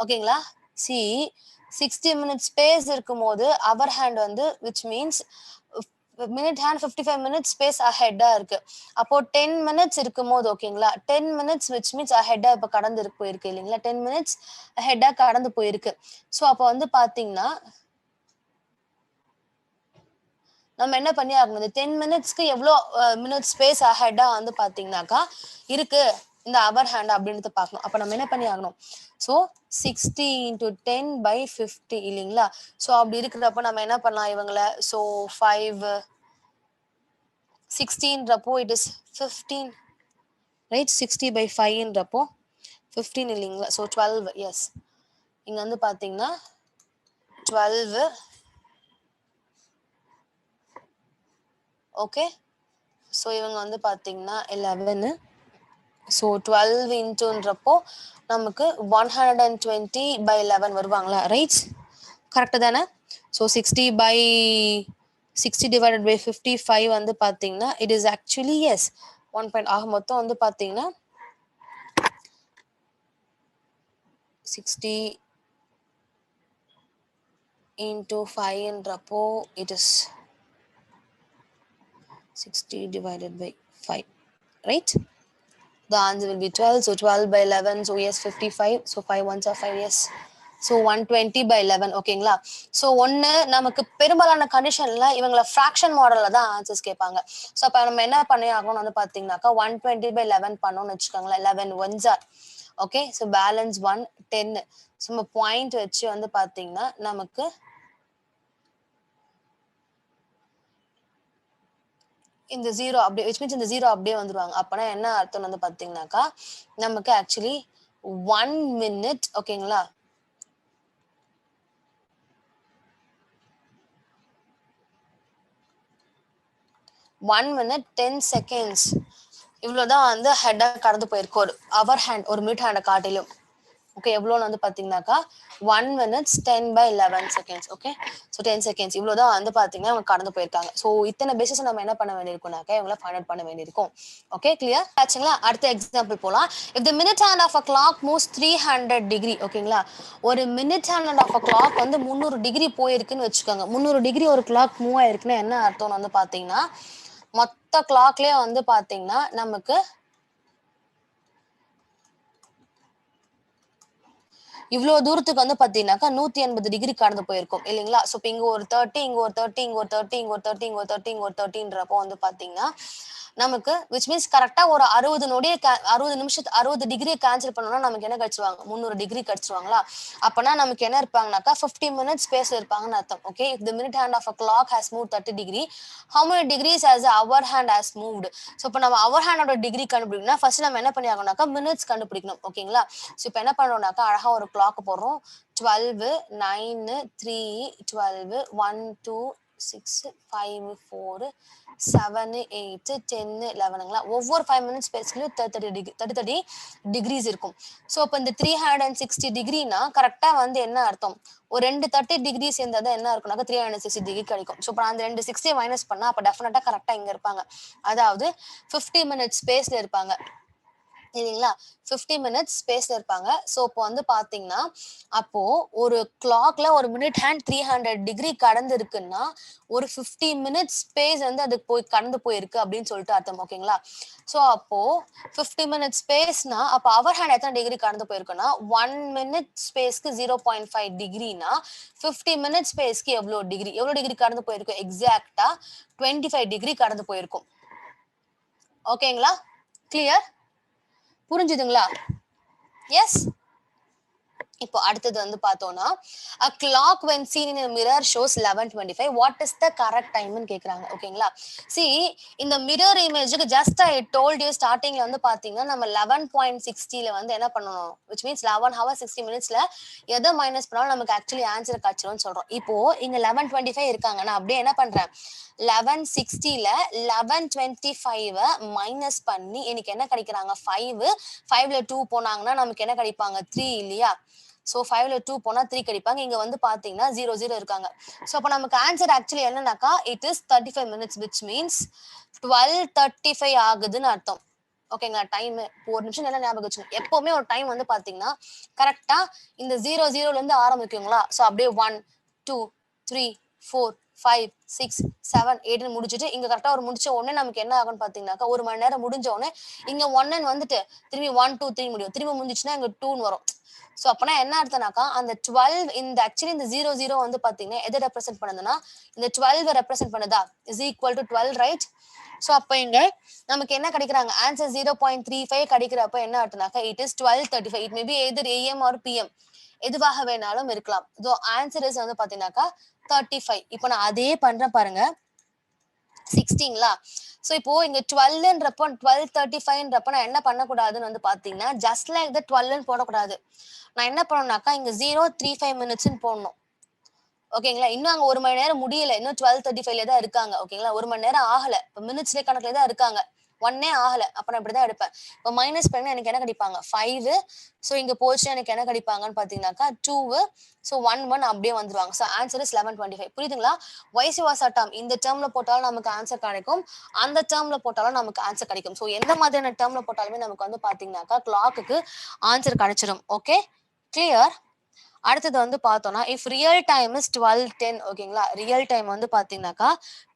ஓகேங்களா, சி 60 மினிட்ஸ் ஸ்பேஸ் இருக்கும் போது அவர் ஹேண்ட் வந்து which means minute hand 55 minutes space அஹெட்டா இருக்கு. அப்போ 10 மினிட்ஸ் இருக்கும் போது ஓகேங்களா, 10 மினிட்ஸ் விச் மீன்ஸ் அஹெட்டா இப்போ கடந்து போயிருக்கு இல்லைங்களா, 10 மினிட்ஸ் அஹெட்டா கடந்து போயிருக்கு. ஸோ அப்போ வந்து பாத்தீங்கன்னா நம்ம என்ன பண்ணி ஆகணும், இந்த 10 மினிட்ஸ்க்கு எவ்வளோ மினிட் ஸ்பேஸ் அஹெட்டா வந்து பாத்தீங்கன்னாக்கா இருக்கு இந்த அவர் ஹேண்ட் அப்படின்றது பார்க்கணும். அப்போ நம்ம என்ன பண்ணி ஆகணும், ஸோ 60 into 10/50 இல்லைங்களா. ஸோ அப்படி இருக்கிறப்போ நம்ம என்ன பண்ணலாம் இவங்களை, ஸோ 5 16ன்றப்போ இட் இஸ் 15 ரைட், 60/5ன்றப்போ 15 இல்லைங்களா, ஸோ 12. எஸ், இங்கே வந்து பார்த்தீங்கன்னா 12. ஓகே, ஸோ இவங்க வந்து பார்த்தீங்கன்னா 11. ஸோ 12 இன்ட்டுன்றப்போ நமக்கு 120/11 வருவாங்களா, ரைட், கரெக்டு தானே. ஸோ 60 divided by 55 வந்து பார்த்தீங்கன்னா it is actually is 1 point ஆக மொத்தம் வந்து பார்த்தீங்கன்னா 60 into 5ன்றப்போ it is 60 divided by 5, right? The answer will be 12. So 12/11. So yes, 55. So 5 ones are 5. Yes. So 120/11. ஓகேங்களா. ஸோ ஒன்று நமக்கு பெரும்பாலான கண்டிஷன்ல இவங்களை ஃப்ராக்ஷன் மாடல்ல தான் ஆன்சர்ஸ் கேட்பாங்க. ஸோ அப்போ நம்ம என்ன பண்ணி ஆகணும்னு வந்து பார்த்தீங்கன்னாக்கா 120/11 பண்ணோம்னு வச்சுக்கோங்களேன். 11 ones are. Okay, so balance 1 10. So நம்ம பாயிண்ட் வச்சு வந்து பார்த்தீங்கன்னா நமக்கு இந்த 0 அப்படியே விச் மீன்ஸ் இந்த 0 அப்படியே வந்துருவாங்க. அப்பனா என்ன அர்த்தம் வந்து பார்த்தீங்கன்னாக்கா நமக்கு ஆக்சுவலி 1 minute ஓகேங்களா, 1 minute 10 seconds இவ்வளோதான் வந்து ஹெட்டா கடந்து போயிருக்கு ஒரு அவர் ஹேண்ட், ஒரு மினிட் ஹேண்டை காட்டிலும். ஓகே, எவ்வளோன்னு வந்து பார்த்தீங்கன்னாக்கா 1 minutes 10 by 11 seconds. Okay, so 10 seconds இவ்வளோதான் வந்து பார்த்தீங்கன்னா அவங்க கடந்து போயிருக்காங்க. ஸோ இத்தனை பேசிஸ் நம்ம என்ன பண்ண வேண்டியிருக்கும்னாக்கா இவங்களை ஃபைண்ட் அவுட் பண்ண வேண்டியிருக்கும். ஓகே, கிளியர் ஆச்சுங்களா? அடுத்த எக்ஸாம்பிள் போகலாம். If the minute hand of a clock moves 300 degree, ஓகேங்களா, ஒரு minute hand of a clock வந்து 300 டிகிரி போயிருக்குன்னு வச்சுக்கோங்க. 300 டிகிரி ஒரு கிளாக் மூவ் ஆயிருக்குன்னா என்ன அர்த்தம்னு வந்து பார்த்தீங்கன்னா மொத்த கிளாக்லேயே வந்து பார்த்தீங்கன்னா நமக்கு இவ்வளவு தூரத்துக்கு வந்து பாத்தீங்கன்னாக்கா 180 டிகிரி கடந்து போயிருக்கும் இல்லைங்களா? ஸோ இப்போ இங்க ஒரு 30, இங்க ஒரு 30, இங்க ஒரு 30, இங்க ஒரு 30, இங்க ஒரு 30, இங்க ஒரு 30ன்றப்போ வந்து பாத்தீங்கன்னா நமக்கு விச் மீன்ஸ் கரெக்டா ஒரு 60 நொடியை 60 டிகிரியை கேன்சல் பண்ணோம்னா நமக்கு என்ன கிடைச்சிருவாங்க? 300 டிகிரி கிடைச்சிருவாங்களா? அப்பனா நமக்கு என்ன இருப்பாங்கனாக்கா 50 மினிட்ஸ் ஸ்பேஸ் இருப்பாங்கன்னு அர்த்தம். Okay, if the minute hand of a clock has move 30 degree, how many degrees has hour hand has moved? So இப்போ நம்ம அவர் ஹேண்டோட டிகிரி கண்டுபிடிக்கணும்னா ஃபர்ஸ்ட் நம்ம என்ன பண்ணி ஆகணும்னாக்கா மினிட்ஸ் கண்டுபிடிக்கணும். ஓகேங்களா? ஸோ இப்போ என்ன பண்ணுறோம்னாக்கா அழகா ஒரு கிளாக் போடுறோம். 12, 9, 3, 12, 1, 2, 6, 5, 4, 7, 8, 10, 11ங்களா? ஒவ்வொரு 5 மினிட்ஸ் ஸ்பேஸ்லயும் 30 டிகிரிஸ் இருக்கும். ஸோ இப்போ இந்த 360 டிகிரினா கரெக்டா வந்து என்ன அர்த்தம்? ஒரு 2 30 டிகிரி சேர்ந்தா என்ன இருக்கும்னாக்கா 360 டிகிரி கிடைக்கும். ஸோ இப்போ அந்த 260 மைனஸ் பண்ணா அப்போ டெஃபினட்டா கரெக்டா இங்க இருப்பாங்க. அதாவது 50 மினிட்ஸ் ஸ்பேஸ்ல இருப்பாங்க இல்லைங்களா? 50 மினிட்ஸ் ஸ்பேஸ்ல இருப்பாங்க. ஸோ இப்போ வந்து பாத்தீங்கன்னா அப்போ ஒரு கிளாக்ல ஒரு மினிட் ஹேண்ட் 300 டிகிரி கடந்து இருக்குன்னா ஒரு 50 மினிட்ஸ் ஸ்பேஸ் வந்து அதுக்கு போய் கடந்து போயிருக்கு அப்படின்னு சொல்லிட்டு அர்த்தம். ஓகேங்களா? ஸோ அப்போ 50 மினிட்ஸ் ஸ்பேஸ்னா அப்போ அவர் ஹேண்ட் எத்தனை டிகிரி கடந்து போயிருக்குன்னா 1 மினிட் ஸ்பேஸ்க்கு 0.5 டிகிரினா 50 மினிட்ஸ் ஸ்பேஸ்க்கு எவ்வளோ டிகிரி கடந்து போயிருக்கு? எக்ஸாக்டா 25 டிகிரி கடந்து போயிருக்கும். ஓகேங்களா? கிளியர்? புரிஞ்சுதுங்களா? எஸ். இப்போ அடுத்தது வந்து பார்த்தோம்னா a clock when seen in a mirror shows 11:25. what is the correct time ன்னு கேக்குறாங்க. ஓகேங்களா? see இந்த மிரர் இமேஜுக்கு ஜஸ்ட் ஐ டோல்ட் யூ ஸ்டார்டிங்ல வந்து பாத்தீங்கன்னா நம்ம 11.60ல வந்து என்ன பண்ணணும், which means 11 hours 60 minutesல எதை மைனஸ் பண்ணாலும் நமக்கு ஆக்சுவலி ஆன்சர் கிடைச்சிரும்னு சொல்றோம். இப்போ இங்க 11:25 இருக்காங்க, நான் அப்படியே என்ன பண்றேன் 11:60ல 11:25 மைனஸ் பண்ணி எனக்கு என்ன கிடைக்கிறாங்க 5, 5ல 2 போனாங்கன்னா நமக்கு என்ன கிடைப்பாங்க 3 இல்லையா? ஸோ 5ல 2 போனா 3 கிடைப்பாங்க. இங்க வந்து பாத்தீங்கன்னா 0 இருக்காங்க. ஸோ அப்போ நமக்கு ஆன்சர் ஆக்சுவலி என்னன்னாக்கா it is 35 minutes which means 12:35 ஆகுதுன்னு அர்த்தம். ஓகேங்களா? டைம் ஒரு நிமிஷம் நல்லா ஞாபகம் வச்சுக்கணும். எப்பவுமே ஒரு டைம் வந்து பாத்தீங்கன்னா கரெக்டா இந்த 00ல இருந்து ஆரம்பிக்குங்களா? ஸோ அப்படியே 1, 2, 3, 4, 5, 6, 7, 8 முடிச்சுட்டு இங்க கரெக்டா ஒரு முடிச்ச உடனே நமக்கு என்ன ஆகும்னு பாத்தீங்கன்னாக்கா ஒரு மணி நேரம் முடிஞ்ச உடனே இங்க 1 வந்துட்டு திரும்பி 1, 2, 3 முடியும். திரும்பி முடிஞ்சிச்சுன்னா இங்க 2 வரும். ஸோ அப்பனா என்ன அர்த்தம்னாக்கா அந்த 12 இந்த ஆக்சுவலி இந்த 00 வந்து பாத்தீங்கன்னா எதை ரெப்ரசென்ட் பண்ணுதுன்னா இந்த 12 ரெப்ரசென்ட் பண்ணுதா is equal to 12 right? So அப்ப இங்க நமக்கு என்ன கிடைக்கிறாங்க ஆன்சர் 0.35 கிடைக்கிறப்ப என்ன அர்த்தம்னாக்கா it is 12:35. It maybe either AM or PM எதுவாக வேணாலும் இருக்கலாம். ஸோ ஆன்சர் இஸ் வந்து பாத்தீங்கன்னாக்கா 35. இப்போ நான் அதே பண்றேன் பாருங்க 16ங்களா? ஸோ இப்போ இங்க 12ன்றப்போ 12:35ன்றப்போ நான் என்ன பண்ணக்கூடாதுன்னு வந்து பாத்தீங்கன்னா ஜஸ்ட் லைக் த 12ன்னு போடக்கூடாது. நான் என்ன பண்ணணும்னாக்கா இங்க 0:35 மினிட்ஸ்ன்னு போடணும். ஓகேங்களா? இன்னும் அங்க ஒரு மணி நேரம் முடியல. இன்னும் 12:35ல தான் இருக்காங்க. ஓகேங்களா? ஒரு மணி நேரம் ஆகல. இப்போ மினிட்ஸ்ல கணக்குல தான் இருக்காங்க. 1ஏ ஆகல. அப்ப நான் இப்படிதான் எடுப்பேன். இப்போ மைனஸ் பண்ணா எனக்கு என்ன கிடைப்பாங்க 5. ஸோ இங்க போச்சு எனக்கு என்ன கிடைப்பாங்கன்னு பாத்தீங்கன்னாக்கா 2. ஸோ 1 அப்படியே வந்துருவாங்க. So answer is 11:25. புரியுதுங்களா? வைஸ் வர்சா டேர்ம் இந்த டேர்ம்ல போட்டாலும் நமக்கு ஆன்சர் கிடைக்கும், அந்த டேர்ம்ல போட்டாலும் நமக்கு ஆன்சர் கிடைக்கும். ஸோ எந்த மாதிரியான டேர்ம்ல போட்டாலுமே நமக்கு வந்து பாத்தீங்கன்னாக்கா கிளாக்குக்கு ஆன்சர் கிடைச்சிடும். Okay, clear? அடுத்தது வந்து பார்த்தோம்னா இஃப் ரியல் டைம் இஸ் 12:10. ஓகேங்களா? ரியல் டைம் வந்து பாத்தீங்கன்னாக்கா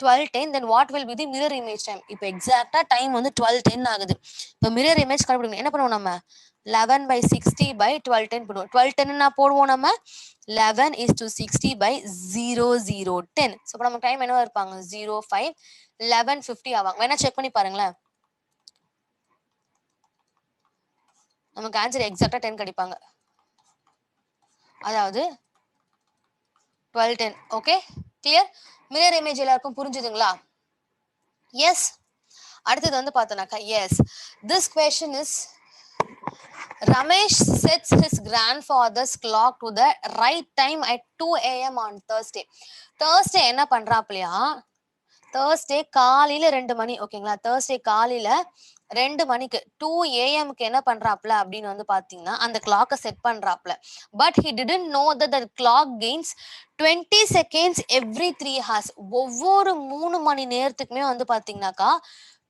12:10 then what will be the mirror image time? இப்போ எக்ஸாக்டா டைம் வந்து 12:10 ஆகுது. இப்போ மிரர் இமேஜ் கண்டுபிடிக்கணும். என்ன பண்ணுவோம் நம்ம 11/60/12:10 போடுவோம். 12:10 போடுவோம் நம்ம 11:60/00:10. ஸோ இப்போ நம்ம டைம் என்னவா இருப்பாங்க 05 11:50 ஆவாங்க. வேணா செக் பண்ணி பாருங்களேன், நமக்கு ஆன்சர் எக்ஸாக்டா 10 கிடைப்பாங்க. அதாவது 12:10. Okay, clear? மிரர் இமேஜ் எல்லாருக்கும் புரிஞ்சுதுங்களா? எஸ். அடுத்தது வந்து பார்த்தோம்னாக்கா yes this question is Ramesh sets his grandfather's clock to the right time at 2 AM on Thursday. Thursday என்ன பண்றாப்லையா, Thursday காலையில 2 மணி. ஓகேங்களா? Thursday காலையில 2 மணிக்கு 2 AM என்ன பண்றாப்ல அப்படின்னு வந்து பாத்தீங்கன்னா அந்த கிளாக்கை செட் பண்றாப்ல. But he didn't know that the clock gains 20 seconds every 3 hours. ஒவ்வொரு 3 மணி நேரத்துக்குமே வந்து பாத்தீங்கன்னாக்கா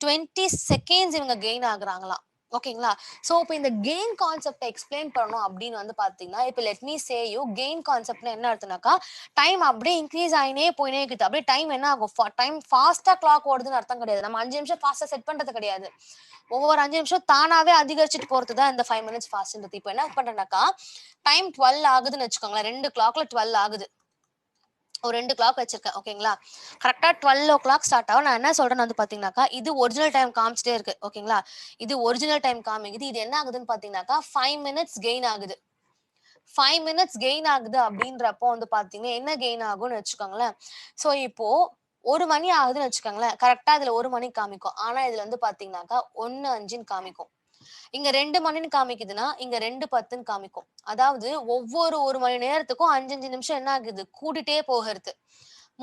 20 செகண்ட்ஸ் இவங்க கெயின் ஆகுறாங்களாம். ஓகேங்களா? சோ இப்போ இந்த கெயின் கான்செப்டை எக்ஸ்பிளைன் பண்ணணும் அப்படின்னு வந்து பாத்தீங்கன்னா இப்போ let me say you gain கான்செப்ட்னா என்ன அர்த்தம்னாக்கா டைம் அப்படியே இன்க்ரீஸ் ஆயினே போயினே இருக்குது. அப்படியே டைம் என்ன ஆகும், டைம் ஃபாஸ்டா கிளாக் ஓடுதுன்னு அர்த்தம் கிடையாது. நம்ம 5 நிமிஷம் ஃபாஸ்டா செட் பண்றது கிடையாது. ஒவ்வொரு 5 நிமிஷம் தானாவே அதிகரிச்சுட்டு போறது தான் இந்த 5 மினிட்ஸ் ஃபாஸ்ட்ன்றது. இப்போ என்ன பண்றேன்னாக்கா டைம் 12 ஆகுதுன்னு வச்சுக்கோங்களேன். 2 கிளாக்ல 12 ஆகுது. ஒரு 2 கிளாக் வச்சிருக்கேன். ஓகேங்களா? கரெக்டா 12 ஸ்டார்ட் ஆகும். நான் என்ன சொல்றேன்னு வந்து பாத்தீங்கன்னாக்கா இது ஒரிஜினல் டைம் காமிச்சிட்டே இருக்கு. ஓகேங்களா? இது ஒரிஜினல் டைம் காமிக்குது. இது என்ன ஆகுதுன்னு பாத்தீங்கன்னாக்கா 5 மினிட்ஸ் கெயின் ஆகுது. 5 மினிட்ஸ் கெயின் ஆகுது அப்படின்றப்போ வந்து பாத்தீங்கன்னா என்ன கெயின் ஆகும்னு வச்சுக்கோங்களேன். சோ இப்போ 1 மணி ஆகுதுன்னு வச்சுக்கோங்களேன். கரெக்டா இதுல 1 மணி காமிக்கும். ஆனா இதுல வந்து பாத்தீங்கன்னாக்கா 1:05 காமிக்கும். இங்க 2 மணின்னு காமிக்குதுன்னா இங்க 2:10 காமிக்கும். அதாவது ஒவ்வொரு 1 மணி நேரத்துக்கும் 5 நிமிஷம் என்ன ஆகுது, கூடிட்டே போகிறது.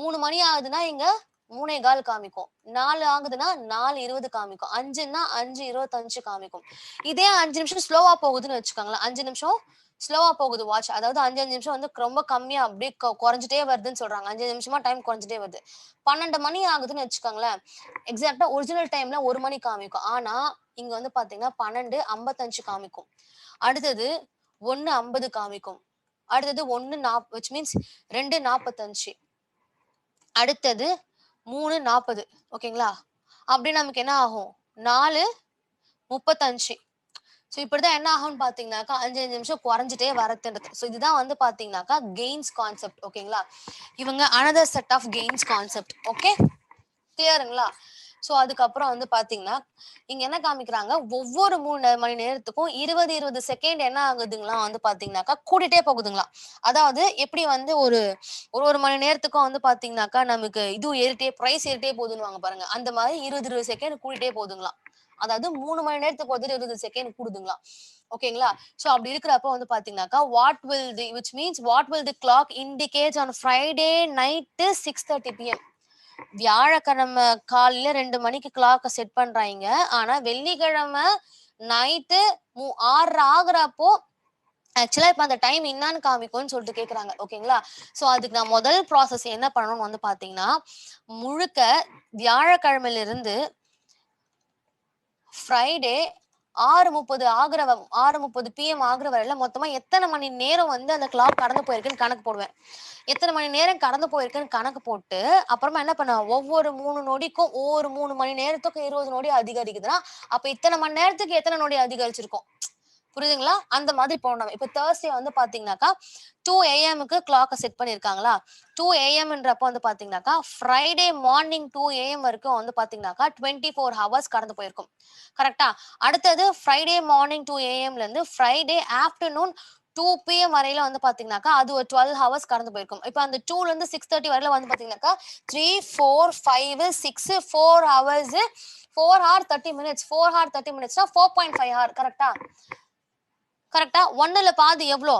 3 மணி ஆகுதுன்னா இங்க 3:15 காமிக்கும். 4 ஆகுதுன்னா 4:20 காமிக்கும். 5ன்னா 5:25 காமிக்கும். இதே 5 நிமிஷம் ஸ்லோவா போகுதுன்னு வச்சுக்கோங்களேன். 5 நிமிஷம் ஸ்லோவா போகுது வாட்ச். அதாவது 5 நிமிஷம் வந்து ரொம்ப கம்மியா அப்படியே குறைஞ்சிட்டே வருதுன்னு சொல்றாங்க. 5 நிமிஷமா டைம் குறைஞ்சிட்டே வருது. 12 மணி ஆகுதுன்னு வச்சுக்கோங்களேன். எக்ஸாக்டா ஒரிஜினல் டைம்ல 1 மணி காமிக்கும். ஆனா இங்க வந்து பாத்தீங்கன்னா 12:55 காமிக்கும். அடுத்தது 1:50 காமிக்கும். அடுத்தது 1:40 which means 2:45. அடுத்தது 3:40. ஓகேங்களா? அப்படி நமக்கு என்ன ஆகும், 4:35. சோ இப்படிதான் என்ன ஆகும்னு பாத்தீங்கன்னாக்கா 5 நிமிஷம் குறைஞ்சிட்டே வரதுன்றது. சோ இதுதான் வந்து பாத்தீங்கன்னாக்கா கெயின்ஸ் கான்செப்ட். ஓகேங்களா? இவங்க another set of gains concept. Okay, கிளியருங்களா? சோ அதுக்கப்புறம் வந்து பாத்தீங்கன்னா இங்க என்ன காமிக்கிறாங்க, ஒவ்வொரு 3 மணி நேரத்துக்கும் 20 செகண்ட் என்ன ஆகுதுங்களா வந்து பாத்தீங்கன்னாக்கா கூடிட்டே போகுதுங்களாம். அதாவது எப்படி வந்து ஒரு ஒரு மணி நேரத்துக்கும் வந்து பாத்தீங்கன்னாக்கா நமக்கு இது ஏறிட்டே பிரைஸ் ஏறிட்டே போகுதுன்னு பாருங்க. அந்த மாதிரி 20 செகண்ட் கூடிட்டே போகுதுங்களாம். அதாவது 3 மணி நேரத்துக்கு ஒரு 20 செகண்ட் கூடுதுங்களாம். ஓகேங்களா? சோ அப்படி இருக்கிறப்ப வந்து பாத்தீங்கன்னாக்கா which means what will the clock indicate on Friday night 6:30 PM. வியாழக்கிழமை காலையில 2 மணிக்கு கிளாக்க செட் பண்றாங்க. ஆனா வெள்ளிக்கிழமை நைட்டு 6 ஆகுறப்போ ஆக்சுவலா இப்ப அந்த டைம் என்னான்னு காமிக்கும்னு சொல்லிட்டு கேக்குறாங்க. ஓகேங்களா? சோ அதுக்கு நான் முதல் ப்ராசஸ் என்ன பண்ணணும்னு வந்து பாத்தீங்கன்னா முழுக்க வியாழக்கிழமையில இருந்து ஃப்ரைடே 6:30 6:30 PM ஆகுற வரையில மொத்தமா எத்தனை மணி நேரம் வந்து அந்த கிளாக் கடந்து போயிருக்குன்னு கணக்கு போடுவேன். எத்தனை மணி நேரம் கடந்து போயிருக்குன்னு கணக்கு போட்டு அப்புறமா என்ன பண்ணுவேன், ஒவ்வொரு 3 நொடிக்கும் ஒவ்வொரு 3 மணி நேரத்துக்கும் 20 நொடி அதிகரிக்குதுன்னா அப்ப இத்தனை மணி நேரத்துக்கு எத்தனை நொடி அதிகரிச்சிருக்கும், புரியுதுங்களா? அந்த மாதிரி போனோம். இப்ப Thursday வந்து பாத்தீங்கன்னாக்கா 2 AM கிளாக்க செட் பண்ணிருக்காங்களா? 2 AM வந்து பாத்தீங்கன்னாக்கா ஃப்ரைடே மார்னிங் 2 AM வரைக்கும் வந்து பாத்தீங்கன்னாக்கா 24 ஹவர்ஸ் கடந்து போயிருக்கும். கரெக்டா? அடுத்தது ஃப்ரைடே மார்னிங் 2 AM இருந்து ஃப்ரைடே ஆஃப்டர்நூன் 2 PM வரையில வந்து பாத்தீங்கன்னாக்கா அது ஒரு 12 ஹவர்ஸ் கடந்து போயிருக்கும். இப்ப அந்த 2ல இருந்து 6:30 வரையில வந்து பாத்தீங்கன்னாக்கா 3, 4, 5, 6, 4 hours 4 hour 30 minutes 4 hour 30 minutes 4.5 hour. கரெக்டா? கரெக்டா? 1ல பாதி எவ்வளோ?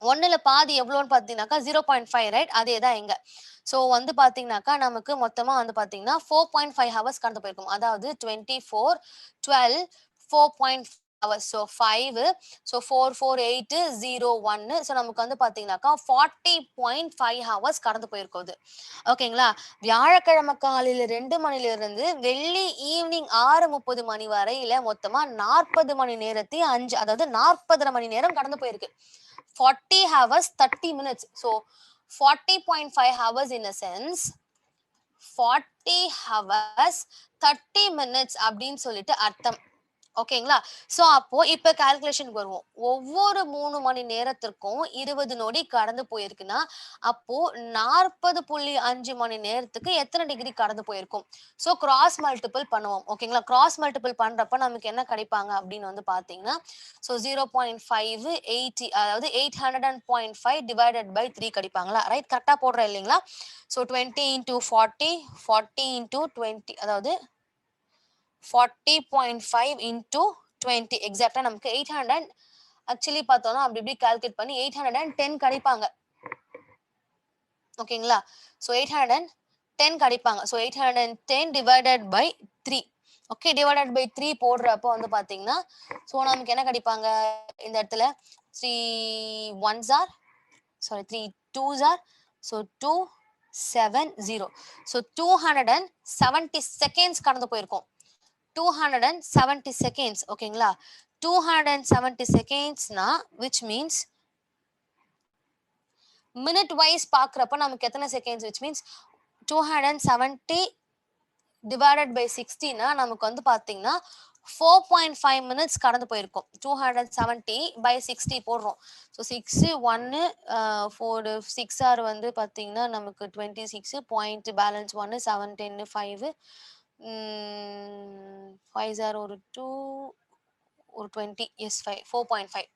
1ல பாதி எவ்வளோன்னு பாத்தீங்கன்னாக்கா 0.5 ரைட்? அதேதான் இங்க. சோ வந்து பாத்தீங்கன்னாக்கா நமக்கு மொத்தமா வந்து பாத்தீங்கன்னா 4.5 ஹவர்ஸ் கடந்து போயிருக்கும். அதாவது 24, 12, 4.5 ஹவர்ஸ். So 5, so 4, 4, 8, 0, 1. சோ நமக்கு வந்து பாத்தீங்கன்னாக்கா 40.5 ஹவர்ஸ் கடந்து போயிருக்கும். ஓகேங்களா? வியாழக்கிழமை காலையில 2 மணில இருந்து வெள்ளி ஈவினிங் 6:30 மணி வரையில மொத்தமா 40 மணி நேரத்தை 5 அதாவது 40 மணி நேரம் கடந்து போயிருக்கு. 40 hours 30 minutes. So 40.5 hours in a sense 40 hours 30 minutes அப்படின்னு சொல்லிட்டு அர்த்தம். ஓகேங்களா? சோ அப்போ இப்ப கால்குலேஷனுக்கு வருவோம். ஒவ்வொரு 3 மணி நேரத்திற்கும் 20 நொடி கடந்து போயிருக்குன்னா அப்போ 40.5 மணி நேரத்துக்கு எத்தனை டிகிரி கடந்து போயிருக்கும்? சோ கிராஸ் மல்டிபிள் பண்ணுவோம். ஓகேங்களா? கிராஸ் மல்டிபிள் பண்றப்ப நமக்கு என்ன கிடைப்பாங்க அப்படின்னு வந்து பாத்தீங்கன்னா சோ 0.5 80 அதாவது 800.5 divided by 3 கிடைப்பாங்களா? ரைட்? கரெக்டா போடுறேன் இல்லைங்களா? சோ 20 into 40 40 into 20 அதாவது 40.5 into 20 எக்ஸாக்டா நமக்கு 800 ஆக்சுவலி பார்த்தோம்னா அப்படி இப்படி கால்குலேட் பண்ணி 810 கிடைப்பாங்க. ஓகேங்களா? சோ 810 கிடைப்பாங்க. So 810 divided by 3 okay, divided by 3 போடுறப்போ வந்து பாத்தீங்கன்னா ஸோ நமக்கு என்ன கிடைப்பாங்க இந்த இடத்துல 3 1s are sorry 3 2s are so 270 so 270 seconds கடந்து போயிருக்கோம் 270 seconds ஓகேங்களா 270 secondsனா which means minute wise பாக்குறப்ப நமக்கு எத்தனை seconds which means 270 divided by 60 னா நமக்கு வந்து பாத்தீங்கன்னா 4.5 minutes கடந்து போயிருக்கோம் 270 by 60 போடுறோம் ஸோ 6 1 4 6 ஆர் வந்து பாத்தீங்கன்னா நமக்கு 26 பாயிண்ட் பேலன்ஸ் 1 7 10 5 5 ஆர் ஒரு 2 ஒரு 20 எஸ் 5 4.5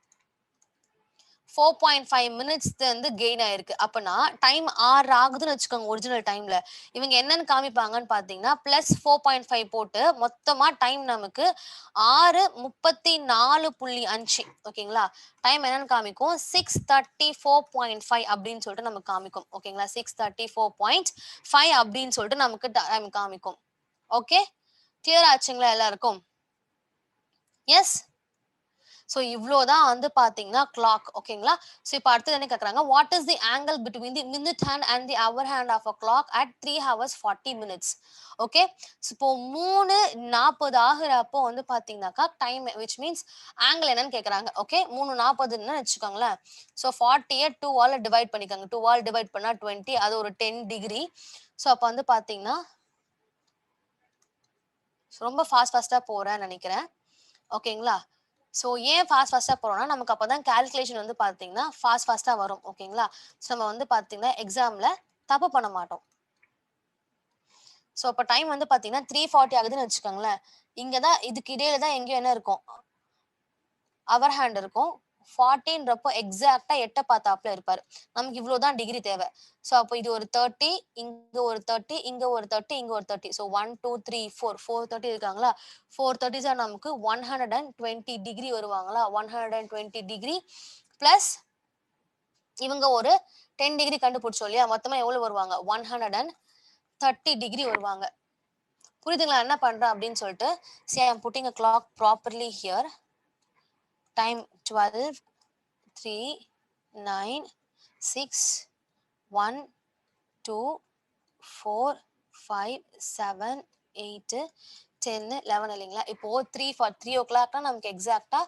4.5 மினிட்ஸ் வந்து கெயின் ஆயிருக்கு அப்பனா டைம் 6 ஆகுதுன்னு வச்சுக்கோங்க ஒரிஜினல் டைம்ல இவங்க என்னன்னு காமிப்பாங்கன்னு பாத்தீங்கன்னா +4.5 போட்டு மொத்தமா டைம் நமக்கு 6:34.5 ஓகேங்களா டைம் என்னன்னு காமிக்கும் 6:34.5 அப்படின்னு சொல்லிட்டு நமக்கு காமிக்கும் ஓகேங்களா 6:34.5 அப்படின்னு சொல்லிட்டு நமக்கு டைம் காமிக்கும் ஓகே கிளியர் ஆச்சுங்களா எல்லாருக்கும் எஸ் ஸோ இவ்வளோதான் வந்து பார்த்தீங்கன்னா கிளாக் ஓகேங்களா ஸோ இப்போ அடுத்தது என்ன கேட்குறாங்க what is the angle between the minute hand and the hour hand of a clock at 3 hours 40 minutes okay இப்போ 3:40 ஆகுறப்போ வந்து பார்த்தீங்கன்னாக்கா டைம் விச் மீன்ஸ் ஆங்கிள் என்னன்னு கேட்குறாங்க ஓகே 3:40ன்னு வச்சுக்கோங்களேன் ஸோ 40யை 2ஆல் டிவைட் பண்ணிக்கோங்க 2ஆல் டிவைட் பண்ணால் 20 அது ஒரு 10 டிகிரி ஸோ அப்போ வந்து பார்த்தீங்கன்னா ரொம்ப ஃபாஸ்ட்டாக போகிறேன்னு நினைக்கிறேன் ஓகேங்களா ஸோ ஏன் ஃபாஸ்ட்டாக போகிறோம்னா நமக்கு அப்போ தான் கேல்குலேஷன் வந்து பார்த்தீங்கன்னா ஃபாஸ்ட்டாக வரும் ஓகேங்களா ஸோ நம்ம வந்து பார்த்தீங்கன்னா எக்ஸாமில் தப்பு பண்ண மாட்டோம் ஸோ அப்போ டைம் வந்து பார்த்தீங்கன்னா 3:40 ஆகுதுன்னு வச்சுக்கோங்களேன் இங்கே தான் இதுக்கு இடையில தான் எங்கேயும் என்ன இருக்கும் அவர் ஹேண்ட் இருக்கும் 40ன்றப்போ எக்ஸாக்டா 8 பார்த்தாப்புல இருப்பாரு நமக்கு இவ்வளவுதான் டிகிரி தேவை ஸோ அப்போ இது ஒரு 30 இங்க ஒரு 30 இங்க ஒரு 30 இங்க ஒரு 30 ஸோ 1 2 3 4 430 இருக்காங்களா 430 சார் நமக்கு 120 டிகிரி வருவாங்களா 120 டிகிரி பிளஸ் இவங்க ஒரு 10 டிகிரி கண்டுபிடிச்சோம் இல்லையா மொத்தமா எவ்வளவு வருவாங்க 130 டிகிரி வருவாங்க புரியுதுங்களா என்ன பண்றேன் அப்படின்னு சொல்லிட்டு see I am putting a clock properly here time 12 3 9 6 1 2 4 5 7 8 10 11 இல்லைங்களா இப்போ 3 o'clockனா நமக்கு எக்ஸாக்டா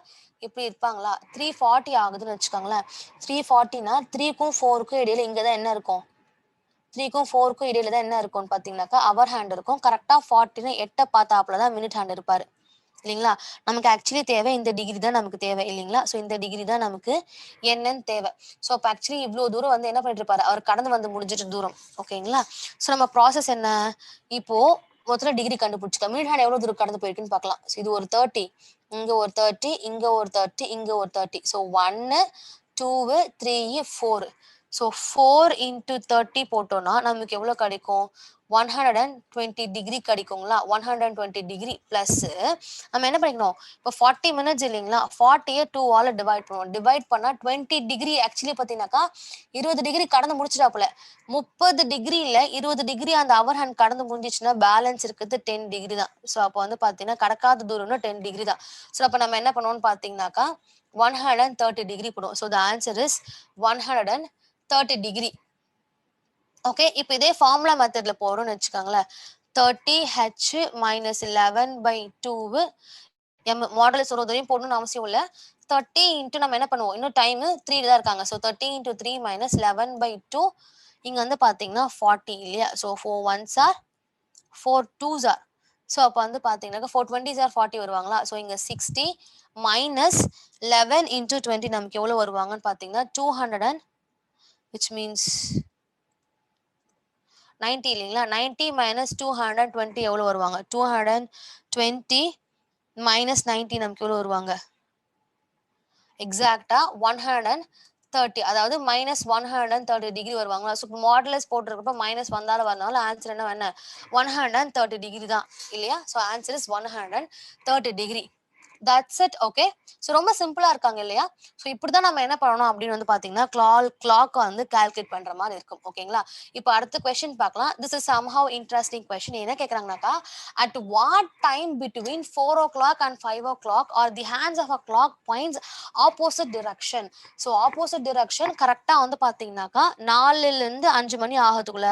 இப்படி இருப்பாங்களா 3:40 ஆகுதுன்னு வச்சுக்கோங்களேன் 3:40னா 3க்கும் 4க்கும் இடையில இங்கதான் என்ன இருக்கும் 3க்கும் 4க்கும் இடையில தான் என்ன இருக்கும்னு பாத்தீங்கன்னாக்கா அவர் ஹேண்ட் இருக்கும் கரெக்டா 40ன்னு 8 பார்த்தாப்புலதான் மினிட் ஹேண்ட் இருப்பாரு இல்லைங்களா நமக்கு ஆக்சுவலி தேவை இந்த டிகிரி தான் நமக்கு தேவை இல்லைங்களா ஸோ இந்த டிகிரி தான் நமக்கு என்னன்னு தேவை ஸோ அப்போ ஆக்சுவலி இவ்வளோ தூரம் வந்து என்ன பண்ணிட்டு இருப்பாரு அவர் கடந்து வந்து முடிஞ்சிட்டு தூரம் ஓகேங்களா ஸோ நம்ம ப்ராசஸ் என்ன இப்போ மொத்தம் டிகிரி கண்டுபிடிச்சிக்கலாம் மினிட் ஹேண்ட் எவ்வளோ தூரம் கடந்து போயிருக்குன்னு பார்க்கலாம் ஸோ இது ஒரு 30 இங்க ஒரு 30 இங்க ஒரு 30 இங்க ஒரு 30 ஸோ 1 2 3 4 ஸோ 4 into 30 போட்டோம்னா நமக்கு எவ்வளோ கிடைக்கும் 120 டிகிரி கிடைக்குங்களா 120 டிகிரி பிளஸ் நம்ம என்ன பண்ணிக்கணும் இப்போ 40 மினிட்ஸ் இல்லைங்களா 40யை 2ஆல் டிவைட் பண்ணுவோம் டிவைட் பண்ணா 20 டிகிரி ஆக்சுவலி பார்த்தீங்கன்னாக்கா 20 டிகிரி கடந்து முடிச்சிடாப்புல 30 டிகிரியில 20 டிகிரி அந்த அவர் ஹேண்ட் கடந்து முடிஞ்சிச்சுன்னா பேலன்ஸ் இருக்கிறது 10 டிகிரி தான் ஸோ அப்போ வந்து பார்த்தீங்கன்னா கடக்காத தூரம்னா 10 டிகிரி தான் ஸோ அப்போ நம்ம என்ன பண்ணுவோம்னு பார்த்தீங்கன்னாக்கா 130 டிகிரி போடுவோம் so the answer is 130 degree okay இப்போ இதே ஃபார்முலா மெத்தட்ல போறோம்னு வச்சுக்கோங்களேன் 30h - 11/2 மாடல்ஸ் ஒரு உதவியும் போடணும்னு அவசியம் இல்லை 30 இன்ட்டு நம்ம என்ன பண்ணுவோம் இன்னும் டைம் 3 தான் இருக்காங்க ஸோ 30 × 3 - 11/2 இங்க வந்து பாத்தீங்கன்னா 40 இல்லையா so 4 1s are 4 2s are so அப்போ வந்து பாத்தீங்கன்னா 4 20s are 40 வருவாங்களா ஸோ இங்க 60 - 11 × 20 நமக்கு எவ்வளவு வருவாங்கன்னு பாத்தீங்கன்னா 200 which means 90 இல்லைங்களா 90 - 220 எவ்வளவு வருவாங்க 220 - 90 நமக்கு எவ்வளவு வருவாங்க எக்ஸாக்டா 130 அதாவது -130 டிகிரி வருவாங்களா ஸோ மாடுலஸ் போட்டிருக்கப்ப மைனஸ் வந்தாலும் வரனால ஆன்சர் என்ன 130 டிகிரி தான் இல்லையா so answer is 130 degree that's it. Okay, so ரொம்ப சிம்பிளா இருக்காங்க இல்லையா? ஸோ இப்படிதான் நம்ம என்ன பண்ணணும் அப்படின்னு வந்து பாத்தீங்கன்னா கிளாக் வந்து கால்குலேட் பண்ற மாதிரி இருக்கும். ஓகேங்களா? இப்போ அடுத்த கொஸ்டின் பார்க்கலாம். This is somehow interesting question. என்ன கேக்குறாங்கனாக்கா, at what time between 4 o'clock and 5 o'clock are the hands of a clock points opposite direction? So opposite direction கரெக்டா வந்து பாத்தீங்கன்னாக்கா 4ல இருந்து 5 மணி ஆகிறதுக்குள்ள.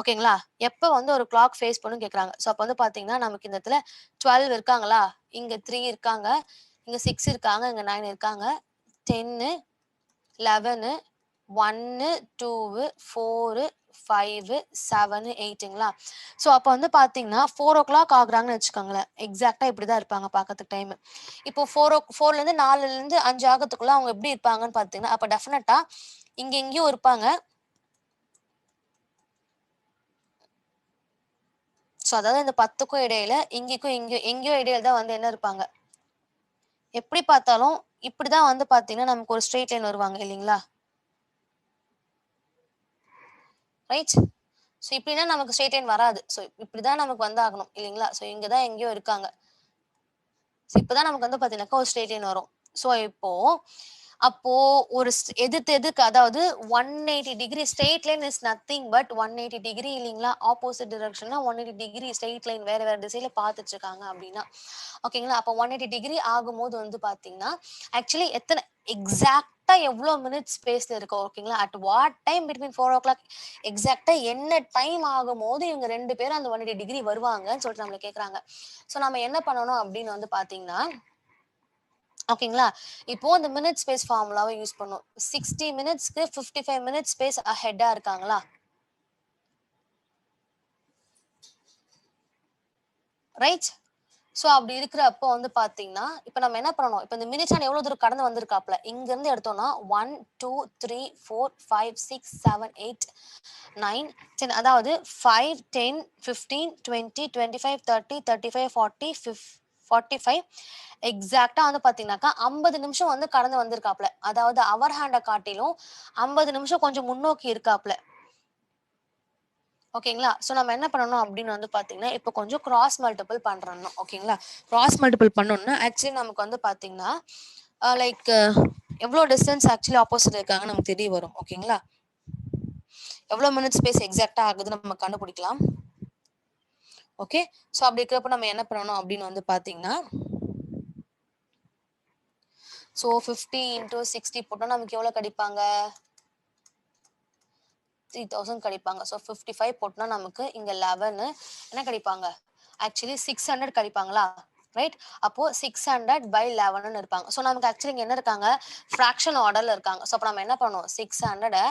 ஓகேங்களா? எப்ப வந்து ஒரு கிளாக் ஃபேஸ் பண்ணும் கேக்குறாங்க. ஸோ அப்ப வந்து பாத்தீங்கன்னா நமக்கு இந்த இடத்துல 12 இருக்காங்களா, இங்க 3 இருக்காங்க, இங்க 6 இருக்காங்க, இங்க 9 இருக்காங்க, 10 11 1 2 4 5 7 8ங்களா? ஸோ அப்ப வந்து பாத்தீங்கன்னா 4 o'clock ஆகுறாங்கன்னு வச்சுக்கோங்களேன். எக்ஸாக்டா இப்படிதான் இருப்பாங்க பாக்கிறதுக்கு டைம். இப்போ 4ல இருந்து 4ல இருந்து 5 ஆகிறதுக்குள்ள அவங்க எப்படி இருப்பாங்கன்னு பாத்தீங்கன்னா, அப்ப டெஃபினட்டா இங்க எங்கேயும் இருப்பாங்க. ஸோ அதாவது இந்த 10க்கும் இடையில இங்கேயும் எங்கேயோ இடையில தான் வந்து என்ன இருப்பாங்க. எப்படி பார்த்தாலும் இப்படிதான் வந்து பாத்தீங்கன்னா நமக்கு ஒரு ஸ்ட்ரெயிட் லைன் வருவாங்க இல்லைங்களா? ரைட்? ஸோ இப்படின்னா நமக்கு ஸ்ட்ரெயிட் லைன் வராது. ஸோ இப்படிதான் நமக்கு வந்து ஆகணும் இல்லைங்களா? ஸோ இங்கதான் எங்கேயோ இருக்காங்க. ஸோ இப்பதான் நமக்கு வந்து பாத்தீங்கன்னாக்கா ஒரு ஸ்ட்ரெயிட் லைன் வரும். ஸோ அப்போ ஒரு எதிர்க்கு அதாவது 180 degree straight line is nothing but 180 degree இல்லைங்களா? ஆப்போசிட் டிரெக்ஷன்னா 180 டிகிரி ஸ்ட்ரெயிட் லைன் வேற வேற திசையில பார்த்துட்டு இருக்காங்க அப்படின்னா, ஓகேங்களா? அப்போ 180 டிகிரி ஆகும்போது வந்து பாத்தீங்கன்னா ஆக்சுவலி எத்தனை எக்ஸாக்டா எவ்வளவு மினிட்ஸ் ஸ்பேஸ்ல இருக்கு. ஓகேங்களா? At what time between 4 o'clock எக்ஸாக்டா என்ன டைம் ஆகும்போது இவங்க 2 பேரும் அந்த 180 டிகிரி வருவாங்கன்னு சொல்லிட்டு நம்மள கேக்குறாங்க. ஸோ நம்ம என்ன பண்ணணும் அப்படின்னு வந்து பாத்தீங்கன்னா, ஓகேங்களா? இப்போ இந்த மினிட் ஸ்பேஸ் ஃபார்முலாவை யூஸ் பண்ணும். 60 மினிட்ஸ்க்கு 55 மினிட்ஸ் ஸ்பேஸ் அஹெட்டா இருக்காங்களா? ரைட்? ஸோ அப்படி இருக்கிறப்போ வந்து பாத்தீங்கன்னா, இப்ப நம்ம என்ன பண்ணணும்? இப்ப இந்த மினிட்ஸ் எவ்வளவு தூரம் கடந்து வந்திருக்காப்ல இங்க இருந்து எடுத்தோம்னா 1 2 3 4 5 6 7 8 9 10 அதாவது 5 10 15 20 25 30 35 40 45 எக்ஸாக்டா வந்து பாத்தீங்கன்னாக்கா 50 நிமிஷம் வந்து கடந்து வந்திருக்காப்ல. அதாவது அவர் ஹேண்ட காட்டிலும் 50 நிமிஷம் கொஞ்சம் முன்னோக்கி இருக்காப்ல. ஓகேங்களா? ஸோ நம்ம என்ன பண்ணணும் அப்படின்னு வந்து பாத்தீங்கன்னா, இப்போ கொஞ்சம் கிராஸ் மல்டிபிள் பண்றணும். ஓகேங்களா? கிராஸ் மல்டிபிள் பண்ணோம்னா ஆக்சுவலி நமக்கு வந்து பாத்தீங்கன்னா லைக் எவ்வளவு டிஸ்டன்ஸ் ஆக்சுவலி ஆப்போசிட் இருக்காங்க நமக்கு தெரிய வரும். ஓகேங்களா? எவ்வளவு மினிட் ஸ்பேஸ் எக்ஸாக்டா ஆகுதுன்னு நம்ம கண்டுபிடிக்கலாம். ஓகே, ஸோ அப்படி இருக்கிறப்ப நம்ம என்ன பண்ணணும் அப்படின்னு வந்து பாத்தீங்கன்னா, ஸோ 50 into 60 போட்டோம் நமக்கு எவ்வளவு கிடைப்பாங்க? 3000 கிடைப்பாங்க. ஸோ 55 போட்டோம்னா நமக்கு இங்க 11 என்ன கிடைப்பாங்க? ஆக்சுவலி 600 கிடைப்பாங்களா? ரைட்? அப்போ 600 by 11 இருப்பாங்க. ஸோ நமக்கு ஆக்சுவலி இங்க என்ன இருக்காங்க? ஃபிராக்ஷன் ஆர்டர்ல இருக்காங்க. ஸோ அப்ப நம்ம என்ன பண்ணணும்? 600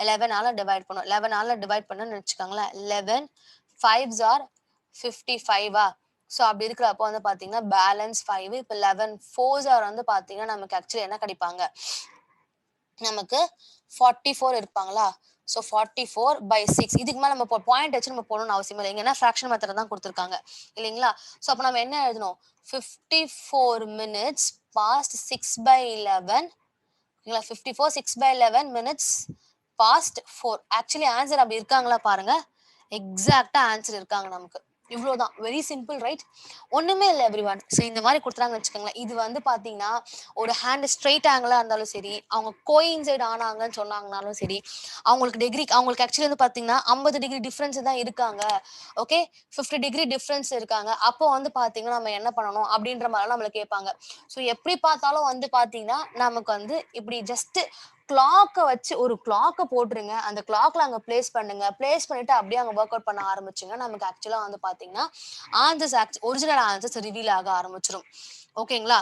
11ஆல டிவைட் பண்ணணும். 11ஆல டிவைட் பண்ணணும்னு வச்சுக்கோங்களேன். 11 5s are 55ஆ? ஸோ அப்படி இருக்கிறப்போ வந்து பாத்தீங்கன்னா பேலன்ஸ் 5. இப்போ 11 4s are வந்து பாத்தீங்கன்னா நமக்கு ஆக்சுவலி என்ன கிடைப்பாங்க? நமக்கு 44 இருப்பாங்களா? ஸோ 44 by 6 இதுக்கு மேல நம்ம பாயிண்ட் வச்சு நம்ம போடணும்னு அவசியம் இல்லை. இங்க என்ன ஃபிராக்ஷன் மெத்தட் தான் கொடுத்துருக்காங்க இல்லைங்களா? ஸோ அப்ப நம்ம என்ன எழுதணும்? 54 minutes past 6 by 11 54 6 by 11 minutes past 4. Actually answer அப்படி இருக்காங்களா பாருங்க. எக்ஸாக்டா ஆன்சர் இருக்காங்க நமக்கு. இவ்வளவுதான். Very simple right? ஒண்ணுமே இல்லை எவ்ரிவன். ஸோ இந்த மாதிரி கொடுத்துறாங்கன்னு வச்சுக்கோங்களேன். இது வந்து பாத்தீங்கன்னா ஒரு ஹேண்ட் ஸ்ட்ரெயிட் ஆங்கிளா இருந்தாலும் சரி, அவங்க கோயின்சைட் ஆனாங்கன்னு சொன்னாங்கனாலும் சரி, அவங்களுக்கு ஆக்சுவலி வந்து பாத்தீங்கன்னா 50 டிகிரி டிஃபரன்ஸ் தான் இருக்காங்க. ஓகே, 50 டிகிரி டிஃபரன்ஸ் இருக்காங்க. அப்போ வந்து பாத்தீங்கன்னா நம்ம என்ன பண்ணணும் அப்படின்ற மாதிரி நம்மள கேட்பாங்க. ஸோ எப்படி பார்த்தாலும் வந்து பாத்தீங்கன்னா நமக்கு வந்து இப்படி ஜஸ்ட் கிளாக்க வச்சு ஒரு கிளாக்க போட்டுருங்க. அந்த கிளாக்ல அங்க பிளேஸ் பண்ணுங்க. பிளேஸ் பண்ணிட்டு அப்படியே அங்க ஒர்க் அவுட் பண்ண ஆரம்பிச்சுங்க. நமக்கு ஆக்சுவலா வந்து பாத்தீங்கன்னா ஒரிஜினல் ஆன்சர்ஸ் ரிவீல் ஆக ஆரம்பிச்சிடும். ஓகேங்களா?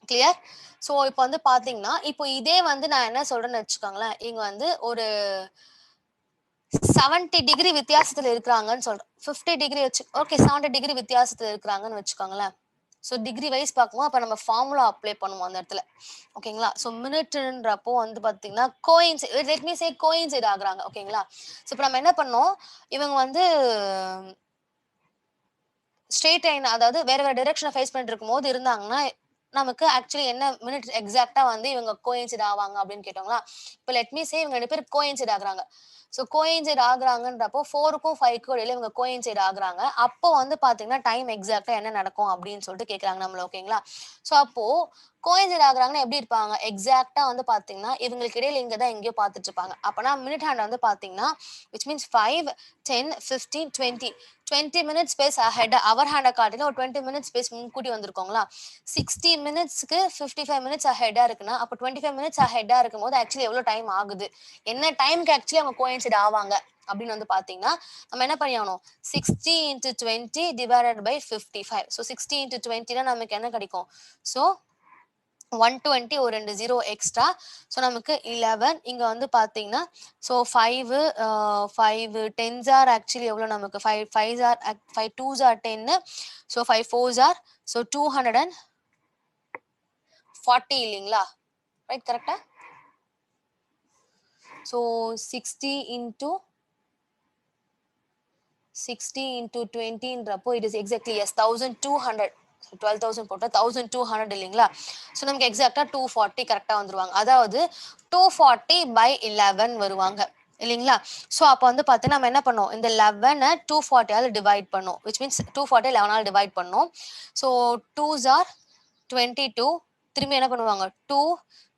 கிளியர்? சோ இப்போ வந்து பாத்தீங்கன்னா இப்போ இதே வந்து நான் என்ன சொல்றேன்னு வச்சுக்கோங்களேன். இங்க வந்து ஒரு 70 டிகிரி வித்தியாசத்துல இருக்கிறாங்கன்னு சொல்றேன். 50 டிகிரி வச்சு ஓகே 70 டிகிரி வித்தியாசத்துல இருக்கிறாங்கன்னு வச்சுக்கோங்களேன். ஸோ டிகிரி வைஸ் பார்க்கும்போது அப்போ நம்ம ஃபார்முலா அப்ளை பண்ணுவோம் அந்த இடத்துல. ஓகேங்களா? ஸோ மினிட்ன்றப்போ வந்து பார்த்தீங்கன்னா லெட் மீ சே கோயின்சைட் ஆகுறாங்க. ஓகேங்களா? ஸோ இப்போ நம்ம என்ன பண்ணோம்? இவங்க வந்து ஸ்ட்ரெயிட் லைன் அதாவது வேற வேற டைரக்ஷனை ஃபேஸ் பண்ணிட்டு இருக்கும்போது இருந்தாங்கன்னா நமக்கு ஆக்சுவலி என்ன மினிட் எக்ஸாக்ட்டா வந்து இவங்க கோயின்சைட் ஆவாங்க அப்படின்னு கேட்டோங்களா? இப்ப லெட் மீ சே இவங்க 2 பேரும் கோயின்சைட் ஆகுறாங்க. ஸோ கோயின்சைட் ஆகுறாங்கன்றப்போ 4க்கும் 5க்கும் இடையில இவங்க கோயின்சைட் ஆகுறாங்க. அப்போ வந்து பார்த்தீங்கன்னா, டைம் எக்ஸாக்ட்டா என்ன நடக்கும் அப்படின்னு சொல்லிட்டு கேட்குறாங்க நம்மள. ஓகேங்களா? ஸோ அப்போ கோயின்சைட் ஆகுறாங்கன்னா எப்படி இருப்பாங்க? எக்ஸாக்ட்டா வந்து பார்த்தீங்கன்னா, இவங்களுக்கு இடையில இங்க தான் எங்கேயோ பார்த்துட்டு இருப்பாங்க. அப்பனா மினிட் ஹேண்ட் வந்து பார்த்தீங்கன்னா, which means 5, 10, 15, 20 20 minutes space ahead hour ஹேண்ட காட்டிலும் ஒரு 20 மினிட்ஸ் ஸ்பேஸ் முன்கூட்டி வந்திருக்கோங்களா? 60 மினிட்ஸ்க்கு 55 மினிட்ஸ் அஹெட்டா இருக்குன்னா, அப்போ 25 மினிட்ஸ் அஹெட்டா இருக்கும்போது ஆக்சுவலி எவ்வளோ டைம் ஆகுது? என்ன டைம்க்கு ஆக்சுவலி அவங்க கோயின்சைட் ஆவாங்க? அப்படின்னு வந்து பார்த்தீங்கன்னா, நம்ம என்ன பண்ணியாகணும்? 60 into 20 divided by 55. So 60 into 20னா நமக்கு என்ன கிடைக்கும்? ஸோ 120 ஒரு 2 0 எக்ஸ்ட்ரா. ஸோ நமக்கு 11 இங்க வந்து பார்த்தீங்கன்னா, ஸோ 5 10s ஆர் ஆக்சுவலி எவ்வளோ நமக்கு 5 5s are 5 2s are 10 so 5 4s are so 240 இல்லைங்களா? ரைட் கரெக்டா? ஸோ 60 இன்டூ 20ன்றப்போ இட் இஸ் எக்ஸாக்ட்லி எஸ் 1200. 12,000 போட்டா 1200 இல்லைங்களா? ஸோ நமக்கு எக்ஸாக்டா 240 கரெக்டா வந்துருவாங்க. அதாவது 240 பை 11 வருவாங்க இல்லைங்களா? ஸோ அப்போ வந்து பார்த்தீங்கன்னா நம்ம என்ன பண்ணோம்? இந்த 11 240ஆல டிவைட் பண்ணோம். விச் மீன்ஸ் 240 11ஆல டிவைட் பண்ணோம். ஸோ 2s ஆர் 22 திரும்பி என்ன பண்ணுவாங்க? 2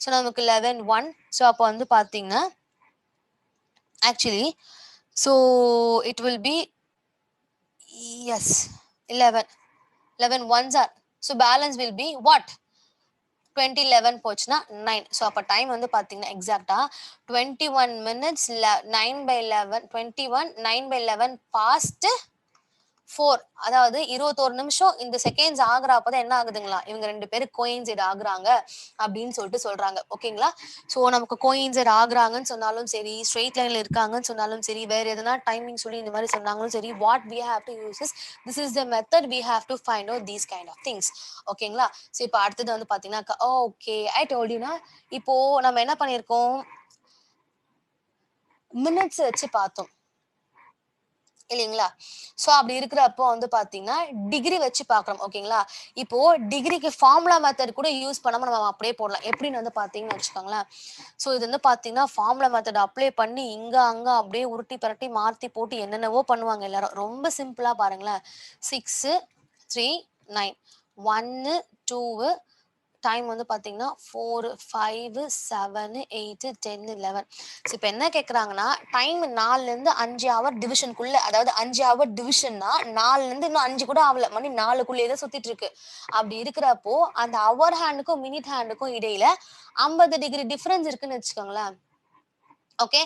ஸோ நமக்கு 11 1 ஸோ அப்போ வந்து பார்த்தீங்கன்னா actually so it will be yes 11 ones are so balance will be what 20 11 போச்சுன்னா 9 ஸோ அப்போ டைம் வந்து பார்த்தீங்கன்னா எக்ஸாக்டா 21 மினிட்ஸ் 9 by 11 21 9 by 11 பாஸ்ட் 4 அதாவது 21 நிமிஷம் இந்த செகண்ட்ஸ் ஆகுறப்பதான் என்ன ஆகுதுங்களா இவங்க 2 பேரும் கோயின்சைட் ஆகுறாங்க அப்படின்னு சொல்லிட்டு சொல்றாங்க. ஓகேங்களா? ஸோ நமக்கு கோயின்சைட் ஆகுறாங்கன்னு சொன்னாலும் சரி, ஸ்ட்ரெயிட் லைன்ல இருக்காங்கன்னு சொன்னாலும் சரி, வேற எதனா டைமிங் சொல்லி இந்த மாதிரி சொன்னாங்களும் சரி, what we have to use is this is the method we have to find out these kind of things. ஓகேங்களா? ஸோ இப்போ அடுத்தது வந்து பாத்தீங்கன்னா ஓகே ஐ டோல்ட் யூ இப்போ நம்ம என்ன பண்ணியிருக்கோம் மினிட்ஸ் வச்சு பார்த்தோம் இல்லைங்களா? ஸோ அப்படி இருக்கிறப்போ வந்து பார்த்தீங்கன்னா டிகிரி வச்சு பார்க்குறோம். ஓகேங்களா? இப்போ டிகிரிக்கு ஃபார்முலா மெத்தட் கூட யூஸ் பண்ணாம நம்ம அப்படியே போடலாம். எப்படின்னு வந்து பார்த்தீங்கன்னு வச்சுக்கோங்களேன். ஸோ இது வந்து பார்த்தீங்கன்னா ஃபார்முலா மெத்தட் அப்ளை பண்ணி இங்க அங்க அப்படியே உருட்டி பரட்டி மாற்றி போட்டு என்னென்னவோ பண்ணுவாங்க எல்லாரும். ரொம்ப சிம்பிளா பாருங்களேன். 6 3 9 1 2 டைம் வந்து பார்த்தீங்கன்னா 4 5 7 8 10 11 ஸோ இப்போ என்ன கேட்குறாங்கன்னா டைம் 4லேருந்து 5 ஹவர் டிவிஷனுக்குள்ள அதாவது 5 ஹவர் டிவிஷன்னா 4லேருந்து இன்னும் 5 கூட ஆகல மணி 4க்குள்ளேயே தான் சுத்திட்டு இருக்கு. அப்படி இருக்கிறப்போ அந்த ஹவர் ஹேண்டுக்கும் மினிட் ஹேண்டுக்கும் இடையில 50 டிகிரி டிஃபரன்ஸ் இருக்குன்னு வச்சுக்கோங்களேன். ஓகே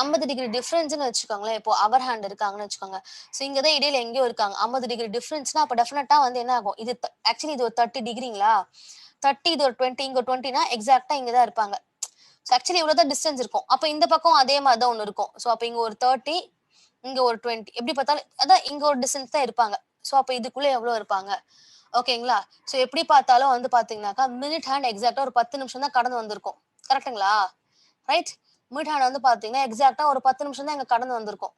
50 டிகிரி டிஃபரன்ஸ்னு வச்சுக்கோங்களேன். இப்போ அவர் ஹேண்ட் இருக்காங்கன்னு வச்சுக்கோங்க. ஸோ இங்கே தான் இடையில எங்கேயோ இருக்காங்க 50 டிகிரி டிஃபரன்ஸ்னா அப்போ டெஃபினட்டா வந்து என்ன ஆகும் இது ஆக்சுவலி இது ஒரு 30 டிகிரிங்களா 30 இது ஒரு 20 இங்க 20னா எக்ஸாக்டா இங்க தான் இருப்பாங்க. ஸோ ஆக்சுவலி இவ்வளவுதான் டிஸ்டன்ஸ் இருக்கும். அப்ப இந்த பக்கம் அதே மாதிரி தான் ஒன்று இருக்கும். ஸோ அப்ப இங்க ஒரு 30 இங்க ஒரு 20 எப்படி பார்த்தாலும் அதான் இங்க ஒரு டிஸ்டன்ஸ் தான் இருப்பாங்க. ஸோ அப்ப இதுக்குள்ள எவ்வளவு இருப்பாங்க ஓகேங்களா? ஸோ எப்படி பார்த்தாலும் வந்து பாத்தீங்கன்னாக்கா மினிட் ஹேண்ட் எக்ஸாக்டா ஒரு 10 நிமிஷம் தான் கடந்து வந்திருக்கும். கரெக்டுங்களா? ரைட் மினிட் ஹேண்ட் வந்து பாத்தீங்கன்னா எக்ஸாக்டா ஒரு 10 நிமிஷம் தான் இங்க கடந்து வந்திருக்கும்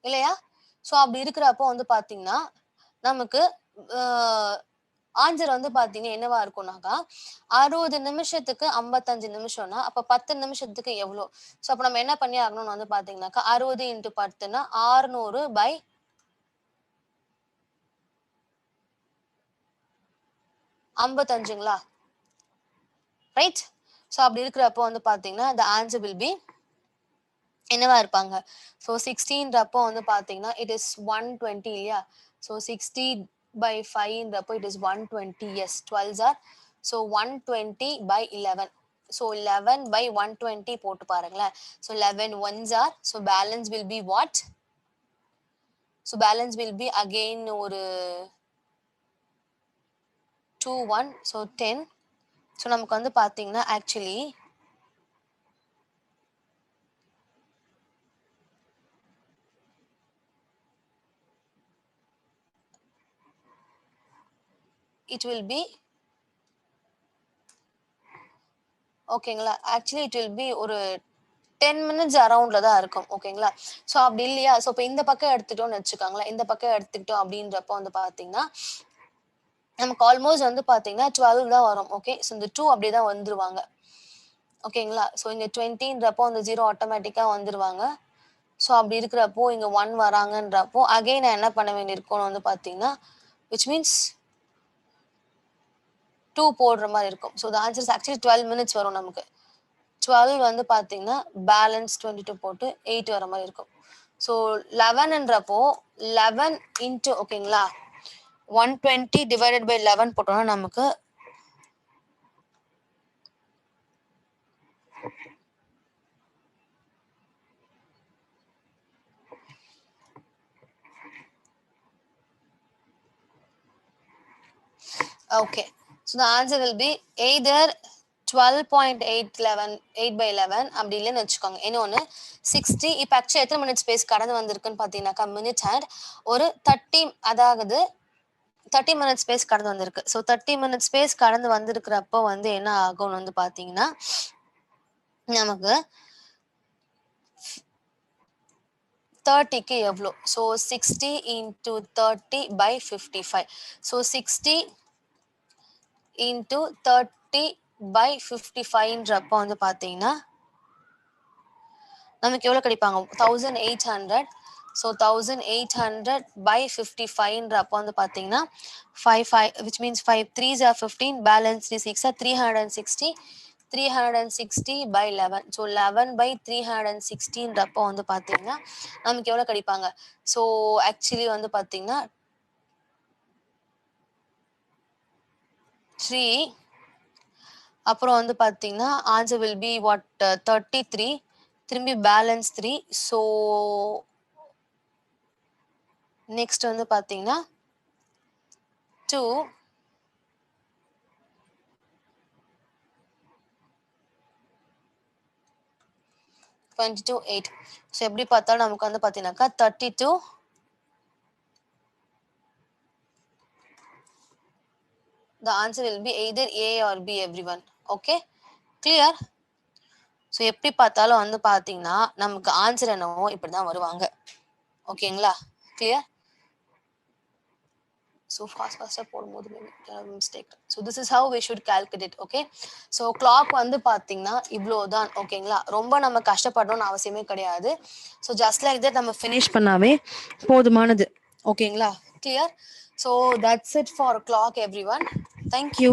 இல்லையா? ஸோ அப்படி இருக்கிறப்போ வந்து பாத்தீங்கன்னா நமக்கு ஆன்சர் வந்து பாத்தீங்கன்னா என்னவா இருக்கும்னாக்கா 60 நிமிஷத்துக்கு 55 நிமிஷம்னா அப்ப 10 நிமிஷத்துக்கு எவ்வளவு? ஸோ அப்ப நம்ம என்ன பண்ணி ஆகணும்னு வந்து பாத்தீங்கன்னாக்கா 60 இன்டு 10னா 600 பை 55ங்களா? ரைட்? ஸோ அப்படி இருக்கிறப்போ வந்து பாத்தீங்கன்னா the answer will be என்னவா இருப்பாங்க? ஸோ 16ன்றப்போ வந்து பாத்தீங்கன்னா it is 120 இல்லையா? So 60 by 5ன்றப்போ it is 120 yes 12s are so 120 by 11 so 11 by 120 போட்டு பாருங்களேன். so 11 ones are so balance will be what? so balance will be again ஒரு 2 1 so 10 so நமக்கு வந்து பாத்தீங்கன்னா ஆக்சுவலி it will be ஓகேங்களா actually it will be ஒரு 10 minutes அரௌண்ட்ல தான் இருக்கும் ஓகேங்களா? ஸோ அப்படி இல்லையா ஸோ இப்போ இந்த பக்கம் எடுத்துட்டோம்னு வச்சுக்கோங்களேன் இந்த பக்கம் எடுத்துக்கிட்டோம் அப்படின்றப்போ வந்து பாத்தீங்கன்னா நமக்கு ஆல்மோஸ்ட் வந்து பார்த்தீங்கன்னா 12 தான் வரும். ஓகே. ஸோ இந்த 2 அப்படியே தான் வந்துருவாங்க. ஓகேங்களா? ஸோ இங்க 20ன்றப்போ அந்த 0 ஆட்டோமேட்டிக்கா வந்துருவாங்க. ஸோ அப்படி இருக்கிறப்போ இங்க 1 வராங்கன்றப்போ அகைன் நான் என்ன பண்ண வேண்டியிருக்கும்னு வந்து பார்த்தீங்கன்னா, விச் மீன்ஸ் 2 போடுற மாரி இருக்கும். So the answer is actually 12 minutes வரும் நமக்கு. 12 வந்து பார்த்தீங்கன்னா, பேலன்ஸ் 22 போட்டு 8 வர மாரி இருக்கும். ஸோ 11ன்றப்போ 11 இன்ட்டு ஓகேங்களா? 120 டிவைடட் பை 11 போட்டோம்னா நமக்கு okay. So the answer will be either 12.811 8 by 11 அப்படி இல்லைன்னு வச்சுக்கோங்க. இன்னொன்று 60 இப்போ ஆக்சுவலி எத்தனை மினிட் ஸ்பேஸ் கடந்து வந்திருக்குன்னு பார்த்தீங்கன்னாக்கா மினிட்ஸ் அண்ட் ஒரு 30 அதாவது 30 மினிட் ஸ்பேஸ் கடந்து வந்திருக்கு. ஸோ 30 மினிட் ஸ்பேஸ் கடந்து வந்திருக்கிறப்போ வந்து என்ன ஆகும்னு வந்து பார்த்தீங்கன்னா நமக்கு 30க்கு எவ்வளோ? So 60 into 30 by 55. So 60 into 30 by 55ன்றப்போ வந்து பார்த்தீங்கன்னா நமக்கு எவ்வளோ கிடைப்பாங்க? 1800. ஸோ 1800 by 55ன்றப்போ வந்து பார்த்தீங்கன்னா 5 which means 5 3s are 15 balance 3 6 are 360 360 by 11. So 11 by 360ன்றப்போ வந்து பார்த்தீங்கன்னா நமக்கு எவ்வளோ கிடைப்பாங்க? ஸோ ஆக்சுவலி வந்து பார்த்தீங்கன்னா 3 அப்புறம் வந்து பார்த்தீங்கன்னா ஆன்சர் வில் பி வாட் 33 திரும்பி பேலன்ஸ் 3. ஸோ நெக்ஸ்ட் வந்து பார்த்தீங்கன்னா 2 22 8. ஸோ எப்படி பார்த்தாலும் நமக்கு வந்து பார்த்தீங்கன்னாக்கா 32 the answer will be either A or B everyone. Okay, clear? So எப்படி பார்த்தாலும் வந்து பார்த்தீங்கன்னா நமக்கு ஆன்சர் என்னவோ இப்படி தான் வருவாங்க. ஓகேங்களா? கிளியர்? ஸோ ஃபாஸ்ட்டாக போடும்போது mistake. So this is how we should calculate. Okay. So clock வந்து பார்த்தீங்கன்னா இவ்வளோ தான். ஓகேங்களா? ரொம்ப நம்ம கஷ்டப்படணும்னு அவசியமே கிடையாது. ஸோ ஜஸ்ட் லைக் தட் நம்ம ஃபினிஷ் பண்ணாவே போதுமானது. ஓகேங்களா? Clear? So that's it for clock every one. Thank you.